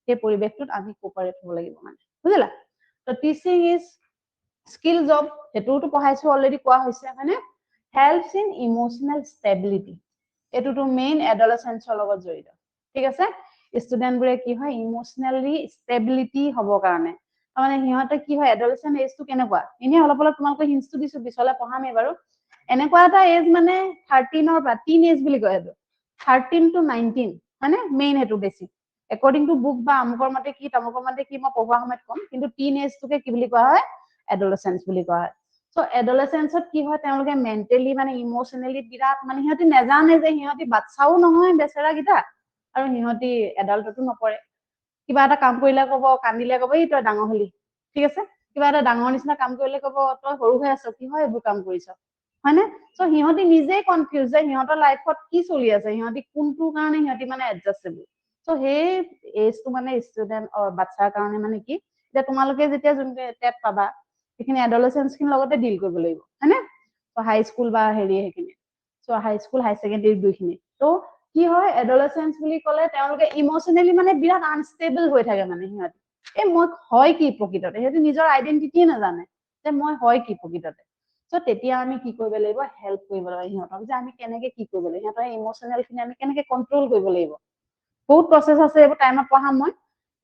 সেই পৰিৱেশটোত আমি কোঅপাৰেট হ'ব লাগিব মানে বুজিলা তো টিচিং ইজ স্কিল জব হেতুটো পঢ়াইছো অলৰেডি কোৱা হৈছে মানে হেল্পছ ইন ইমোশনাল ষ্টেবিলিটি এটোটো মেইন এডolescentৰ লগত জড়িত ঠিক আছে ষ্টুডেণ্টবোৰে কি হয় ইমোশনালি ষ্টেবিলিটি হ'ব কাৰণে মানে সিহঁতে কি হয় এডolescent এজটো কেনেকুৱা এনে অলপ অলপ তোমালোকে হিন্টটো দিছো বিছলে পঢ়ামে বাৰু এনেকুৱা এটা এজ মানে 13 পৰা টিন এজ বুলি কয় এটো 13 to 19 মানে মেইন হেতু বেছি according to book বা আমকৰ মতে কি তামকৰ মতে কি মই পঢ়োৱা সময়ত কম কিন্তু টিন এজটোকে কি বুলি কোৱা হয় এডolescence বুলি কোৱা হয় সো এডolescenceত কি হয় তেওঁলোকে মেন্টালি মানে ইমোশনালি বিৰাট মানে সিহঁতি নেজানে যে সিহঁতি বাচ্চাও নহয় বেচেৰা গিটা আৰু সিহঁতি এডাল্টতো নপৰে কিবা এটা কাম কৰিলে কব কান্দিলে কব এই তই ডাঙৰ হলি ঠিক আছে কিবা এটা ডাঙৰ নিচিনা কাম কৰিলে কব তই সৰু হৈ আছ কি হয় এইবোৰ কাম কৰিছ হয়নে সো সিহঁতি নিজে কনফিউজ যে সিহঁতৰ লাইফত কি চলি আছে সিহঁতি কোনটো কাৰণে সিহঁতি মানে এডজাস্টেবল সো হে এজটো মানে ষ্টুডেন্ট বাচ্চাৰ কাৰণে মানে কি যে তোমালোকে যেতিয়া যোনটো টেট পাবা সেইখিনি এডolescence খিনি লগতে ডিল কৰিব লাগিব হয়নে সো হাই স্কুল বা হেৰি সেইখিনি সো হাই স্কুল হাই সেকেন্ডাৰী দুইখিনি তো কি হয় এডolescence বুলি ক'লে তেওঁলোকে ইমোশনালি মানে বিৰাট আনষ্টেবল হৈ থাকে মানে সিহঁতি এই মই হয় কি প্ৰকৃততে সেইটো নিজৰ আইডেন্টিটিয়ে নাজানে যে মই হয় কি প্ৰকৃততে সো তেতিয়া আমি কি কৰিব লাগিব হেল্প কৰিব লাগিব সিহঁতক যে আমি কেনেকে কি কৰিব লাগিব সিহঁতৰ ইমোশনাল খিনি আমি কেনেকে কন্ট্ৰোল কৰিব লাগিব বহুত প্ৰসেস আছে এইবোৰ টাইমত পঢ়াম মই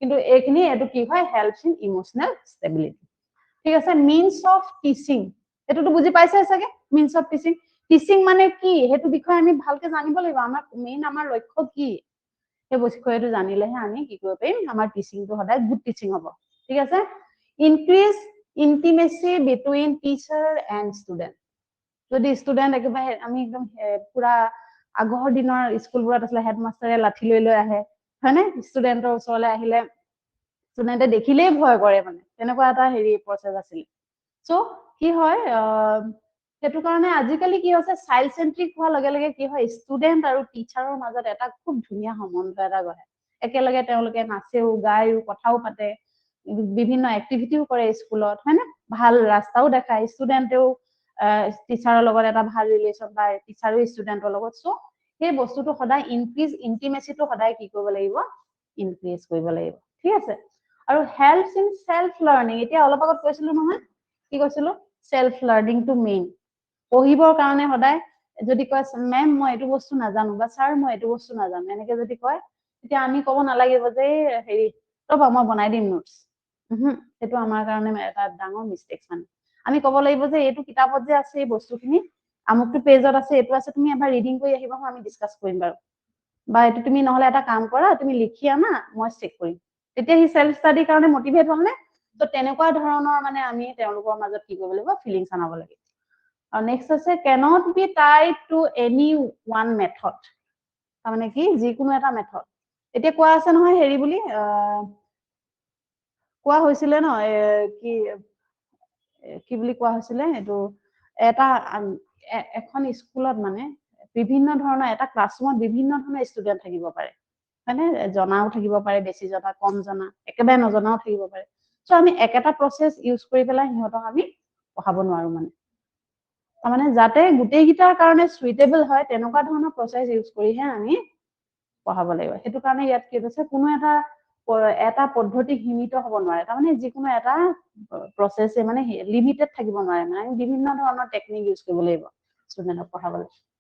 কিন্তু এইখিনি এটো কি হয় হেল্পছ ইন ইমোশনাল ষ্টেবিলিটি ঠিক আছে মিন্স অফ টিচিং এটোটো বুজি পাইছে চাগে মিন্স অফ টিচিং টিচিং মানে কি হেতু বিষয় আমি ভালকে জানিব লাগিব আমাৰ মেইন আমাৰ লক্ষ্য কি এই বিষয়টো জানিলেহে আমি কি কৰিব পাৰিম আমাৰ টিচিংটো সদায় গুড টিচিং হ'ব ঠিক আছে increase intimacy between teacher and student যদি ষ্টুডেণ্ট একেবাৰে আমি একদম পুৰা আগৰ দিনৰ স্কুলবোৰত আছিলে হেডমাষ্টাৰে লাঠি লৈ আহে হয়নে ষ্টুডেণ্টৰ ওচৰলৈ আহিলে ষ্টুডেণ্টে দেখিলেই ভয় কৰে মানে তেনেকুৱা এটা হেৰি প্ৰসেস আছিল সো কি হয় হেতু কাৰণে আজিকালি কি হৈছে চাইল্ড সেন্ট্ৰিক হোৱাৰ লগে লগে কি হয় ষ্টুডেণ্ট আৰু টিচাৰৰ মাজত এটা খুব ধুনীয়া সম্বন্ধ এটা গঢ়ে একেলগে তেওঁলোকে নাচেও গায়ও কথাও পাতে বিভিন্ন এক্টিভিটিও কৰে স্কুলত হয়নে ভাল ৰাস্তাও দেখায় ষ্টুডেণ্টেও টিচাৰৰ লগত এটা ভাল ৰিলেশ্যন বা টিচাৰো ষ্টুডেণ্টৰ লগত সো সেই বস্তুটো সদায় ইনক্ৰিজ ইন্টিমেচিটো সদায় কি কৰিব লাগিব ইনক্ৰিজ কৰিব লাগিব ঠিক আছে আৰু হেল্পছ ইন সেলফ লাৰ্নিং এতিয়া অলপ আগত কৈছিলো নহয় কি কৈছিলো সেলফ লাৰ্নিং টু মেইন পঢ়িবৰ কাৰণে সদায় যদি কয় মেম মই এইটো বস্তু নাজানো বা স্যাৰ মই এইটো বস্তু নাজানো এনেকে যদি কয় তেতিয়া আমি ক'ব নালাগিব যে হেৰি ৰবা মই বনাই দিম নোটছ সেইটো আমাৰ কাৰণে এটা ডাঙৰ মিস্টেক মানে আমি ক'ব লাগিব যে এইটো কিতাপত যে আছে এই বস্তুখিনি আমুকটো পেজত আছে এইটো আছে তুমি এবাৰ ৰিডিং কৰি আহিবা আমি ডিসকাস কৰিম বাৰু বা এইটো তুমি নহলে এটা কাম কৰা তুমি লিখি আনা মই চেক কৰিম তেতিয়া হি সেলফ ষ্টাডিৰ কাৰণে মোটিভেট হ'ল নে তো তেনেকুৱা ধৰণৰ মানে আমি তেওঁলোকৰ মাজত কি কৰিব লাগিব ফিলিংছ আনাব লাগিব আৰু নেক্সট আছে cannot be tied to any one method মানে কি যিকোনো এটা মেথড এতিয়া কোৱা আছে নহয় হেৰি বুলি কোৱা হৈছিলে ন কি কি বুলি কোৱা হৈছিলে এটো এটা এখন স্কুলত মানে বিভিন্ন ধৰণৰ এটা ক্লাছৰুমত বিভিন্ন ধৰণৰ ষ্টুডেন্ট থাকিব পাৰে মানে জনাও থাকিব পাৰে বেছি জনা কম জনা একেবাৰে নজনাও থাকিব পাৰে সো আমি একেটা প্ৰসেস ইউজ কৰি পেলাই সিহঁতক আমি পঢ়াব নোৱাৰো মানে মানে যাতে গুটেইগিটাৰ কাৰণে সুইটেবল হয় তেনেকুৱা ধৰণৰ প্ৰসেস ইউজ কৰিহে আমি পঢ়াব লাগিব হেতু কাৰণে ইয়াত কি আছে কোনো এটা পদ্ধতি সীমিত হ'ব নোৱাৰে তাৰ মানে যিকোনো এটা প্ৰসেসে মানে লিমিটেড থাকিব নোৱাৰে মানে বিভিন্ন ধৰণৰ টেকনিক ইউজ কৰিব লাগিব ষ্টুডেন্টক পঢ়াবলৈ